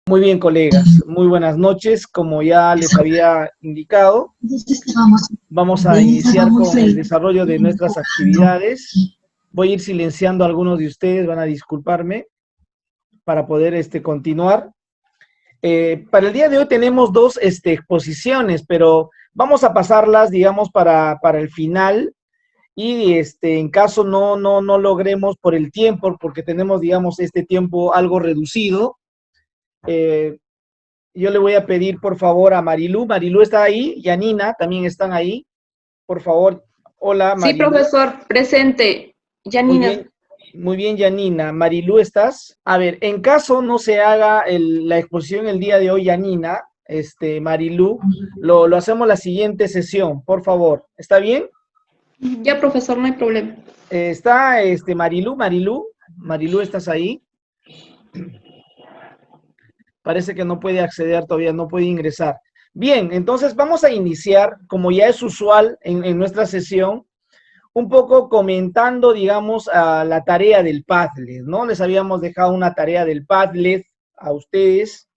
Muy bien, colegas. Muy buenas noches. Como ya les había indicado, vamos a iniciar con el desarrollo de nuestras actividades. Voy a ir silenciando a algunos de ustedes, van a disculparme, para poder continuar. Para el día de hoy tenemos dos exposiciones, pero vamos a pasarlas, digamos, para el final. Y en caso no logremos por el tiempo, porque tenemos, digamos, este tiempo algo reducido, yo le voy a pedir, por favor, a Marilú. Marilú está ahí, y a Nina también están ahí. Por favor, hola, Sí, Marilú. profesor, presente. Yanina. Muy bien, Yanina. Marilú, ¿estás? A ver, en caso no se haga la exposición el día de hoy, Yanina, Marilú, lo hacemos la siguiente sesión, por favor. ¿Está bien? Ya, profesor, no hay problema. Está, Marilú, ¿estás ahí? Parece que no puede acceder todavía, no puede ingresar. Bien, entonces vamos a iniciar, como ya es usual en nuestra sesión, un poco comentando, digamos, a la tarea del Padlet, ¿no? Les habíamos dejado una tarea del Padlet a ustedes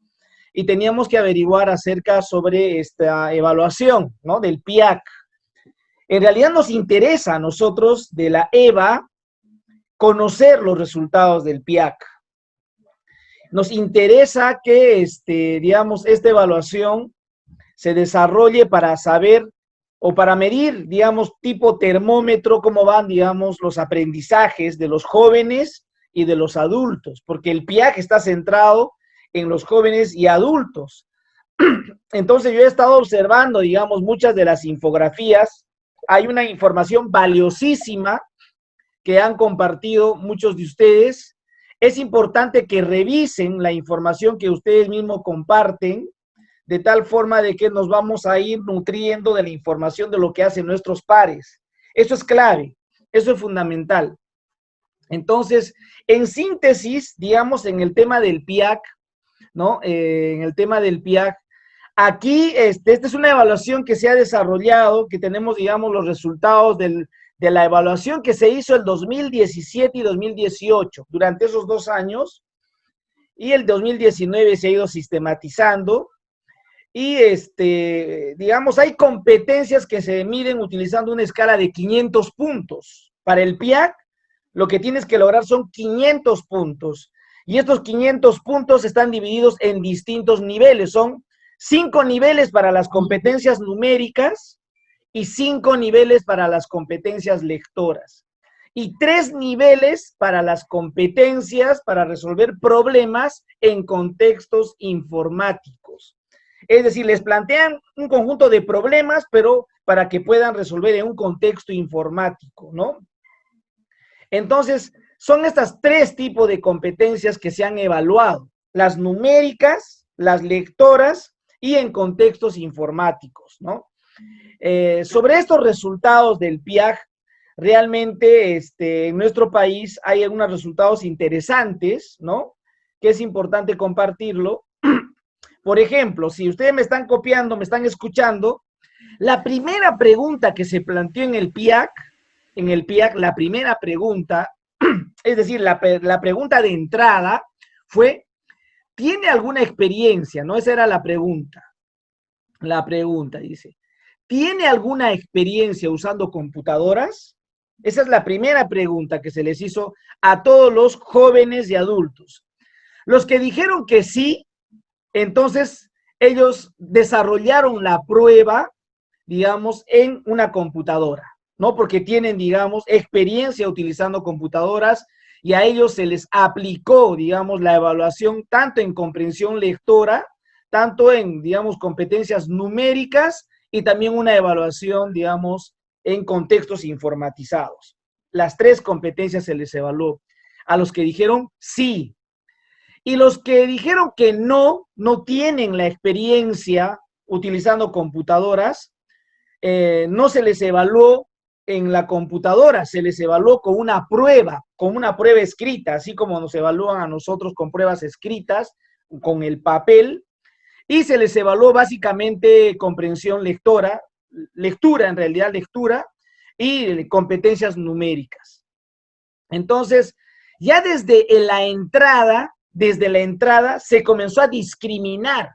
y teníamos que averiguar acerca sobre esta evaluación, ¿no? Del PIAC. En realidad nos interesa a nosotros de la EVA conocer los resultados del PIAC. Nos interesa que, digamos, esta evaluación se desarrolle para saber o para medir, digamos, tipo termómetro, cómo van, digamos, los aprendizajes de los jóvenes y de los adultos, porque el PIAC está centrado en los jóvenes y adultos. Entonces yo he estado observando, digamos, muchas de las infografías. Hay una información valiosísima que han compartido muchos de ustedes. Es importante que revisen la información que ustedes mismos comparten, de tal forma de que nos vamos a ir nutriendo de la información de lo que hacen nuestros pares. Eso es clave, eso es fundamental. Entonces, en síntesis, digamos, en el tema del PIAC, ¿no? En el tema del PIAC, aquí, esta es una evaluación que se ha desarrollado, que tenemos, digamos, los resultados de la evaluación que se hizo el 2017 y 2018, durante esos 2 años, y el 2019 se ha ido sistematizando. Y digamos, hay competencias que se miden utilizando una escala de 500 puntos. Para el PIAC, lo que tienes que lograr son 500 puntos. Y estos 500 puntos están divididos en distintos niveles. Son 5 niveles para las competencias numéricas y 5 niveles para las competencias lectoras. Y 3 niveles para las competencias para resolver problemas en contextos informáticos. Es decir, les plantean un conjunto de problemas, pero para que puedan resolver en un contexto informático, ¿no? Entonces, son estas 3 tipos de competencias que se han evaluado: las numéricas, las lectoras y en contextos informáticos, ¿no? Sobre estos resultados del PIAC, realmente en nuestro país hay algunos resultados interesantes, ¿no? Que es importante compartirlo. Por ejemplo, si ustedes me están copiando, me están escuchando, la primera pregunta que se planteó en el PIAC, la primera pregunta, es decir, la pregunta de entrada fue: ¿tiene alguna experiencia? No, esa era la pregunta. La pregunta dice: ¿tiene alguna experiencia usando computadoras? Esa es la primera pregunta que se les hizo a todos los jóvenes y adultos. Los que dijeron que sí, entonces ellos desarrollaron la prueba, digamos, en una computadora, ¿no? Porque tienen, digamos, experiencia utilizando computadoras y a ellos se les aplicó, digamos, la evaluación tanto en comprensión lectora, tanto en, digamos, competencias numéricas y también una evaluación, digamos, en contextos informatizados. Las 3 competencias se les evaluó a los que dijeron sí. Y los que dijeron que no tienen la experiencia utilizando computadoras, no se les evaluó en la computadora, se les evaluó con una prueba escrita, así como nos evalúan a nosotros con pruebas escritas, con el papel, y se les evaluó básicamente comprensión lectura, en realidad lectura, y competencias numéricas. Entonces, ya desde la entrada desde la entrada se comenzó a discriminar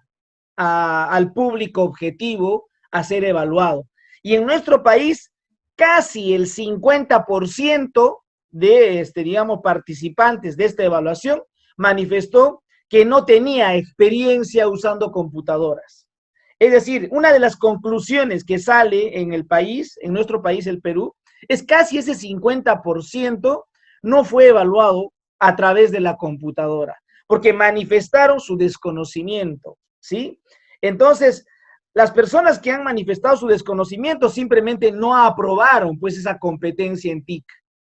al público objetivo a ser evaluado. Y en nuestro país, casi el 50% de, digamos, participantes de esta evaluación manifestó que no tenía experiencia usando computadoras. Es decir, una de las conclusiones que sale en el país, en nuestro país, el Perú, es casi ese 50% no fue evaluado a través de la computadora, porque manifestaron su desconocimiento, ¿sí? Entonces, las personas que han manifestado su desconocimiento simplemente no aprobaron, pues, esa competencia en TIC,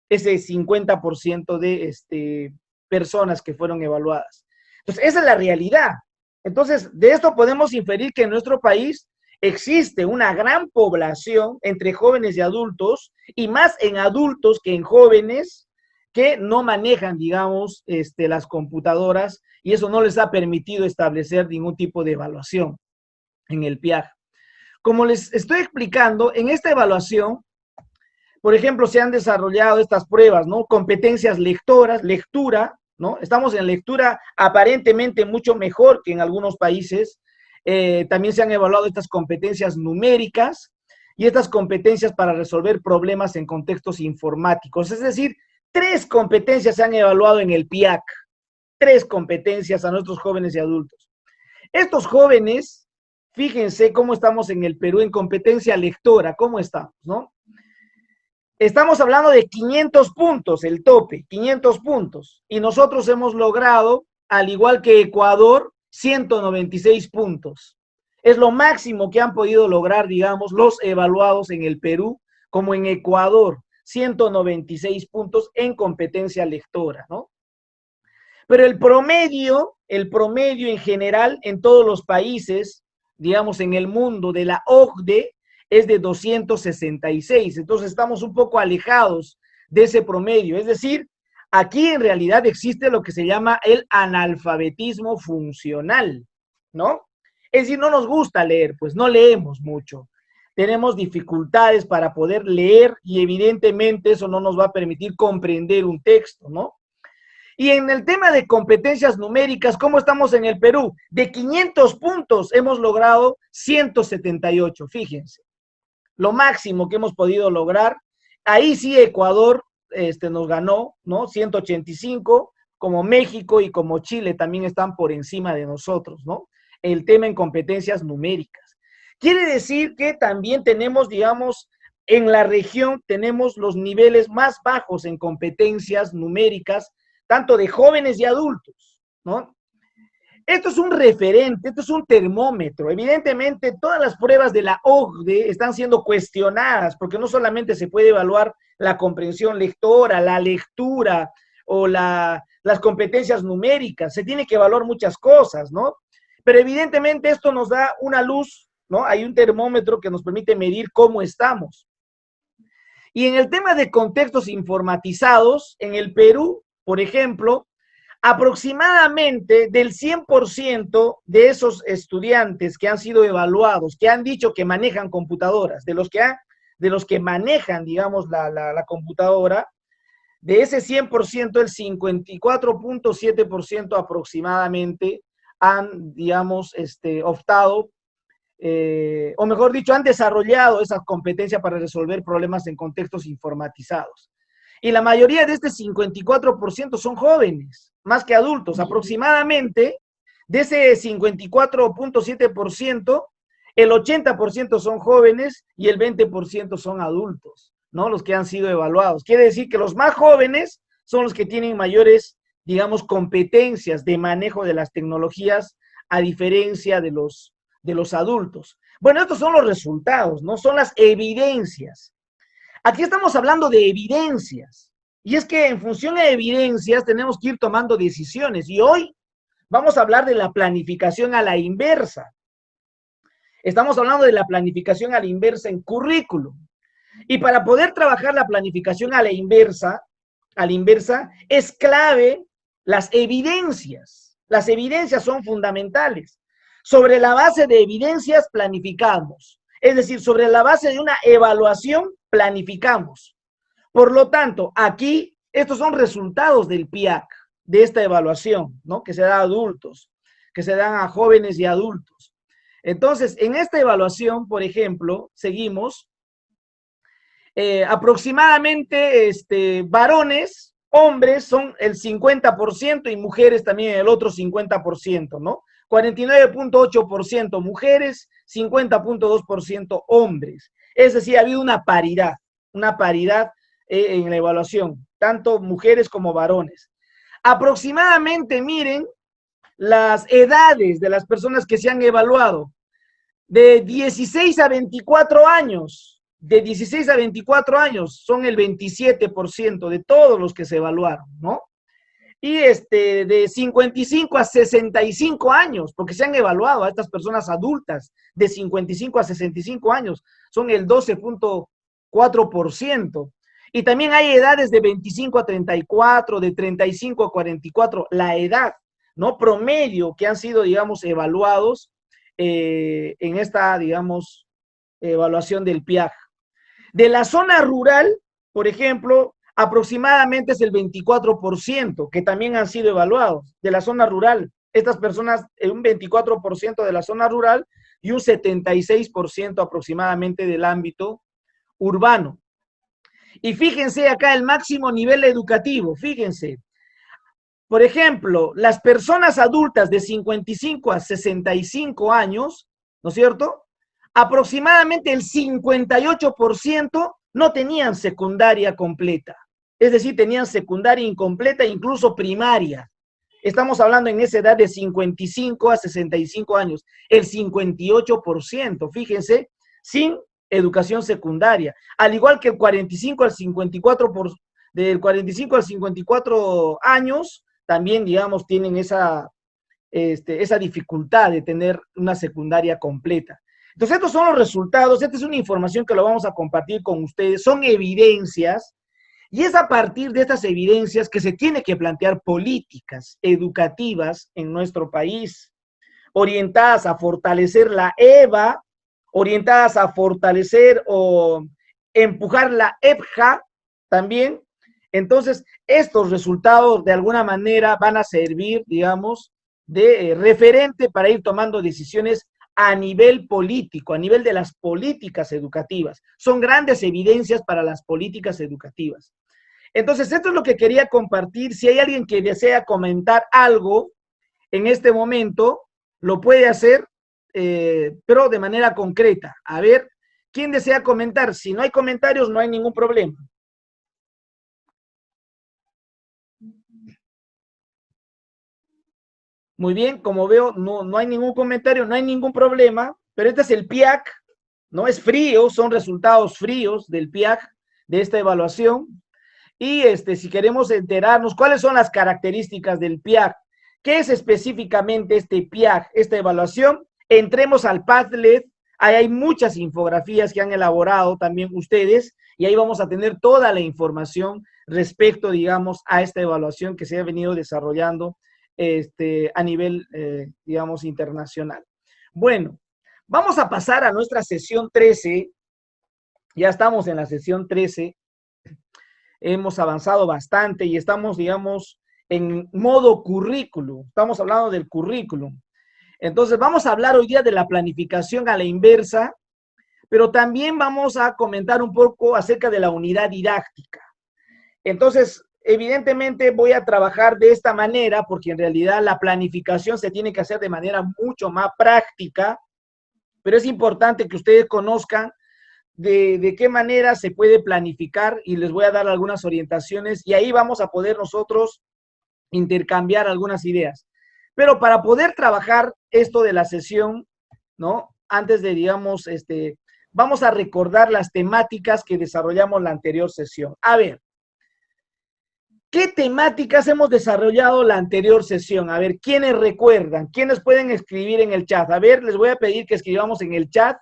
ese 50% de personas que fueron evaluadas. Entonces, esa es la realidad. Entonces, de esto podemos inferir que en nuestro país existe una gran población entre jóvenes y adultos, y más en adultos que en jóvenes, que no manejan, digamos, las computadoras, y eso no les ha permitido establecer ningún tipo de evaluación en el PIAJ. Como les estoy explicando, en esta evaluación, por ejemplo, se han desarrollado estas pruebas, ¿no? Competencias lectoras, lectura, ¿no? Estamos en lectura aparentemente mucho mejor que en algunos países. También se han evaluado estas competencias numéricas y estas competencias para resolver problemas en contextos informáticos. Es decir, 3 competencias se han evaluado en el PIAC. 3 competencias a nuestros jóvenes y adultos. Estos jóvenes, fíjense cómo estamos en el Perú en competencia lectora, cómo estamos, ¿no? Estamos hablando de 500 puntos, el tope, 500 puntos. Y nosotros hemos logrado, al igual que Ecuador, 196 puntos. Es lo máximo que han podido lograr, digamos, los evaluados en el Perú, como en Ecuador, 196 puntos en competencia lectora, ¿no? Pero el promedio en general en todos los países, digamos, en el mundo de la OCDE, es de 266. Entonces estamos un poco alejados de ese promedio. Es decir, aquí en realidad existe lo que se llama el analfabetismo funcional, ¿no? Es decir, no nos gusta leer, pues no leemos mucho. Tenemos dificultades para poder leer y evidentemente eso no nos va a permitir comprender un texto, ¿no? Y en el tema de competencias numéricas, ¿cómo estamos en el Perú? De 500 puntos hemos logrado 178, fíjense. Lo máximo que hemos podido lograr. Ahí sí Ecuador nos ganó, ¿no? 185, como México y como Chile también están por encima de nosotros, ¿no? El tema en competencias numéricas. Quiere decir que también tenemos, digamos, en la región tenemos los niveles más bajos en competencias numéricas, tanto de jóvenes y adultos, ¿no? Esto es un referente, esto es un termómetro. Evidentemente, todas las pruebas de la OCDE están siendo cuestionadas, porque no solamente se puede evaluar la comprensión lectora, la lectura o las competencias numéricas, se tiene que evaluar muchas cosas, ¿no? Pero evidentemente esto nos da una luz, ¿no? Hay un termómetro que nos permite medir cómo estamos. Y en el tema de contextos informatizados, en el Perú, por ejemplo, aproximadamente del 100% de esos estudiantes que han sido evaluados, que han dicho que manejan computadoras, de los que manejan, digamos, la computadora, de ese 100%, el 54.7% aproximadamente han, digamos, optado, o mejor dicho, han desarrollado esa competencia para resolver problemas en contextos informatizados. Y la mayoría de este 54% son jóvenes, más que adultos. Aproximadamente, de ese 54.7%, el 80% son jóvenes y el 20% son adultos, ¿no? Los que han sido evaluados. Quiere decir que los más jóvenes son los que tienen mayores, digamos, competencias de manejo de las tecnologías, a diferencia de los adultos. Bueno, estos son los resultados, ¿no? Son las evidencias. Aquí estamos hablando de evidencias, y es que en función de evidencias tenemos que ir tomando decisiones, y hoy vamos a hablar de la planificación a la inversa. Estamos hablando de la planificación a la inversa en currículum, y para poder trabajar la planificación a la inversa es clave las evidencias. Las evidencias son fundamentales. Sobre la base de evidencias planificamos. Es decir, sobre la base de una evaluación, planificamos. Por lo tanto, aquí, estos son resultados del PIAC, de esta evaluación, ¿no? Que se da a adultos, que se dan a jóvenes y adultos. Entonces, en esta evaluación, por ejemplo, seguimos, aproximadamente varones, hombres son el 50% y mujeres también el otro 50%, ¿no? 49.8% mujeres, 50.2% hombres. Es decir, ha habido una paridad en la evaluación, tanto mujeres como varones. Aproximadamente, miren, las edades de las personas que se han evaluado, de 16 a 24 años, de 16 a 24 años son el 27% de todos los que se evaluaron, ¿no? Y de 55 a 65 años, porque se han evaluado a estas personas adultas de 55 a 65 años, son el 12.4%. Y también hay edades de 25 a 34, de 35 a 44, la edad, ¿no? Promedio que han sido, digamos, evaluados en esta, digamos, evaluación del PIAG. De la zona rural, por ejemplo, aproximadamente es el 24% que también han sido evaluados de la zona rural. Estas personas, un 24% de la zona rural y un 76% aproximadamente del ámbito urbano. Y fíjense acá el máximo nivel educativo, fíjense. Por ejemplo, las personas adultas de 55 a 65 años, ¿no es cierto? Aproximadamente el 58% no tenían secundaria completa. Es decir, tenían secundaria incompleta, incluso primaria. Estamos hablando en esa edad de 55 a 65 años. El 58%, fíjense, sin educación secundaria. Al igual que el 45 al 54, del 45 al 54 años, también, digamos, tienen esa dificultad de tener una secundaria completa. Entonces, estos son los resultados, esta es una información que lo vamos a compartir con ustedes, son evidencias, y es a partir de estas evidencias que se tiene que plantear políticas educativas en nuestro país, orientadas a fortalecer la EVA, orientadas a fortalecer o empujar la EPJA también. Entonces, estos resultados de alguna manera van a servir, digamos, de referente para ir tomando decisiones a nivel político, a nivel de las políticas educativas. Son grandes evidencias para las políticas educativas. Entonces, esto es lo que quería compartir. Si hay alguien que desea comentar algo en este momento, lo puede hacer, pero de manera concreta. A ver, ¿quién desea comentar? Si no hay comentarios, no hay ningún problema. Muy bien, como veo, no hay ningún comentario, no hay ningún problema, pero este es el PIAC, no es frío, son resultados fríos del PIAC, de esta evaluación. Y si queremos enterarnos cuáles son las características del PIAC, qué es específicamente este PIAC, esta evaluación, entremos al Padlet, ahí hay muchas infografías que han elaborado también ustedes, y ahí vamos a tener toda la información respecto, digamos, a esta evaluación que se ha venido desarrollando a nivel, digamos, internacional. Bueno, vamos a pasar a nuestra sesión 13. Ya estamos en la sesión 13. Hemos avanzado bastante y estamos, digamos, en modo currículum. Estamos hablando del currículum. Entonces, vamos a hablar hoy día de la planificación a la inversa, pero también vamos a comentar un poco acerca de la unidad didáctica. Entonces, evidentemente voy a trabajar de esta manera porque en realidad la planificación se tiene que hacer de manera mucho más práctica, pero es importante que ustedes conozcan de qué manera se puede planificar y les voy a dar algunas orientaciones y ahí vamos a poder nosotros intercambiar algunas ideas. Pero para poder trabajar esto de la sesión, ¿no? Antes de, digamos, vamos a recordar las temáticas que desarrollamos la anterior sesión. A ver, ¿qué temáticas hemos desarrollado la anterior sesión? A ver, ¿quiénes recuerdan? ¿Quiénes pueden escribir en el chat? A ver, les voy a pedir que escribamos en el chat.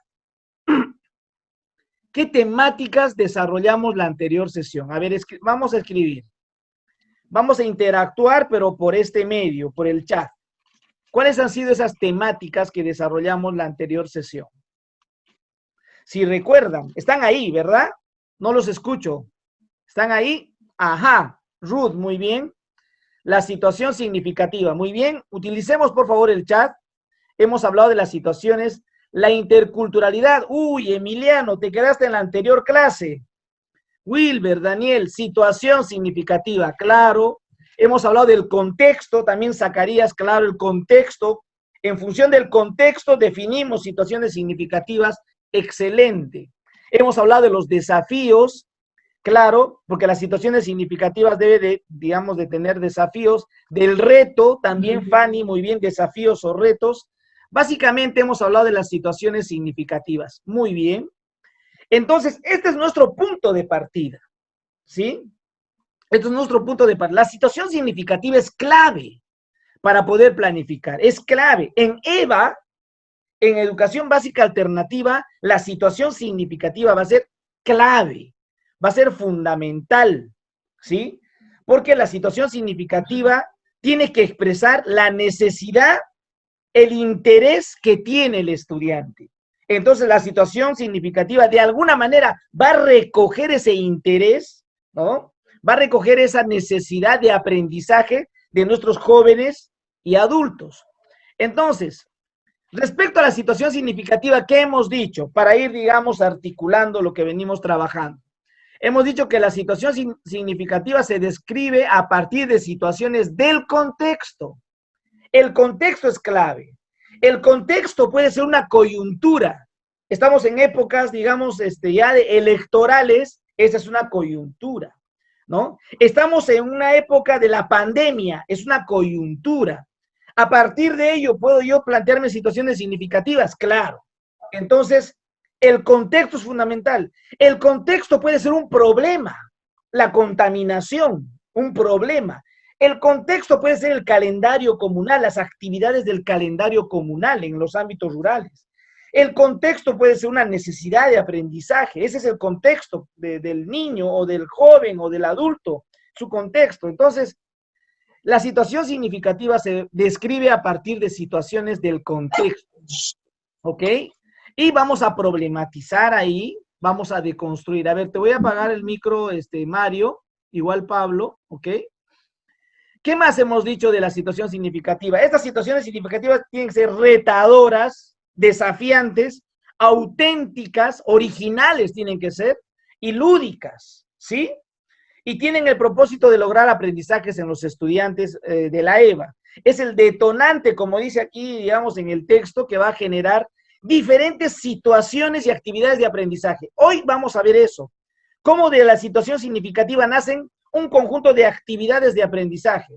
¿Qué temáticas desarrollamos la anterior sesión? A ver, vamos a escribir. Vamos a interactuar, pero por este medio, por el chat. ¿Cuáles han sido esas temáticas que desarrollamos la anterior sesión? Si recuerdan, están ahí, ¿verdad? No los escucho. ¿Están ahí? Ajá. Ruth, muy bien. La situación significativa. Muy bien, utilicemos por favor el chat. Hemos hablado de las situaciones. La interculturalidad. Uy, Emiliano, te quedaste en la anterior clase. Wilber, Daniel, situación significativa, claro. Hemos hablado del contexto, también Zacarías, claro, el contexto. En función del contexto definimos situaciones significativas, excelente. Hemos hablado de los desafíos, claro, porque las situaciones significativas deben de, digamos, de tener desafíos. Del reto, también Fanny, muy bien, desafíos o retos. Básicamente hemos hablado de las situaciones significativas, muy bien. Entonces, este es nuestro punto de partida, ¿sí? Este es nuestro punto de partida. La situación significativa es clave para poder planificar, es clave. En EVA, en Educación Básica Alternativa, la situación significativa va a ser clave, va a ser fundamental, ¿sí? Porque la situación significativa tiene que expresar la necesidad, el interés que tiene el estudiante. Entonces, la situación significativa de alguna manera va a recoger ese interés, ¿no? Va a recoger esa necesidad de aprendizaje de nuestros jóvenes y adultos. Entonces, respecto a la situación significativa, ¿qué hemos dicho? Para ir, digamos, articulando lo que venimos trabajando. Hemos dicho que la situación significativa se describe a partir de situaciones del contexto. El contexto es clave. El contexto puede ser una coyuntura. Estamos en épocas, digamos, ya de electorales, esa es una coyuntura, ¿no? Estamos en una época de la pandemia, es una coyuntura. A partir de ello, ¿puedo yo plantearme situaciones significativas? Claro. Entonces, el contexto es fundamental. El contexto puede ser un problema, la contaminación, un problema. El contexto puede ser el calendario comunal, las actividades del calendario comunal en los ámbitos rurales. El contexto puede ser una necesidad de aprendizaje. Ese es el contexto del niño o del joven o del adulto, su contexto. Entonces, la situación significativa se describe a partir de situaciones del contexto, ¿ok? Y vamos a problematizar ahí, vamos a deconstruir. A ver, te voy a apagar el micro, Mario, igual Pablo, ¿ok? ¿Qué más hemos dicho de la situación significativa? Estas situaciones significativas tienen que ser retadoras, desafiantes, auténticas, originales tienen que ser, y lúdicas, ¿sí? Y tienen el propósito de lograr aprendizajes en los estudiantes de la EVA. Es el detonante, como dice aquí, digamos, en el texto, que va a generar diferentes situaciones y actividades de aprendizaje. Hoy vamos a ver eso. Cómo de la situación significativa nacen un conjunto de actividades de aprendizaje.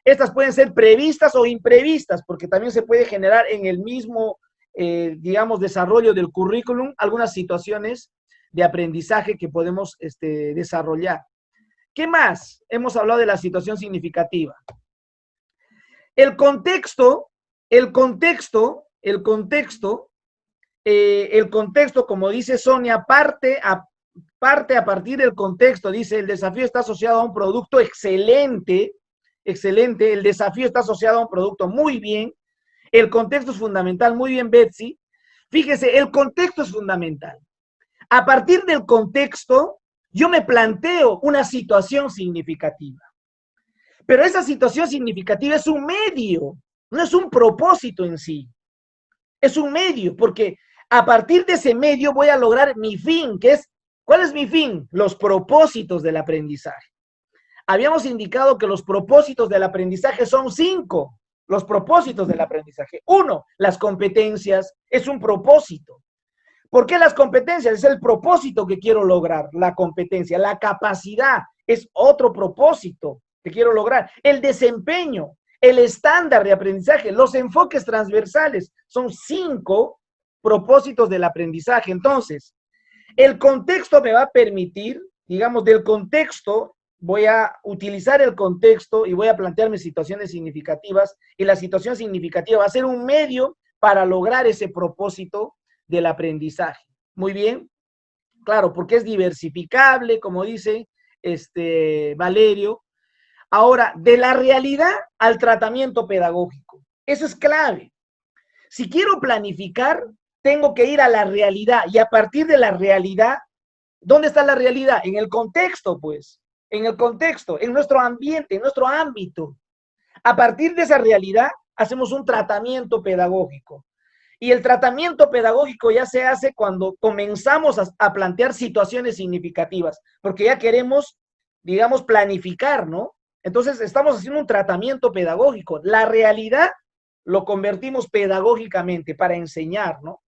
Estas pueden ser previstas o imprevistas, porque también se puede generar en el mismo, digamos, desarrollo del currículum algunas situaciones de aprendizaje que podemos desarrollar. ¿Qué más? Hemos hablado de la situación significativa. El contexto, como dice Sonia, parte a partir del contexto. Dice, el desafío está asociado a un producto excelente, excelente. El desafío está asociado a un producto muy bien. El contexto es fundamental, muy bien, Betsy. Fíjese, el contexto es fundamental. A partir del contexto, yo me planteo una situación significativa. Pero esa situación significativa es un medio, no es un propósito en sí. Es un medio, porque a partir de ese medio voy a lograr mi fin, que es, ¿cuál es mi fin? Los propósitos del aprendizaje. Habíamos indicado que los propósitos del aprendizaje son 5. Los propósitos del aprendizaje. 1, las competencias, es un propósito. ¿Por qué las competencias? Es el propósito que quiero lograr, la competencia. La capacidad es otro propósito que quiero lograr. El desempeño, el estándar de aprendizaje, los enfoques transversales, son 5 propósitos del aprendizaje. Entonces, el contexto me va a permitir, digamos, del contexto, voy a utilizar el contexto y voy a plantearme situaciones significativas, y la situación significativa va a ser un medio para lograr ese propósito del aprendizaje. Muy bien, claro, porque es diversificable, como dice Valerio. Ahora, de la realidad al tratamiento pedagógico. Eso es clave. Si quiero planificar, tengo que ir a la realidad, y a partir de la realidad, ¿dónde está la realidad? En el contexto, pues, en el contexto, en nuestro ambiente, en nuestro ámbito. A partir de esa realidad, hacemos un tratamiento pedagógico. Y el tratamiento pedagógico ya se hace cuando comenzamos a plantear situaciones significativas, porque ya queremos, digamos, planificar, ¿no? Entonces, estamos haciendo un tratamiento pedagógico. La realidad lo convertimos pedagógicamente para enseñar, ¿no?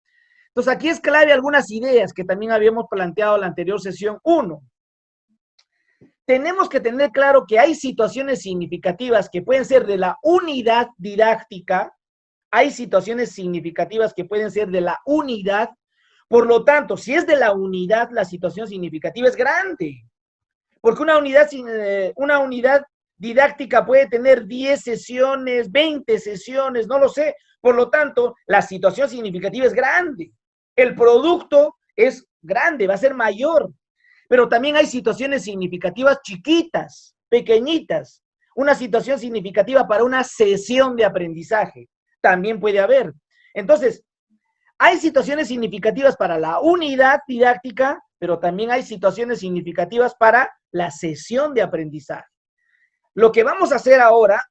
Entonces, aquí es clave algunas ideas que también habíamos planteado en la anterior sesión. Uno, tenemos que tener claro que hay situaciones significativas que pueden ser de la unidad didáctica, hay situaciones significativas que pueden ser de la unidad, por lo tanto, si es de la unidad, la situación significativa es grande, porque una unidad didáctica puede tener 10 sesiones, 20 sesiones, no lo sé, por lo tanto, la situación significativa es grande, el producto es grande, va a ser mayor, pero también hay situaciones significativas chiquitas, pequeñitas, una situación significativa para una sesión de aprendizaje, también puede haber. Entonces, hay situaciones significativas para la unidad didáctica, pero también hay situaciones significativas para la sesión de aprendizaje. Lo que vamos a hacer ahora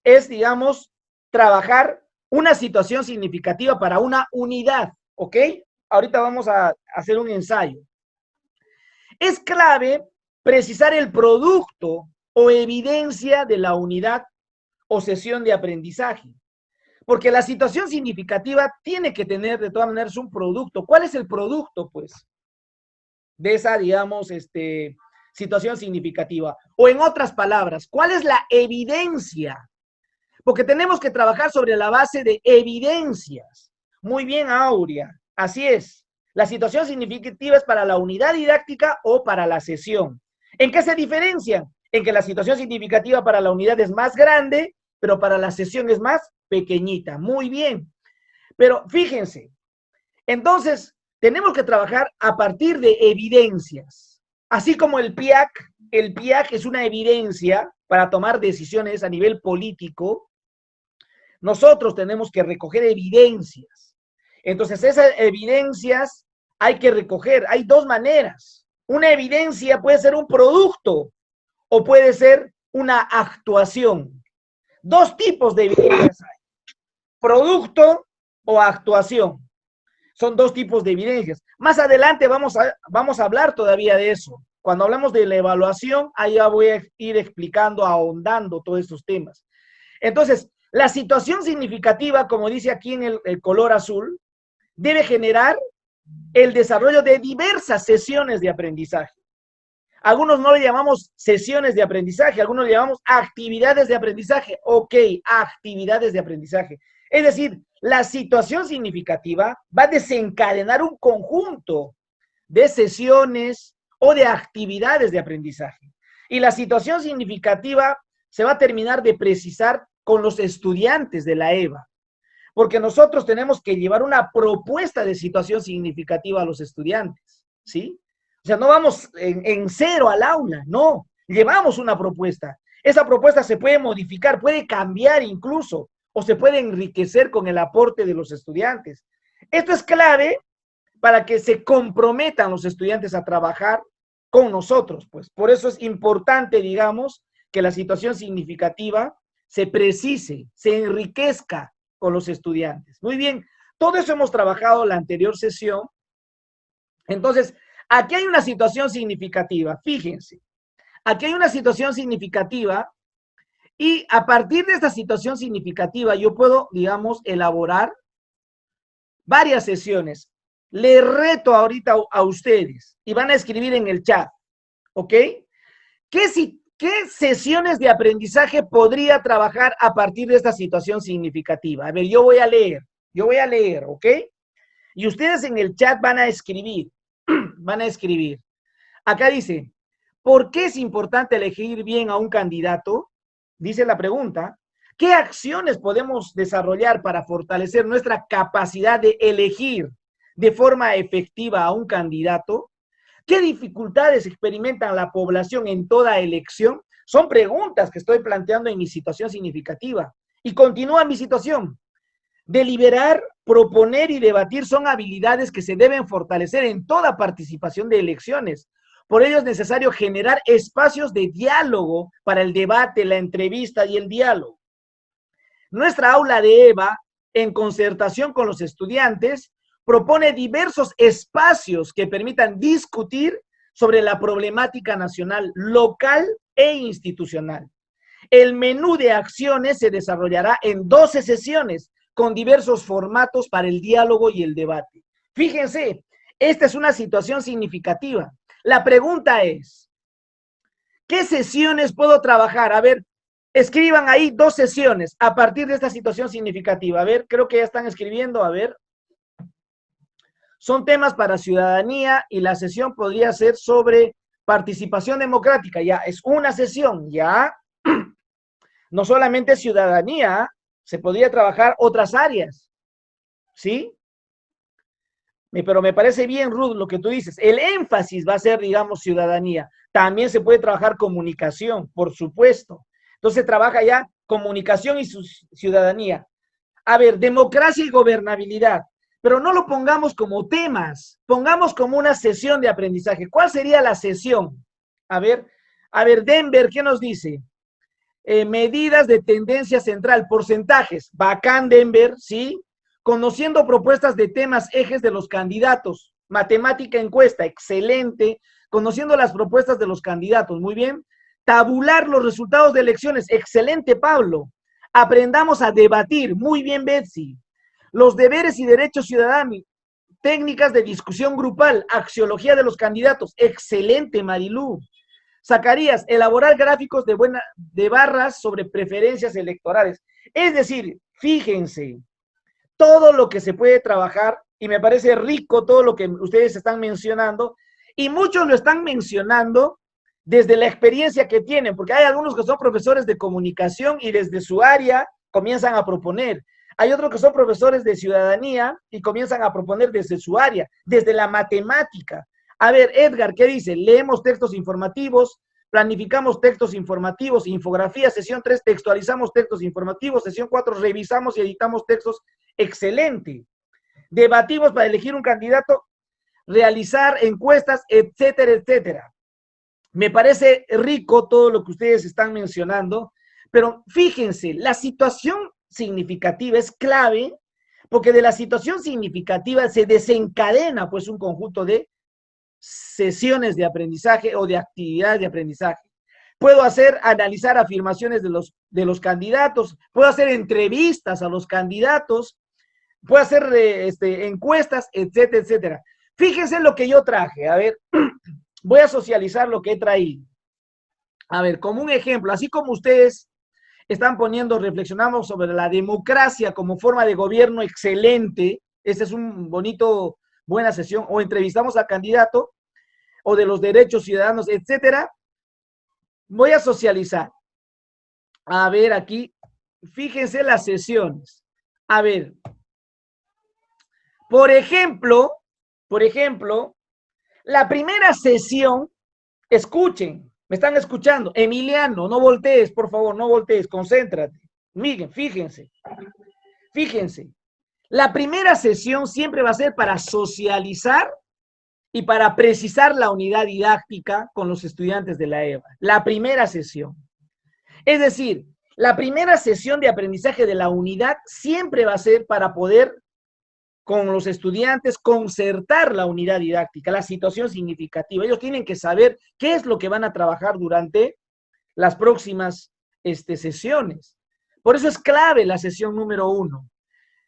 es, digamos, trabajar una situación significativa para una unidad, ¿ok? Ahorita vamos a hacer un ensayo. Es clave precisar el producto o evidencia de la unidad o sesión de aprendizaje. Porque la situación significativa tiene que tener de todas maneras un producto. ¿Cuál es el producto, pues, de esa, digamos, situación significativa? O en otras palabras, ¿cuál es la evidencia? Porque tenemos que trabajar sobre la base de evidencias. Muy bien, Aurea. Así es. La situación significativa es para la unidad didáctica o para la sesión. ¿En qué se diferencian? En que la situación significativa para la unidad es más grande, pero para la sesión es más pequeñita. Muy bien. Pero fíjense, entonces tenemos que trabajar a partir de evidencias. Así como el PIAC es una evidencia para tomar decisiones a nivel político, nosotros tenemos que recoger evidencias. Entonces, esas evidencias hay que recoger. Hay dos maneras. Una evidencia puede ser un producto o puede ser una actuación. Dos tipos de evidencias hay. Producto o actuación. Son dos tipos de evidencias. Más adelante vamos a hablar todavía de eso. Cuando hablamos de la evaluación, ahí ya voy a ir explicando, ahondando todos estos temas. Entonces, la situación significativa, como dice aquí en el color azul, debe generar el desarrollo de diversas sesiones de aprendizaje. Algunos no le llamamos sesiones de aprendizaje, algunos le llamamos actividades de aprendizaje. Ok, actividades de aprendizaje. Es decir, la situación significativa va a desencadenar un conjunto de sesiones o de actividades de aprendizaje. Y la situación significativa se va a terminar de precisar con los estudiantes de la EVA, porque nosotros tenemos que llevar una propuesta de situación significativa a los estudiantes, ¿sí? O sea, no vamos en cero al aula, no, llevamos una propuesta. Esa propuesta se puede modificar, puede cambiar incluso, o se puede enriquecer con el aporte de los estudiantes. Esto es clave para que se comprometan los estudiantes a trabajar con nosotros, pues. Por eso es importante, digamos, que la situación significativa se precise, se enriquezca con los estudiantes. Muy bien, todo eso hemos trabajado en la anterior sesión. Entonces, aquí hay una situación significativa, fíjense. Aquí hay una situación significativa y a partir de esta situación significativa yo puedo, digamos, elaborar varias sesiones. Les reto ahorita a ustedes y van a escribir en el chat, ¿ok? ¿Qué sesiones de aprendizaje podría trabajar a partir de esta situación significativa? A ver, yo voy a leer, ¿ok? Y ustedes en el chat van a escribir, Acá dice, ¿por qué es importante elegir bien a un candidato? Dice la pregunta. ¿Qué acciones podemos desarrollar para fortalecer nuestra capacidad de elegir de forma efectiva a un candidato? ¿Qué dificultades experimenta la población en toda elección? Son preguntas que estoy planteando en mi situación significativa. Y continúa mi situación. Deliberar, proponer y debatir son habilidades que se deben fortalecer en toda participación de elecciones. Por ello es necesario generar espacios de diálogo para el debate, la entrevista y el diálogo. Nuestra aula de EVA, en concertación con los estudiantes, propone diversos espacios que permitan discutir sobre la problemática nacional, local e institucional. El menú de acciones se desarrollará en 12 sesiones con diversos formatos para el diálogo y el debate. Fíjense, esta es una situación significativa. La pregunta es, ¿qué sesiones puedo trabajar? A ver, escriban ahí 2 sesiones a partir de esta situación significativa. A ver, creo que ya están escribiendo, a ver. Son temas para ciudadanía y la sesión podría ser sobre participación democrática. Ya, es una sesión, ya. No solamente ciudadanía, se podría trabajar otras áreas, ¿sí? Pero me parece bien, Ruth, lo que tú dices. El énfasis va a ser, digamos, ciudadanía. También se puede trabajar comunicación, por supuesto. Entonces trabaja ya comunicación y ciudadanía. A ver, democracia y gobernabilidad. Pero no lo pongamos como temas, pongamos como una sesión de aprendizaje. ¿Cuál sería la sesión? A ver, Denver, ¿qué nos dice? Medidas de tendencia central, porcentajes. Bacán, Denver, ¿sí? Conociendo propuestas de temas, ejes de los candidatos. Matemática encuesta, excelente. Conociendo las propuestas de los candidatos, muy bien. Tabular los resultados de elecciones, excelente, Pablo. Aprendamos a debatir, muy bien, Betsy. Los deberes y derechos ciudadanos, técnicas de discusión grupal, axiología de los candidatos, excelente, Marilú. Zacarías, elaborar gráficos de barras sobre preferencias electorales. Es decir, fíjense, todo lo que se puede trabajar, y me parece rico todo lo que ustedes están mencionando, y muchos lo están mencionando desde la experiencia que tienen, porque hay algunos que son profesores de comunicación y desde su área comienzan a proponer. Hay otros que son profesores de ciudadanía y comienzan a proponer desde su área, desde la matemática. A ver, Edgar, ¿qué dice? Leemos textos informativos, planificamos textos informativos, infografía, sesión 3, textualizamos textos informativos, sesión 4, revisamos y editamos textos. Excelente. Debatimos para elegir un candidato, realizar encuestas, etcétera, etcétera. Me parece rico todo lo que ustedes están mencionando, pero fíjense, la situación significativa es clave porque de la situación significativa se desencadena pues un conjunto de sesiones de aprendizaje o de actividades de aprendizaje. Puedo analizar afirmaciones de los candidatos, puedo hacer entrevistas a los candidatos, puedo hacer encuestas, etcétera, etcétera. Fíjense lo que yo traje, a ver, voy a socializar lo que he traído. A ver, como un ejemplo, así como ustedes están poniendo, reflexionamos sobre la democracia como forma de gobierno excelente, esta es un buena sesión, o entrevistamos al candidato, o de los derechos ciudadanos, etcétera. Voy a socializar. A ver, aquí, fíjense las sesiones. A ver, por ejemplo, la primera sesión, escuchen, me están escuchando. Emiliano, no voltees, por favor, no voltees, concéntrate. Miren, fíjense. La primera sesión siempre va a ser para socializar y para precisar la unidad didáctica con los estudiantes de la EVA. La primera sesión. Es decir, la primera sesión de aprendizaje de la unidad siempre va a ser para poder con los estudiantes concertar la unidad didáctica, la situación significativa. Ellos tienen que saber qué es lo que van a trabajar durante las próximas sesiones. Por eso es clave la sesión número 1.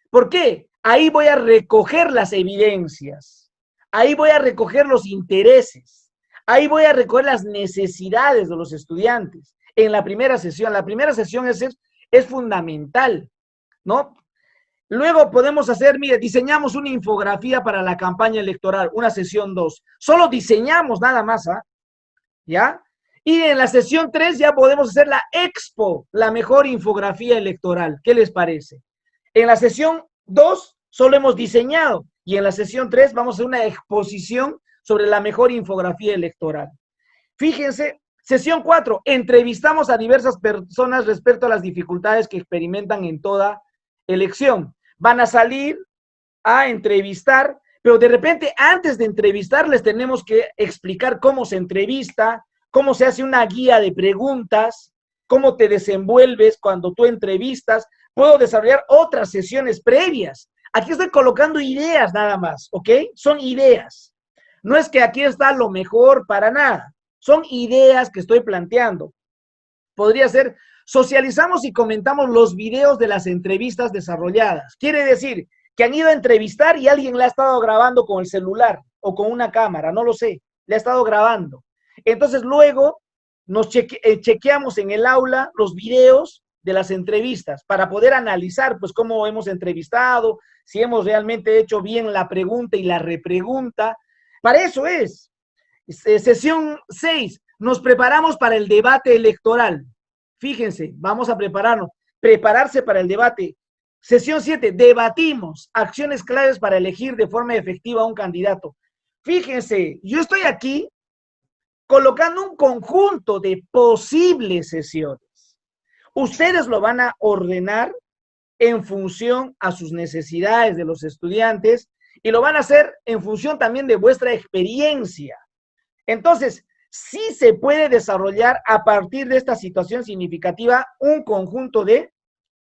¿Por qué? Ahí voy a recoger las evidencias. Ahí voy a recoger los intereses, ahí voy a recoger las necesidades de los estudiantes en la primera sesión. La primera sesión es fundamental, ¿no? Luego podemos hacer, mire, diseñamos una infografía para la campaña electoral, una sesión 2. Solo diseñamos nada más, ¿ah? ¿Ya? Y en la sesión 3 ya podemos hacer la expo, la mejor infografía electoral. ¿Qué les parece? En la sesión 2 solo hemos diseñado. Y en la sesión 3 vamos a hacer una exposición sobre la mejor infografía electoral. Fíjense, sesión 4, entrevistamos a diversas personas respecto a las dificultades que experimentan en toda elección. Van a salir a entrevistar, pero de repente antes de entrevistarles tenemos que explicar cómo se entrevista, cómo se hace una guía de preguntas, cómo te desenvuelves cuando tú entrevistas, puedo desarrollar otras sesiones previas. Aquí estoy colocando ideas nada más, ¿ok? Son ideas. No es que aquí está lo mejor para nada. Son ideas que estoy planteando. Podría ser, socializamos y comentamos los videos de las entrevistas desarrolladas. Quiere decir que han ido a entrevistar y alguien la ha estado grabando con el celular o con una cámara, no lo sé, le ha estado grabando. Entonces luego nos chequeamos en el aula los videos de las entrevistas para poder analizar pues cómo hemos entrevistado, si hemos realmente hecho bien la pregunta y la repregunta. Para eso es. Sesión 6, nos preparamos para el debate electoral. Fíjense, vamos a prepararse para el debate. Sesión 7, debatimos acciones claves para elegir de forma efectiva a un candidato. Fíjense, yo estoy aquí colocando un conjunto de posibles sesiones. Ustedes lo van a ordenar en función a sus necesidades de los estudiantes y lo van a hacer en función también de vuestra experiencia. Entonces, sí se puede desarrollar a partir de esta situación significativa un conjunto de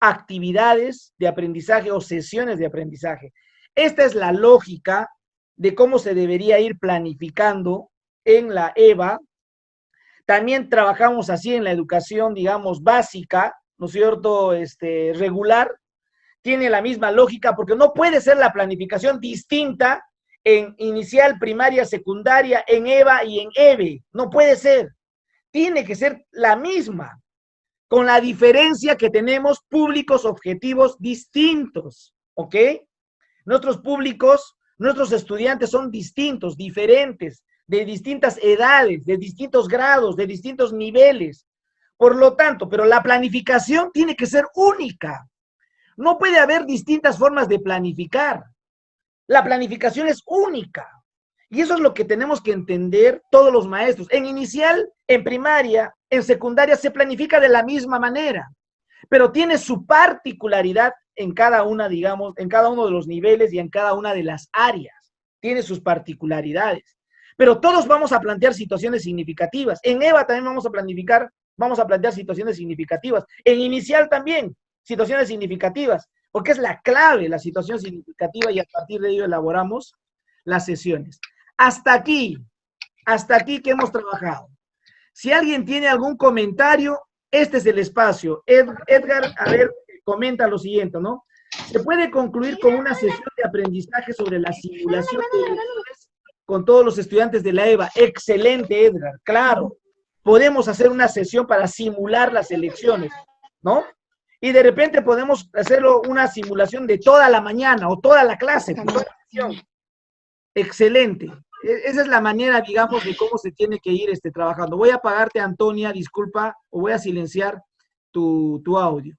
actividades de aprendizaje o sesiones de aprendizaje. Esta es la lógica de cómo se debería ir planificando en la EVA. También trabajamos así en la educación, digamos, básica, ¿no es cierto?, regular. Tiene la misma lógica porque no puede ser la planificación distinta en inicial, primaria, secundaria, en EVA y en EVE. No puede ser. Tiene que ser la misma, con la diferencia que tenemos públicos objetivos distintos, ¿ok? Nuestros públicos, nuestros estudiantes son distintos, diferentes, de distintas edades, de distintos grados, de distintos niveles. Por lo tanto, pero la planificación tiene que ser única. No puede haber distintas formas de planificar. La planificación es única. Y eso es lo que tenemos que entender todos los maestros. En inicial, en primaria, en secundaria se planifica de la misma manera, pero tiene su particularidad en cada una, digamos, en cada uno de los niveles y en cada una de las áreas. Tiene sus particularidades. Pero todos vamos a plantear situaciones significativas. En EVA también vamos a plantear situaciones significativas. En inicial también, situaciones significativas, porque es la clave, la situación significativa, y a partir de ello elaboramos las sesiones. Hasta aquí que hemos trabajado. Si alguien tiene algún comentario, este es el espacio. Edgar, a ver, comenta lo siguiente, ¿no? Se puede concluir con una sesión de aprendizaje sobre la simulación de elecciones con todos los estudiantes de la EVA. Excelente, Edgar, claro. Podemos hacer una sesión para simular las elecciones, ¿no? Y de repente podemos hacerlo una simulación de toda la mañana o toda la clase, toda la sesión. Excelente. Esa es la manera, digamos, de cómo se tiene que ir trabajando. Voy a apagarte, Antonia, disculpa, o voy a silenciar tu audio.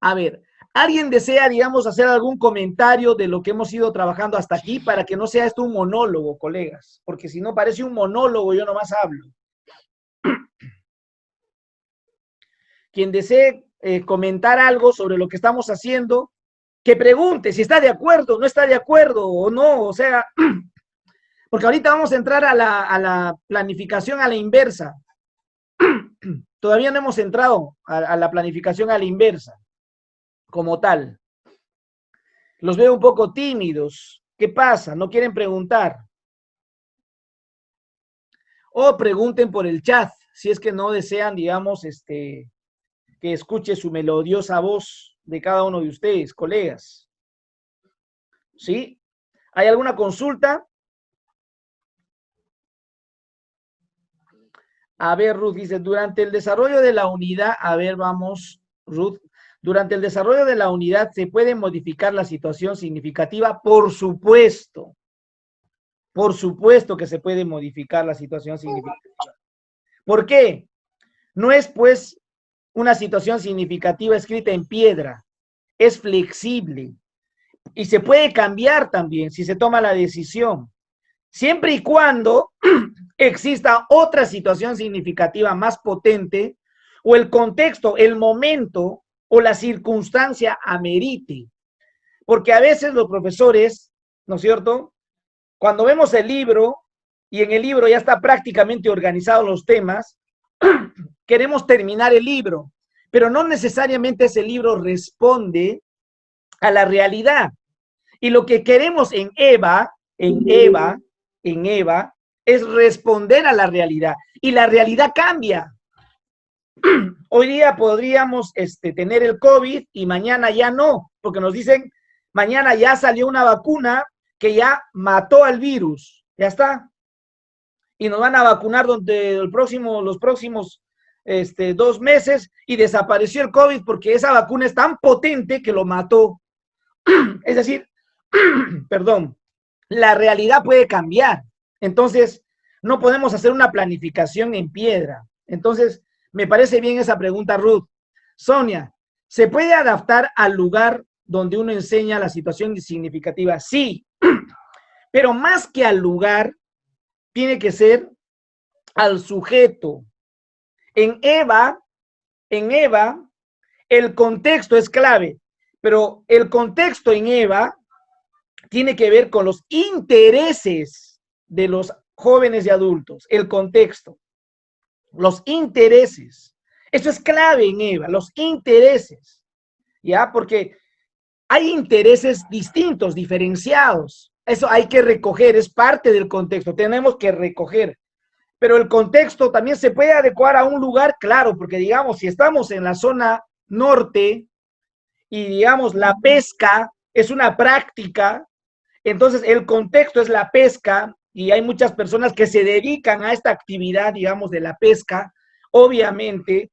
A ver, ¿alguien desea, digamos, hacer algún comentario de lo que hemos ido trabajando hasta aquí para que no sea esto un monólogo, colegas? Porque si no parece un monólogo, yo nomás hablo. Quien desee comentar algo sobre lo que estamos haciendo, que pregunte si está de acuerdo, no está de acuerdo o no, o sea, porque ahorita vamos a entrar a la planificación a la inversa. Todavía no hemos entrado a la planificación a la inversa, como tal. Los veo un poco tímidos. ¿Qué pasa? ¿No quieren preguntar? O pregunten por el chat, si es que no desean, digamos, que escuche su melodiosa voz de cada uno de ustedes, colegas. ¿Sí? ¿Hay alguna consulta? A ver, Ruth dice, durante el desarrollo de la unidad, a ver, vamos, Ruth, durante el desarrollo de la unidad, ¿se puede modificar la situación significativa? Por supuesto que se puede modificar la situación significativa. ¿Por qué? No es, pues, una situación significativa escrita en piedra, es flexible y se puede cambiar también si se toma la decisión, siempre y cuando exista otra situación significativa más potente o el contexto, el momento o la circunstancia amerite. Porque a veces los profesores, ¿no es cierto?, cuando vemos el libro y en el libro ya está prácticamente organizados los temas, queremos terminar el libro, pero no necesariamente ese libro responde a la realidad. Y lo que queremos en Eva, es responder a la realidad. Y la realidad cambia. Hoy día podríamos tener el COVID y mañana ya no, porque nos dicen, mañana ya salió una vacuna que ya mató al virus. Ya está. Y nos van a vacunar los próximos 2 meses y desapareció el COVID porque esa vacuna es tan potente que lo mató. Es decir, perdón, la realidad puede cambiar. Entonces, no podemos hacer una planificación en piedra. Entonces, me parece bien esa pregunta, Ruth. Sonia, ¿se puede adaptar al lugar donde uno enseña la situación significativa? Sí, pero más que al lugar, tiene que ser al sujeto. En Eva, el contexto es clave, pero el contexto en Eva tiene que ver con los intereses de los jóvenes y adultos, el contexto, los intereses. Eso es clave en Eva, los intereses, ¿ya? Porque hay intereses distintos, diferenciados. Eso hay que recoger, es parte del contexto, tenemos que recoger. Pero el contexto también se puede adecuar a un lugar, claro, porque digamos, si estamos en la zona norte y digamos la pesca es una práctica, entonces el contexto es la pesca y hay muchas personas que se dedican a esta actividad, digamos, de la pesca. Obviamente,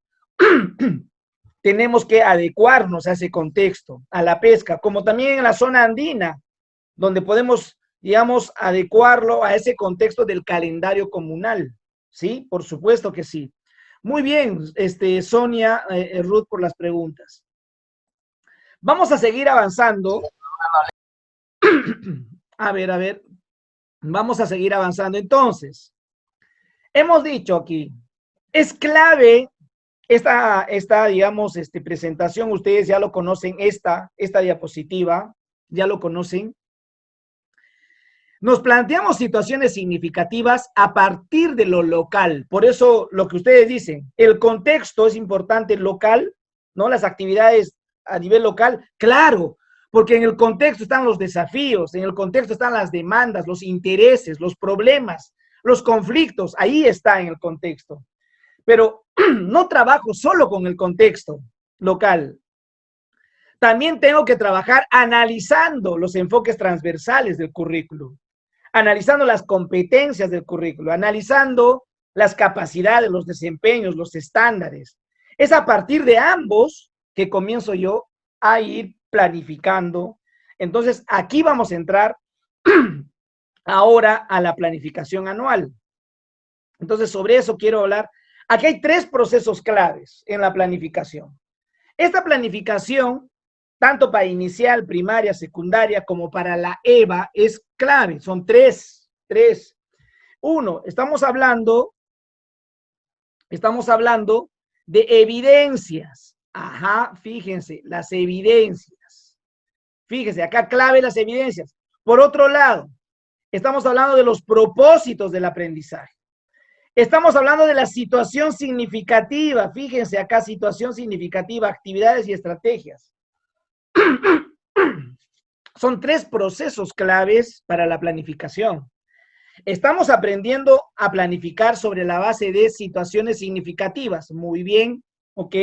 tenemos que adecuarnos a ese contexto, a la pesca, como también en la zona andina, donde podemos, digamos, adecuarlo a ese contexto del calendario comunal. ¿Sí? Por supuesto que sí. Muy bien, Sonia, Ruth, por las preguntas. Vamos a seguir avanzando. A ver. Vamos a seguir avanzando. Entonces, hemos dicho aquí, es clave esta digamos, presentación. Ustedes ya lo conocen, esta diapositiva, ya lo conocen. Nos planteamos situaciones significativas a partir de lo local. Por eso lo que ustedes dicen, el contexto es importante local, ¿no? Las actividades a nivel local, claro, porque en el contexto están los desafíos, en el contexto están las demandas, los intereses, los problemas, los conflictos, ahí está en el contexto. Pero no trabajo solo con el contexto local. También tengo que trabajar analizando los enfoques transversales del currículo, analizando las competencias del currículo, analizando las capacidades, los desempeños, los estándares. Es a partir de ambos que comienzo yo a ir planificando. Entonces, aquí vamos a entrar ahora a la planificación anual. Entonces, sobre eso quiero hablar. Aquí hay 3 procesos claves en la planificación. Esta planificación, tanto para inicial, primaria, secundaria, como para la EVA, es clave. Son 3. 1, estamos hablando de evidencias. Ajá, fíjense, las evidencias. Fíjense, acá clave las evidencias. Por otro lado, estamos hablando de los propósitos del aprendizaje. Estamos hablando de la situación significativa. Fíjense acá, situación significativa, actividades y estrategias. Son 3 procesos claves para la planificación. Estamos aprendiendo a planificar sobre la base de situaciones significativas. Muy bien, ¿ok?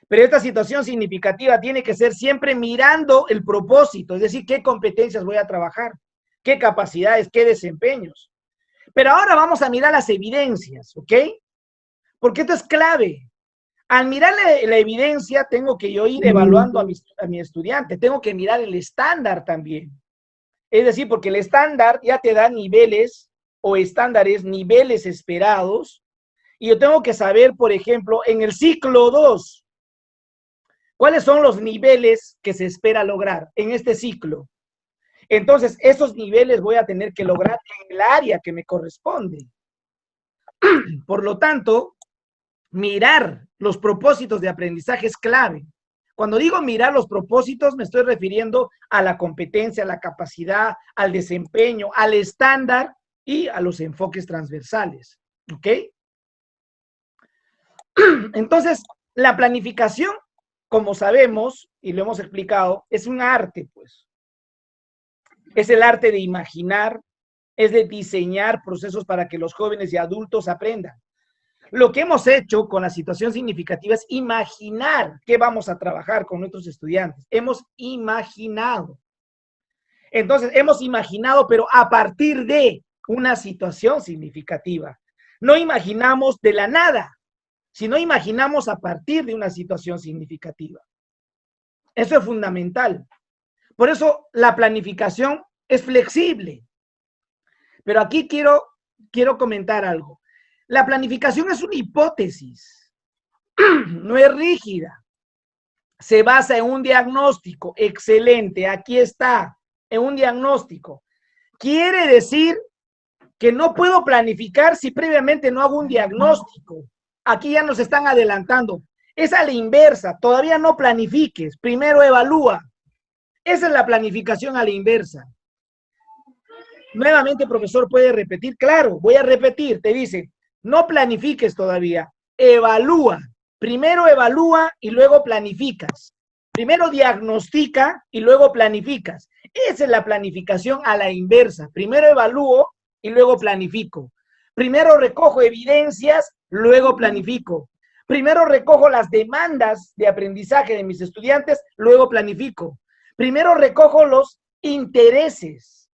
Pero esta situación significativa tiene que ser siempre mirando el propósito, es decir, qué competencias voy a trabajar, qué capacidades, qué desempeños. Pero ahora vamos a mirar las evidencias, ¿ok? Porque esto es clave. Al mirar la evidencia, tengo que yo ir evaluando a mi estudiante, tengo que mirar el estándar también. Es decir, porque el estándar ya te da niveles o estándares, niveles esperados, y yo tengo que saber, por ejemplo, en el ciclo 2, ¿cuáles son los niveles que se espera lograr en este ciclo? Entonces, esos niveles voy a tener que lograr en el área que me corresponde. Por lo tanto, mirar los propósitos de aprendizaje es clave. Cuando digo mirar los propósitos, me estoy refiriendo a la competencia, a la capacidad, al desempeño, al estándar y a los enfoques transversales. ¿Ok? Entonces, la planificación, como sabemos, y lo hemos explicado, es un arte, pues. Es el arte de imaginar, es de diseñar procesos para que los jóvenes y adultos aprendan. Lo que hemos hecho con la situación significativa es imaginar qué vamos a trabajar con nuestros estudiantes. Hemos imaginado. Entonces, hemos imaginado, pero a partir de una situación significativa. No imaginamos de la nada, sino imaginamos a partir de una situación significativa. Eso es fundamental. Por eso la planificación es flexible. Pero aquí quiero comentar algo. La planificación es una hipótesis, no es rígida. Se basa en un diagnóstico. Excelente, aquí está, en un diagnóstico. Quiere decir que no puedo planificar si previamente no hago un diagnóstico. Aquí ya nos están adelantando. Es a la inversa, todavía no planifiques, primero evalúa. Esa es la planificación a la inversa. Nuevamente, profesor, ¿puede repetir? Claro, voy a repetir, te dice, no planifiques todavía, evalúa. Primero evalúa y luego planificas. Primero diagnostica y luego planificas. Esa es la planificación a la inversa. Primero evalúo y luego planifico. Primero recojo evidencias, luego planifico. Primero recojo las demandas de aprendizaje de mis estudiantes, luego planifico. Primero recojo los intereses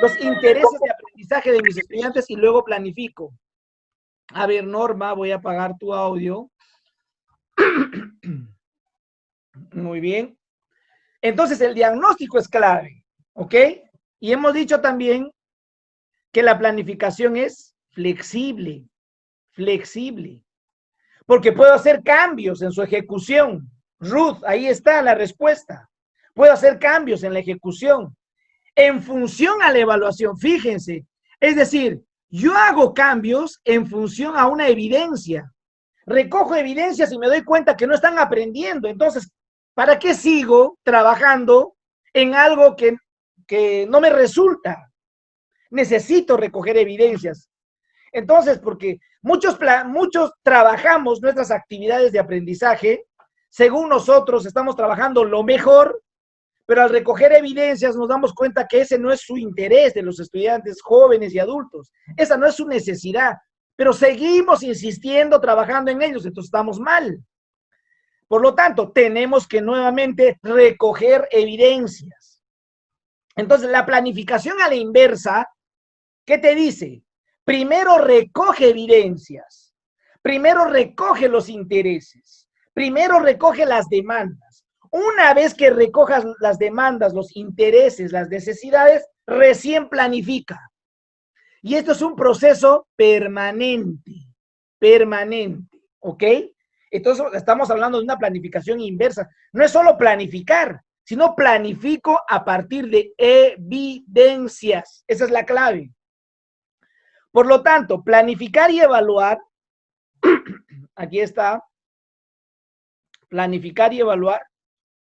de aprendizaje de mis estudiantes y luego planifico. A ver, Norma, voy a apagar tu audio. Muy bien. Entonces, el diagnóstico es clave, ¿ok? Y hemos dicho también que la planificación es flexible, porque puedo hacer cambios en su ejecución. Ruth, ahí está la respuesta. Puedo hacer cambios en la ejecución en función a la evaluación, fíjense. Es decir, yo hago cambios en función a una evidencia. Recojo evidencias y me doy cuenta que no están aprendiendo. Entonces, ¿para qué sigo trabajando en algo que no me resulta? Necesito recoger evidencias. Entonces, porque muchos trabajamos nuestras actividades de aprendizaje, según nosotros estamos trabajando lo mejor, pero al recoger evidencias nos damos cuenta que ese no es su interés de los estudiantes jóvenes y adultos. Esa no es su necesidad, pero seguimos insistiendo, trabajando en ellos, entonces estamos mal. Por lo tanto, tenemos que nuevamente recoger evidencias. Entonces, la planificación a la inversa, ¿qué te dice? Primero recoge evidencias, primero recoge los intereses, primero recoge las demandas. Una vez que recojas las demandas, los intereses, las necesidades, recién planifica. Y esto es un proceso permanente, ¿ok? Entonces estamos hablando de una planificación inversa. No es solo planificar, sino planifico a partir de evidencias. Esa es la clave. Por lo tanto, planificar y evaluar, aquí está, planificar y evaluar,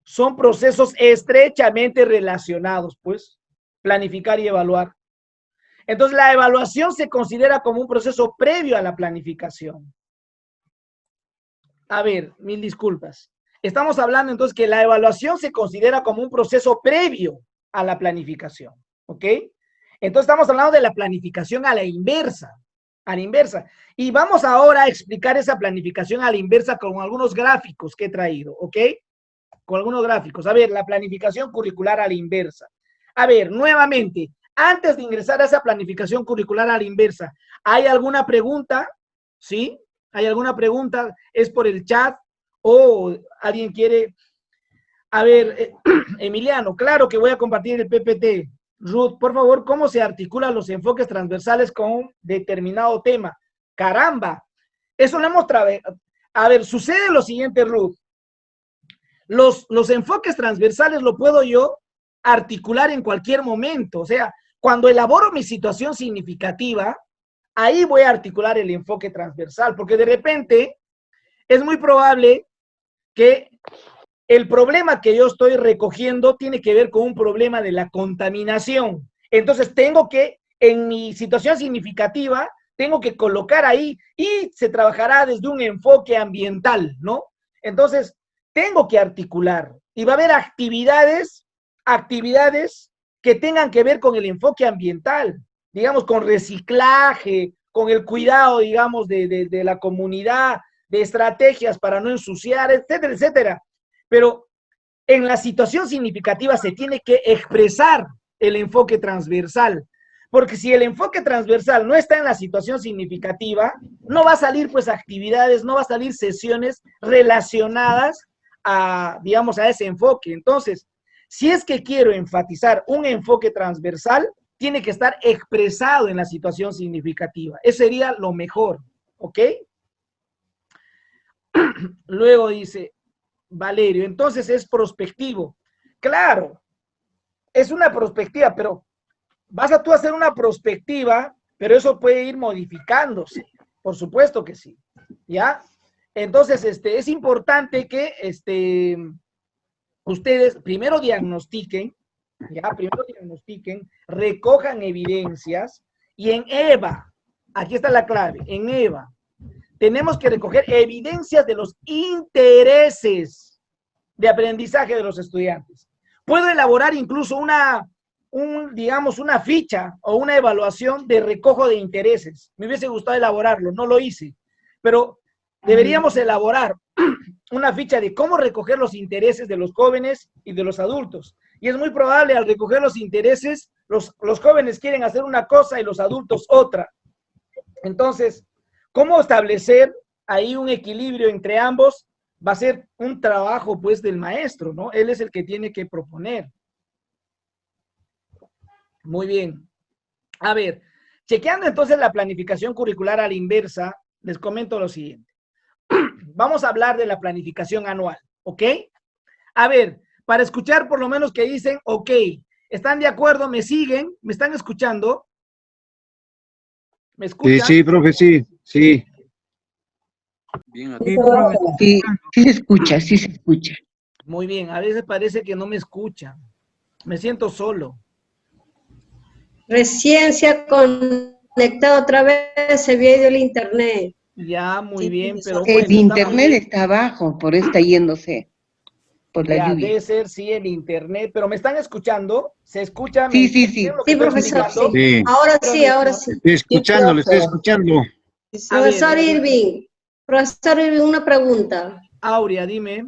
son procesos estrechamente relacionados, pues, planificar y evaluar. Entonces, la evaluación se considera como un proceso previo a la planificación. A ver, mil disculpas. Estamos hablando entonces que la evaluación se considera como un proceso previo a la planificación, ¿ok? Entonces, estamos hablando de la planificación a la inversa, Y vamos ahora a explicar esa planificación a la inversa con algunos gráficos que he traído, ¿ok? Con algunos gráficos. A ver, la planificación curricular a la inversa. A ver, nuevamente, antes de ingresar a esa planificación curricular a la inversa, ¿hay alguna pregunta? ¿Sí? ¿Hay alguna pregunta? ¿Es por el chat? ¿O alguien quiere? A ver, Emiliano, claro que voy a compartir el PPT. Ruth, por favor, ¿cómo se articulan los enfoques transversales con un determinado tema? ¡Caramba! Eso lo hemos trabajado. A ver, sucede lo siguiente, Ruth. Los enfoques transversales lo puedo yo articular en cualquier momento. O sea, cuando elaboro mi situación significativa, ahí voy a articular el enfoque transversal, porque de repente es muy probable que el problema que yo estoy recogiendo tiene que ver con un problema de la contaminación. Entonces tengo que, en mi situación significativa, tengo que colocar ahí y se trabajará desde un enfoque ambiental, ¿no? Entonces, tengo que articular y va a haber actividades que tengan que ver con el enfoque ambiental, digamos, con reciclaje, con el cuidado, digamos, de la comunidad, de estrategias para no ensuciar, etcétera, etcétera. Pero en la situación significativa se tiene que expresar el enfoque transversal, porque si el enfoque transversal no está en la situación significativa, no va a salir pues actividades, no va a salir sesiones relacionadas a, digamos, a ese enfoque. Entonces, si es que quiero enfatizar un enfoque transversal, tiene que estar expresado en la situación significativa. Eso sería lo mejor, ¿ok? Luego dice Valerio, entonces es prospectivo. Claro, es una perspectiva, pero vas a tú hacer una perspectiva, pero eso puede ir modificándose. Por supuesto que sí. ¿Ya? Entonces, es importante que ustedes primero diagnostiquen, ¿ya? Primero diagnostiquen, recojan evidencias y en EVA, aquí está la clave, en EVA, tenemos que recoger evidencias de los intereses de aprendizaje de los estudiantes. Puedo elaborar incluso digamos, una ficha o una evaluación de recojo de intereses. Me hubiese gustado elaborarlo, no lo hice, pero deberíamos elaborar una ficha de cómo recoger los intereses de los jóvenes y de los adultos. Y es muy probable al recoger los intereses, los jóvenes quieren hacer una cosa y los adultos otra. Entonces, ¿cómo establecer ahí un equilibrio entre ambos? Va a ser un trabajo, pues, del maestro, ¿no? Él es el que tiene que proponer. Muy bien. A ver, chequeando entonces la planificación curricular a la inversa, les comento lo siguiente. Vamos a hablar de la planificación anual, ¿ok? A ver, para escuchar por lo menos que dicen, ok, ¿están de acuerdo? ¿Me siguen? ¿Me están escuchando? ¿Me escuchan? Sí, profe, sí, sí. Bien, Sí, profe. Sí, sí se escucha, sí se escucha. Muy bien, a veces parece que no me escuchan. Me siento solo. Recién se ha conectado otra vez, se había ido el internet. Ya, muy Sí, bien, profesor. pero bueno, El internet está abajo, por eso está yéndose, por la ya, lluvia. debe ser, sí, el internet, pero ¿me están escuchando? ¿Se escucha? Sí, ¿Me sí, entienden sí. lo que Sí, estoy profesor, explicando? sí. Sí, Ahora sí, ahora sí. estoy escuchando, le estoy escuchando. Profesor ver, Irving, una pregunta. Aurea, dime.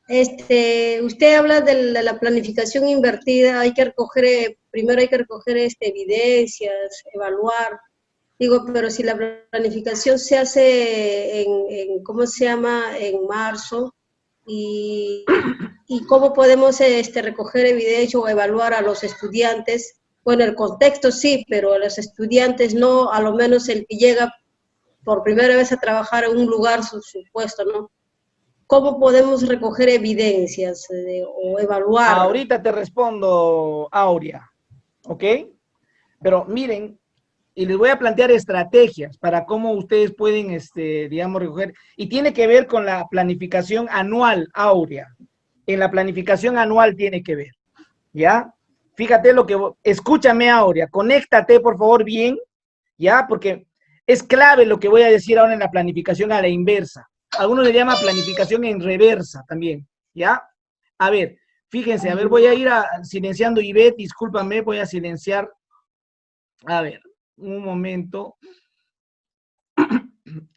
Usted habla de la planificación invertida, hay que recoger, primero hay que recoger evidencias, evaluar. Digo, pero si la planificación se hace ¿cómo se llama? En marzo, y cómo podemos recoger evidencia o evaluar a los estudiantes. Bueno, el contexto sí, pero a los estudiantes no, a lo menos el que llega por primera vez a trabajar en un lugar supuesto, ¿no? ¿Cómo podemos recoger evidencias o evaluar? Ahorita te respondo, Aurea, ¿ok? Pero miren, y les voy a plantear estrategias para cómo ustedes pueden, digamos, recoger. Y tiene que ver con la planificación anual, Aurea. En la planificación anual tiene que ver, ¿ya? Fíjate escúchame, Aurea, conéctate, por favor, bien, ¿ya? Porque es clave lo que voy a decir ahora en la planificación a la inversa. Algunos le llaman planificación en reversa también, ¿ya? A ver, fíjense, a ver, voy a ir silenciando Ivette, discúlpame, voy a silenciar. A ver, un momento.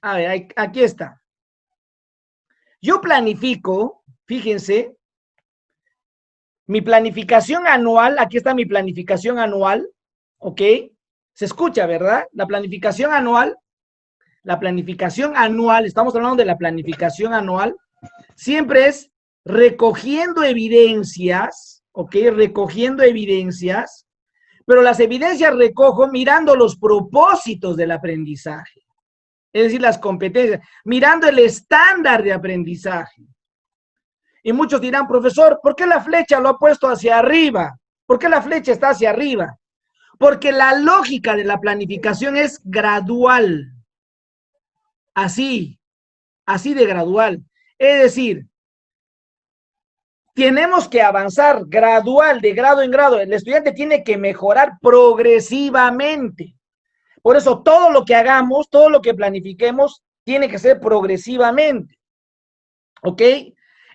A ver, aquí está. Yo planifico, fíjense, mi planificación anual, aquí está mi planificación anual, ¿ok? Se escucha, ¿verdad? La planificación anual, estamos hablando de la planificación anual, siempre es recogiendo evidencias, ¿ok? Recogiendo evidencias, pero las evidencias recojo mirando los propósitos del aprendizaje, es decir, las competencias, mirando el estándar de aprendizaje. Y muchos dirán, profesor, ¿por qué la flecha lo ha puesto hacia arriba? ¿Por qué la flecha está hacia arriba? Porque la lógica de la planificación es gradual. Así de gradual. Es decir, tenemos que avanzar gradual, de grado en grado. El estudiante tiene que mejorar progresivamente. Por eso todo lo que hagamos, todo lo que planifiquemos, tiene que ser progresivamente. ¿Ok?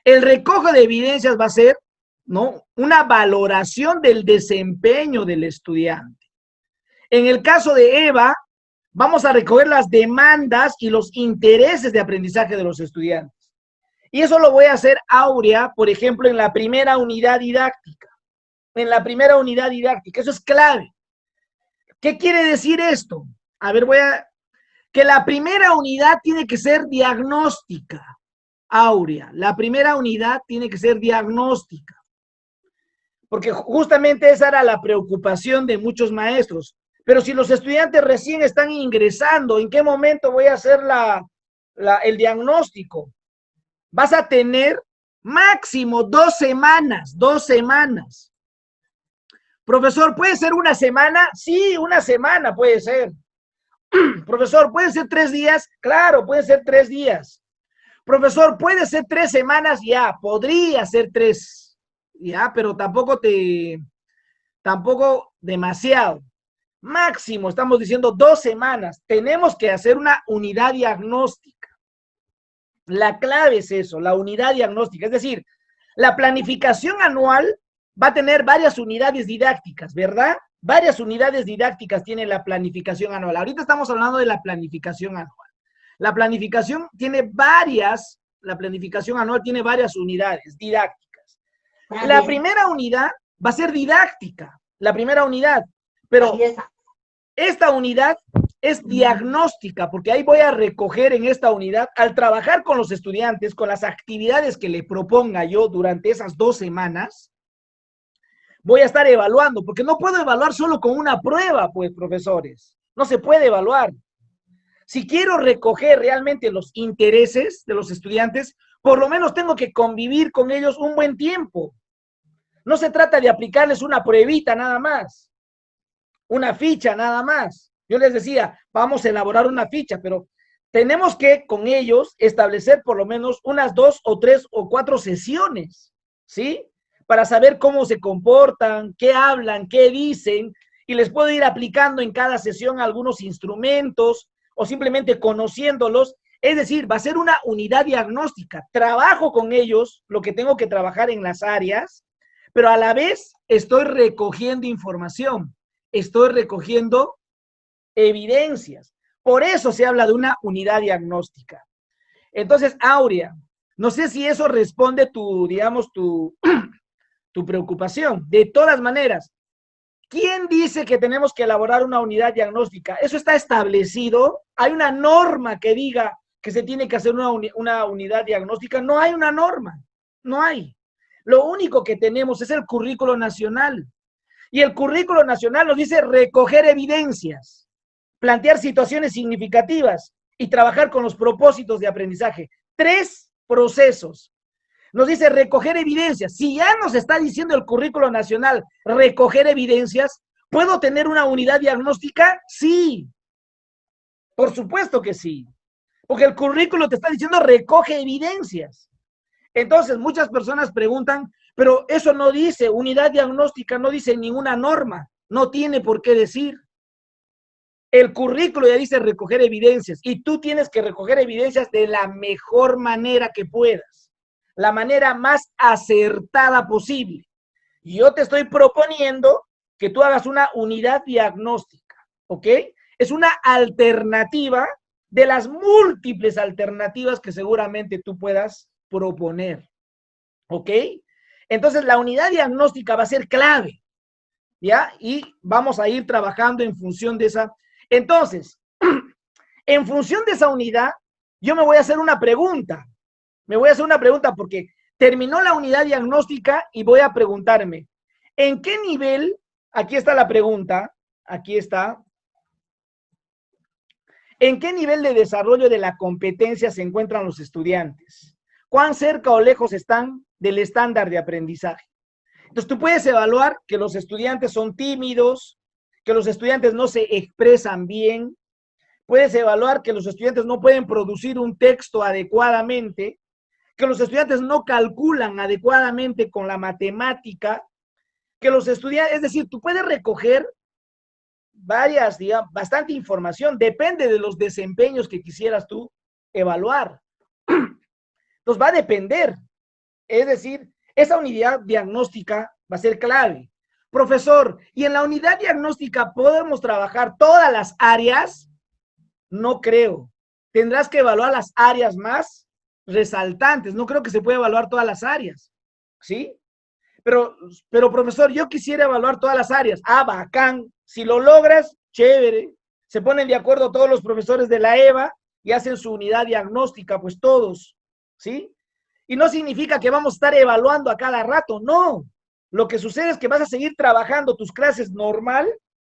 El recoge de evidencias va a ser, ¿no?, una valoración del desempeño del estudiante. En el caso de Eva, vamos a recoger las demandas y los intereses de aprendizaje de los estudiantes. Y eso lo voy a hacer, Aurea, por ejemplo, en la primera unidad didáctica. En la primera unidad didáctica, eso es clave. ¿Qué quiere decir esto? A ver, que la primera unidad tiene que ser diagnóstica, Aurea. La primera unidad tiene que ser diagnóstica. Porque justamente esa era la preocupación de muchos maestros. Pero si los estudiantes recién están ingresando, ¿en qué momento voy a hacer el diagnóstico? Vas a tener máximo 2 semanas, 2 semanas. Profesor, ¿puede ser una semana? Sí, una semana puede ser. Profesor, ¿puede ser 3 días? Claro, puede ser 3 días. Profesor, ¿puede ser 3 semanas? Ya, podría ser 3. Ya, pero tampoco demasiado. Máximo, estamos diciendo 2 semanas. Tenemos que hacer una unidad diagnóstica. La clave es eso, la unidad diagnóstica. Es decir, la planificación anual va a tener varias unidades didácticas, ¿verdad? Varias unidades didácticas tiene la planificación anual. Ahorita estamos hablando de la planificación anual. La planificación anual tiene varias unidades didácticas. La primera unidad va a ser didáctica, la primera unidad, pero esta unidad es diagnóstica, porque ahí voy a recoger en esta unidad, al trabajar con los estudiantes, con las actividades que le proponga yo durante esas 2 semanas, voy a estar evaluando, porque no puedo evaluar solo con una prueba, pues, profesores. No se puede evaluar. Si quiero recoger realmente los intereses de los estudiantes, por lo menos tengo que convivir con ellos un buen tiempo. No se trata de aplicarles una pruebita nada más, una ficha nada más. Yo les decía, vamos a elaborar una ficha, pero tenemos que con ellos establecer por lo menos unas 2 o 3 o 4 sesiones, ¿sí? Para saber cómo se comportan, qué hablan, qué dicen, y les puedo ir aplicando en cada sesión algunos instrumentos o simplemente conociéndolos. Es decir, va a ser una unidad diagnóstica. Trabajo con ellos lo que tengo que trabajar en las áreas, pero a la vez estoy recogiendo información, estoy recogiendo evidencias. Por eso se habla de una unidad diagnóstica. Entonces, Aurea, no sé si eso responde tu preocupación. De todas maneras, ¿quién dice que tenemos que elaborar una unidad diagnóstica? Eso está establecido. ¿Hay una norma que diga que se tiene que hacer una unidad diagnóstica? No hay una norma, no hay. Lo único que tenemos es el currículo nacional. Y el currículo nacional nos dice recoger evidencias, plantear situaciones significativas y trabajar con los propósitos de aprendizaje. 3 procesos. Nos dice recoger evidencias. Si ya nos está diciendo el currículo nacional recoger evidencias, ¿puedo tener una unidad diagnóstica? Sí. Por supuesto que sí. Porque el currículo te está diciendo recoge evidencias. Entonces, muchas personas preguntan, pero eso no dice, unidad diagnóstica no dice ninguna norma, no tiene por qué decir. El currículo ya dice recoger evidencias y tú tienes que recoger evidencias de la mejor manera que puedas, la manera más acertada posible. Y yo te estoy proponiendo que tú hagas una unidad diagnóstica, ¿ok? Es una alternativa de las múltiples alternativas que seguramente tú puedas proponer, ¿ok? Entonces, la unidad diagnóstica va a ser clave, ¿ya? Y vamos a ir trabajando en función de esa. Entonces, en función de esa unidad, yo me voy a hacer una pregunta. Me voy a hacer una pregunta porque terminó la unidad diagnóstica y voy a preguntarme, ¿en qué nivel? Aquí está la pregunta, aquí está. ¿En qué nivel de desarrollo de la competencia se encuentran los estudiantes? ¿Cuán cerca o lejos están del estándar de aprendizaje? Entonces, tú puedes evaluar que los estudiantes son tímidos, que los estudiantes no se expresan bien. Puedes evaluar que los estudiantes no pueden producir un texto adecuadamente, que los estudiantes no calculan adecuadamente con la matemática, que los estudiantes, es decir, tú puedes recoger bastante información, depende de los desempeños que quisieras tú evaluar. Entonces va a depender. Es decir, esa unidad diagnóstica va a ser clave. Profesor, ¿y en la unidad diagnóstica podemos trabajar todas las áreas? No creo. Tendrás que evaluar las áreas más resaltantes. No creo que se pueda evaluar todas las áreas. ¿Sí? Pero profesor, yo quisiera evaluar todas las áreas. Ah, bacán. Si lo logras, chévere. Se ponen de acuerdo todos los profesores de la EVA y hacen su unidad diagnóstica, pues todos. ¿Sí? Y no significa que vamos a estar evaluando a cada rato, no. Lo que sucede es que vas a seguir trabajando tus clases normal,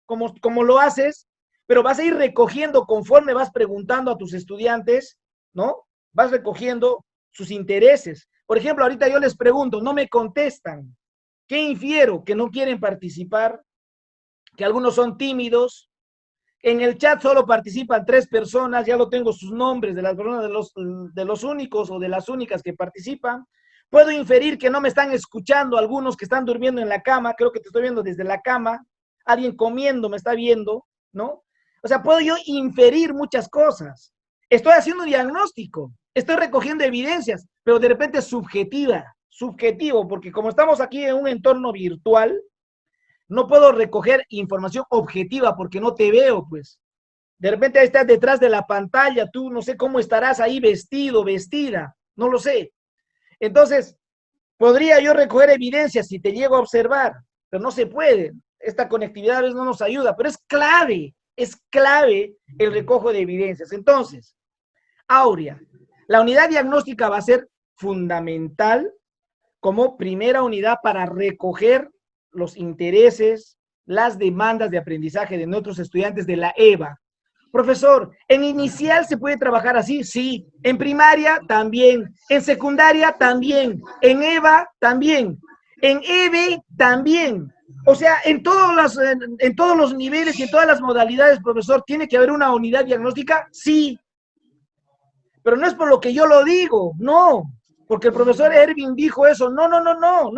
como lo haces, pero vas a ir recogiendo conforme vas preguntando a tus estudiantes, ¿no? Vas recogiendo sus intereses. Por ejemplo, ahorita yo les pregunto, no me contestan. ¿Qué infiero? Que no quieren participar, que algunos son tímidos. En el chat solo participan 3 personas, ya lo tengo sus nombres de las personas, de los únicos o de las únicas que participan. Puedo inferir que no me están escuchando algunos que están durmiendo en la cama, creo que te estoy viendo desde la cama, alguien comiendo me está viendo, ¿no? O sea, puedo yo inferir muchas cosas. Estoy haciendo un diagnóstico, estoy recogiendo evidencias, pero de repente es subjetivo, porque como estamos aquí en un entorno virtual, no puedo recoger información objetiva porque no te veo, pues. De repente estás detrás de la pantalla, tú no sé cómo estarás ahí vestido, vestida, no lo sé. Entonces, podría yo recoger evidencias si te llego a observar, pero no se puede. Esta conectividad a veces no nos ayuda, pero es clave el recojo de evidencias. Entonces, Aurea, la unidad diagnóstica va a ser fundamental como primera unidad para recoger los intereses, las demandas de aprendizaje de nuestros estudiantes de la EVA. Profesor, ¿en inicial se puede trabajar así? Sí. ¿En primaria? También. ¿En secundaria? También. ¿En EVA? También. ¿En EVE? También. O sea, en todos los niveles y en todas las modalidades, profesor, ¿tiene que haber una unidad diagnóstica? Sí. Pero no es por lo que yo lo digo, no. Porque el profesor Erwin dijo eso. No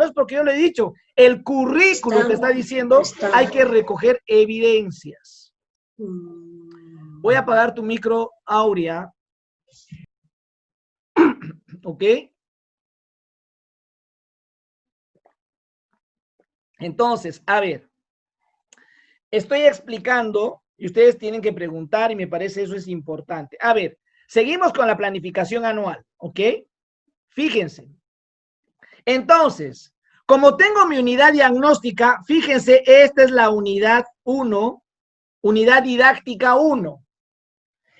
es porque yo lo he dicho. El currículo te está diciendo, hay que recoger evidencias. Voy a apagar tu micro, Aurea. ¿Ok? Entonces, a ver. Estoy explicando y ustedes tienen que preguntar y me parece eso es importante. A ver, seguimos con la planificación anual, ¿ok? Fíjense. Entonces, como tengo mi unidad diagnóstica, fíjense, esta es la unidad 1, unidad didáctica 1.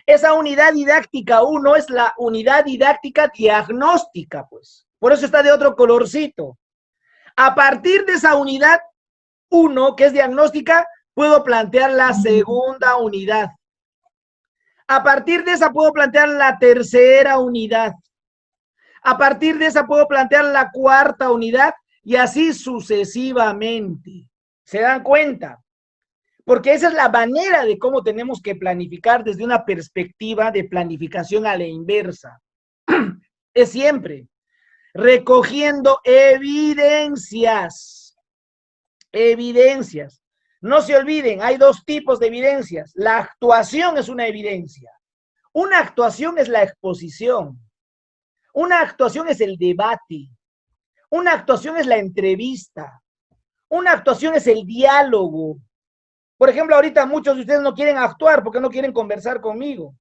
Esa unidad didáctica 1 es la unidad didáctica diagnóstica, pues. Por eso está de otro colorcito. A partir de esa unidad 1, que es diagnóstica, puedo plantear la segunda unidad. A partir de esa puedo plantear la tercera unidad. A partir de esa puedo plantear la cuarta unidad y así sucesivamente. ¿Se dan cuenta? Porque esa es la manera de cómo tenemos que planificar desde una perspectiva de planificación a la inversa. Es siempre recogiendo evidencias. Evidencias. No se olviden, hay 2 tipos de evidencias. La actuación es una evidencia. Una actuación es la exposición. Una actuación es el debate. Una actuación es la entrevista. Una actuación es el diálogo. Por ejemplo, ahorita muchos de ustedes no quieren actuar porque no quieren conversar conmigo.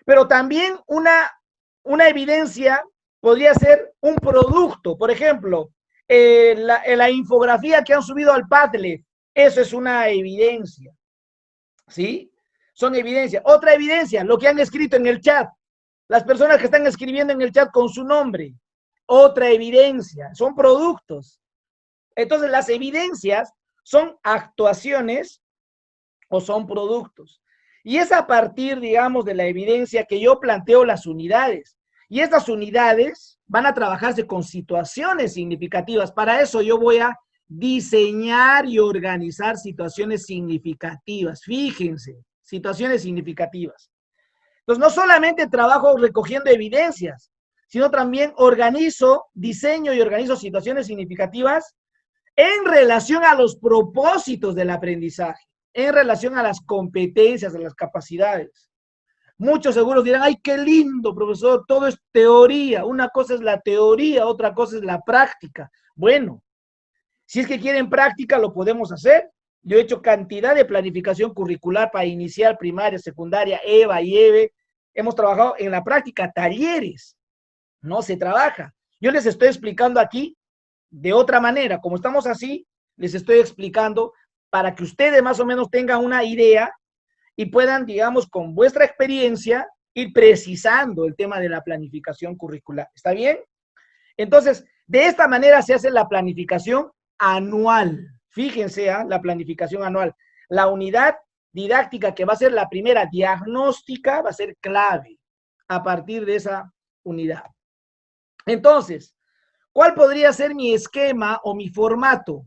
Pero también una evidencia podría ser un producto. Por ejemplo, la infografía que han subido al Padlet. Eso es una evidencia. ¿Sí? Son evidencias. Otra evidencia, lo que han escrito en el chat. Las personas que están escribiendo en el chat con su nombre. Otra evidencia. Son productos. Entonces, las evidencias son actuaciones o son productos. Y es a partir, digamos, de la evidencia que yo planteo las unidades. Y estas unidades van a trabajarse con situaciones significativas. Para eso yo voy a diseñar y organizar situaciones significativas. Fíjense, situaciones significativas. Entonces, no solamente trabajo recogiendo evidencias, sino también diseño y organizo situaciones significativas en relación a los propósitos del aprendizaje, en relación a las competencias, a las capacidades. Muchos seguros dirán, ay, qué lindo, profesor, todo es teoría. Una cosa es la teoría, otra cosa es la práctica. Bueno, si es que quieren práctica, lo podemos hacer. Yo he hecho cantidad de planificación curricular para inicial, primaria, secundaria, EVA y EVE. Hemos trabajado en la práctica, talleres. No se trabaja. Yo les estoy explicando aquí de otra manera. Como estamos así, les estoy explicando para que ustedes más o menos tengan una idea y puedan, digamos, con vuestra experiencia, ir precisando el tema de la planificación curricular. ¿Está bien? Entonces, de esta manera se hace la planificación anual. Fíjense, la planificación anual. La unidad didáctica que va a ser la primera diagnóstica va a ser clave a partir de esa unidad. Entonces, ¿cuál podría ser mi esquema o mi formato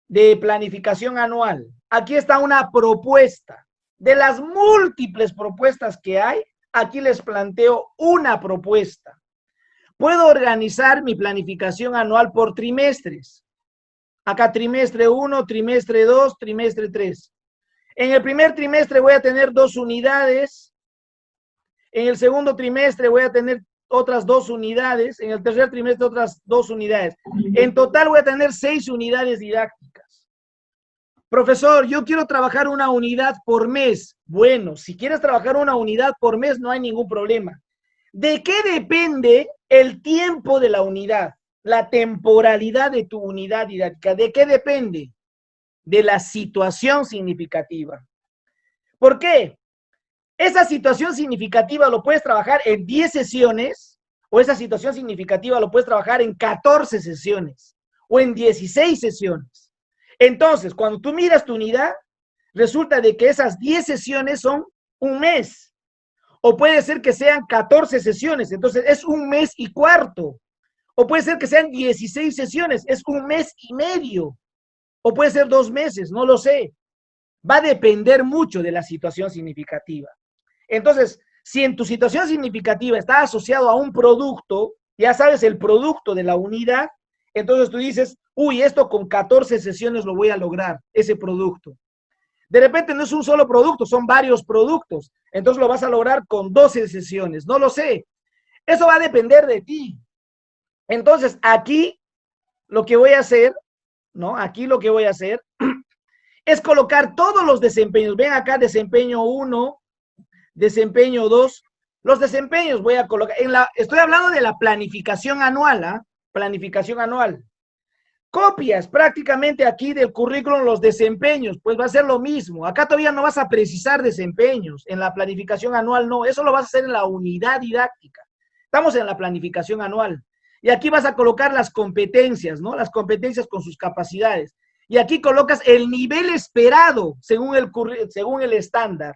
de planificación anual? Aquí está una propuesta. De las múltiples propuestas que hay, aquí les planteo una propuesta. Puedo organizar mi planificación anual por trimestres. Acá trimestre 1, trimestre 2, trimestre 3. En el primer trimestre voy a tener 2 unidades. En el segundo trimestre voy a tener otras 2 unidades. En el tercer trimestre otras 2 unidades. En total voy a tener 6 unidades didácticas. Profesor, yo quiero trabajar una unidad por mes. Bueno, si quieres trabajar una unidad por mes, no hay ningún problema. ¿De qué depende el tiempo de la unidad? La temporalidad de tu unidad didáctica. ¿De qué depende? De la situación significativa. ¿Por qué? Esa situación significativa lo puedes trabajar en 10 sesiones, o esa situación significativa lo puedes trabajar en 14 sesiones, o en 16 sesiones. Entonces, cuando tú miras tu unidad, resulta de que esas 10 sesiones son un mes, o puede ser que sean 14 sesiones, entonces es un mes y cuarto, o puede ser que sean 16 sesiones, es un mes y medio, o puede ser 2 meses, no lo sé. Va a depender mucho de la situación significativa. Entonces, si en tu situación significativa está asociado a un producto, ya sabes el producto de la unidad, entonces tú dices, uy, esto con 14 sesiones lo voy a lograr, ese producto. De repente no es un solo producto, son varios productos, entonces lo vas a lograr con 12 sesiones, no lo sé. Eso va a depender de ti. Entonces, aquí lo que voy a hacer, ¿no? Aquí lo que voy a hacer es colocar todos los desempeños. Ven acá, desempeño 1, desempeño 2. Los desempeños voy a colocar, estoy hablando de la planificación anual, planificación anual. Copias prácticamente aquí del currículum los desempeños, pues va a ser lo mismo. Acá todavía no vas a precisar desempeños, en la planificación anual no, eso lo vas a hacer en la unidad didáctica. Estamos en la planificación anual. Y aquí vas a colocar las competencias, ¿no? Las competencias con sus capacidades. Y aquí colocas el nivel esperado según el estándar.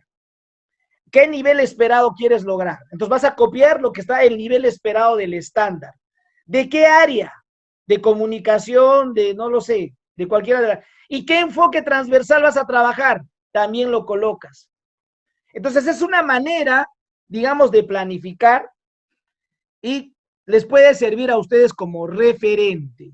¿Qué nivel esperado quieres lograr? Entonces vas a copiar lo que está el nivel esperado del estándar. ¿De qué área? De comunicación, de no lo sé, de cualquiera de las. ¿Y qué enfoque transversal vas a trabajar? También lo colocas. Entonces es una manera, digamos, de planificar y les puede servir a ustedes como referente.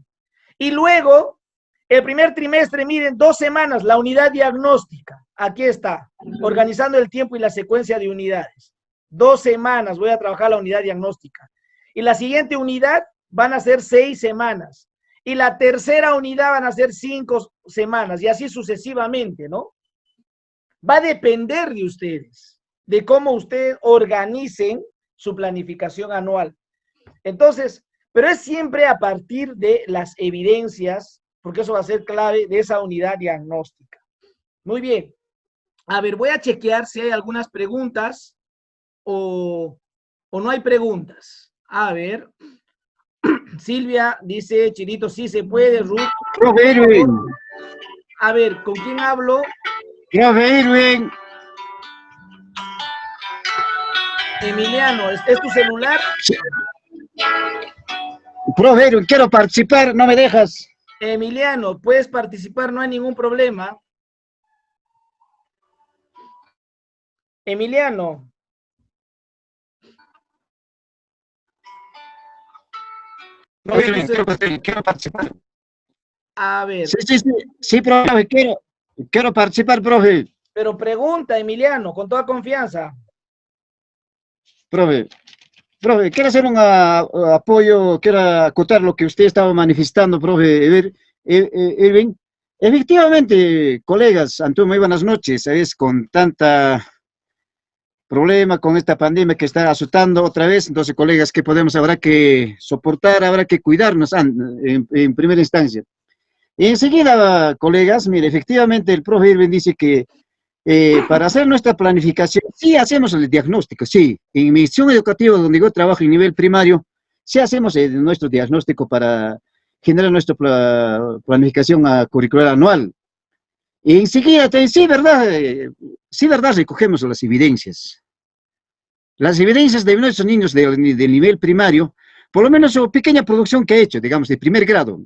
Y luego, el primer trimestre, miren, 2 semanas, la unidad diagnóstica. Aquí está, organizando el tiempo y la secuencia de unidades. 2 semanas voy a trabajar la unidad diagnóstica. Y la siguiente unidad van a ser 6 semanas. Y la tercera unidad van a ser 5 semanas. Y así sucesivamente, ¿no? Va a depender de ustedes, de cómo ustedes organicen su planificación anual. Entonces, pero es siempre a partir de las evidencias, porque eso va a ser clave de esa unidad diagnóstica. Muy bien. A ver, voy a chequear si hay algunas preguntas o no hay preguntas. A ver. Silvia dice, Chirito, sí se puede. Ruth. Profe Irwin. A ver, ¿con quién hablo? Profe Irwin. Emiliano, ¿es tu celular? Sí. Profe Irwin, quiero participar, no me dejas. Emiliano, puedes participar, no hay ningún problema. Emiliano. No, quiero participar. A ver. Sí, profe, quiero participar, profe. Pero pregunta, Emiliano, con toda confianza. Profe, quiero hacer un apoyo, quiero acotar lo que usted estaba manifestando, profe Irving. Efectivamente, colegas, Antonio, muy buenas noches. ¿Sabes? Con tanta problema, con esta pandemia que está azotando otra vez, entonces, colegas, ¿qué podemos? Habrá que soportar, habrá que cuidarnos en primera instancia. Y enseguida, colegas, mire, efectivamente, el profe Irving dice que para hacer nuestra planificación, sí hacemos el diagnóstico, sí. En mi misión educativa, donde yo trabajo en nivel primario, sí hacemos nuestro diagnóstico para generar nuestra planificación curricular anual. Y enseguida, sí, verdad, recogemos las evidencias. Las evidencias de nuestros niños del nivel primario, por lo menos su pequeña producción que ha hecho, digamos, de primer grado.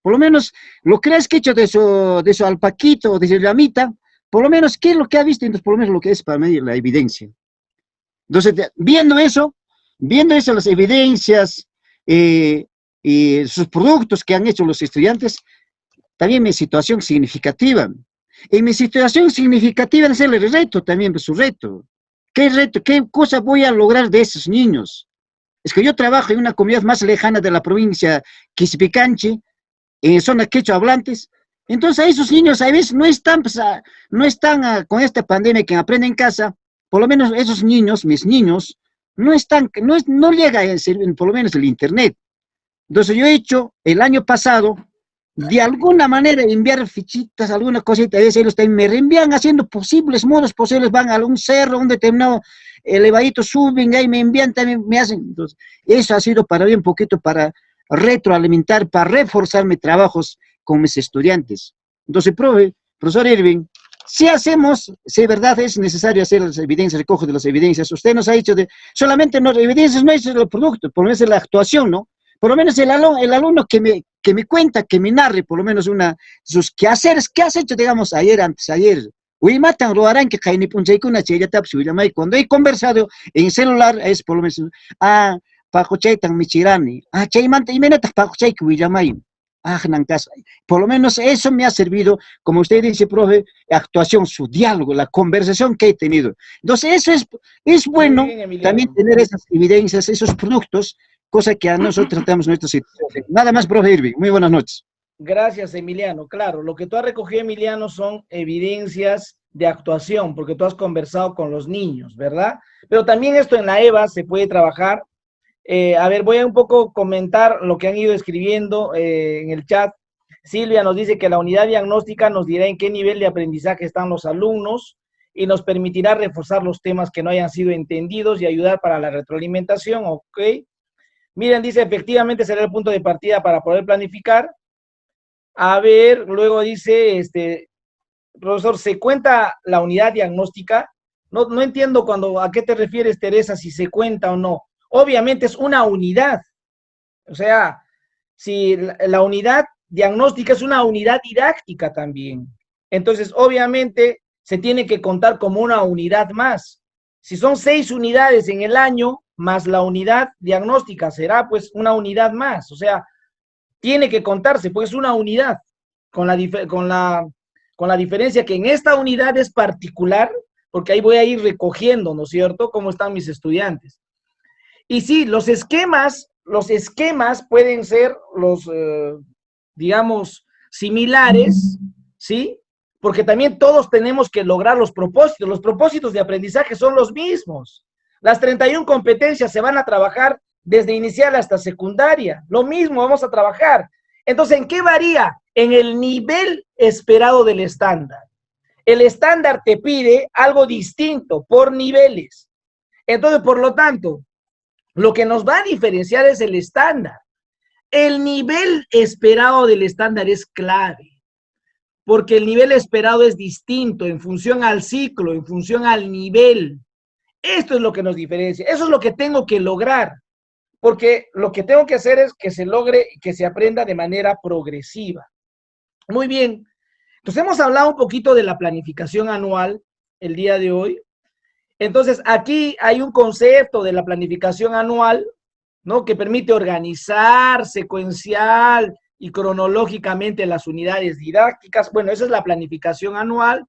Por lo menos, lo que has hecho de su alpaquito o de su llamita, por lo menos, ¿qué es lo que ha visto? Entonces, por lo menos lo que es para medir la evidencia. Entonces, viendo eso, las evidencias y sus productos que han hecho los estudiantes, también mi situación significativa. En mi situación significativa es el reto también, su reto. ¿Qué reto? ¿Qué cosa voy a lograr de esos niños? Es que yo trabajo en una comunidad más lejana de la provincia Quispicanchi, en zona quechua hablantes. Entonces, a esos niños a veces no están con esta pandemia que aprenden en casa. Por lo menos esos niños, mis niños, no llega por lo menos el internet. Entonces, yo he hecho el año pasado, de alguna manera, enviar fichitas, alguna cosita, a veces ellos también me reenvían haciendo posibles modos posibles, van a algún cerro, a un determinado elevadito, suben ahí, me envían, también me hacen. Entonces, eso ha sido para mí un poquito para retroalimentar, para reforzar mis trabajos con mis estudiantes. Entonces, profesor Irving, si hacemos, si de verdad es necesario hacer las evidencias, recoge de las evidencias, usted nos ha dicho solamente no, evidencias no es el producto, por lo menos es la actuación, ¿no? Por lo menos el alumno que me cuenta, que me narre, por lo menos sus quehaceres, ¿qué has hecho, digamos, ayer, antes, ayer? Cuando he conversado en celular, es por lo menos, pacochaitan michirani, chaymanta, y menetas pacochaiku villamay. Por lo menos eso me ha servido, como usted dice, profe, actuación, su diálogo, la conversación que he tenido. Entonces, eso es bueno bien, también tener esas evidencias, esos productos, cosa que a nosotros tratamos nuestra situación. Nada más, profe Irving. Muy buenas noches. Gracias, Emiliano. Claro, lo que tú has recogido, Emiliano, son evidencias de actuación, porque tú has conversado con los niños, ¿verdad? Pero también esto en la EVA se puede trabajar. A ver, voy a un poco comentar lo que han ido escribiendo en el chat. Silvia nos dice que la unidad diagnóstica nos dirá en qué nivel de aprendizaje están los alumnos y nos permitirá reforzar los temas que no hayan sido entendidos y ayudar para la retroalimentación, ¿ok? Miren, dice, efectivamente será el punto de partida para poder planificar. A ver, luego dice, profesor, ¿se cuenta la unidad diagnóstica? No entiendo a qué te refieres, Teresa, si se cuenta o no. Obviamente es una unidad. O sea, si la unidad diagnóstica es una unidad didáctica también. Entonces, obviamente, se tiene que contar como una unidad más. Si son 6 unidades en el año, más la unidad diagnóstica, será pues una unidad más. O sea, tiene que contarse, pues es una unidad, con la diferencia que en esta unidad es particular, porque ahí voy a ir recogiendo, ¿no es cierto?, cómo están mis estudiantes. Y sí, los esquemas pueden ser digamos, similares, ¿sí? Porque también todos tenemos que lograr los propósitos de aprendizaje son los mismos. Las 31 competencias se van a trabajar desde inicial hasta secundaria, lo mismo vamos a trabajar. Entonces, ¿en qué varía? En el nivel esperado del estándar. El estándar te pide algo distinto por niveles. Entonces, por lo tanto, lo que nos va a diferenciar es el estándar. El nivel esperado del estándar es clave, porque el nivel esperado es distinto en función al ciclo, en función al nivel. Esto es lo que nos diferencia, eso es lo que tengo que lograr, porque lo que tengo que hacer es que se logre, que se aprenda de manera progresiva. Muy bien, entonces hemos hablado un poquito de la planificación anual el día de hoy. Entonces, aquí hay un concepto de la planificación anual, ¿no?, que permite organizar secuencial y cronológicamente las unidades didácticas. Bueno, esa es la planificación anual.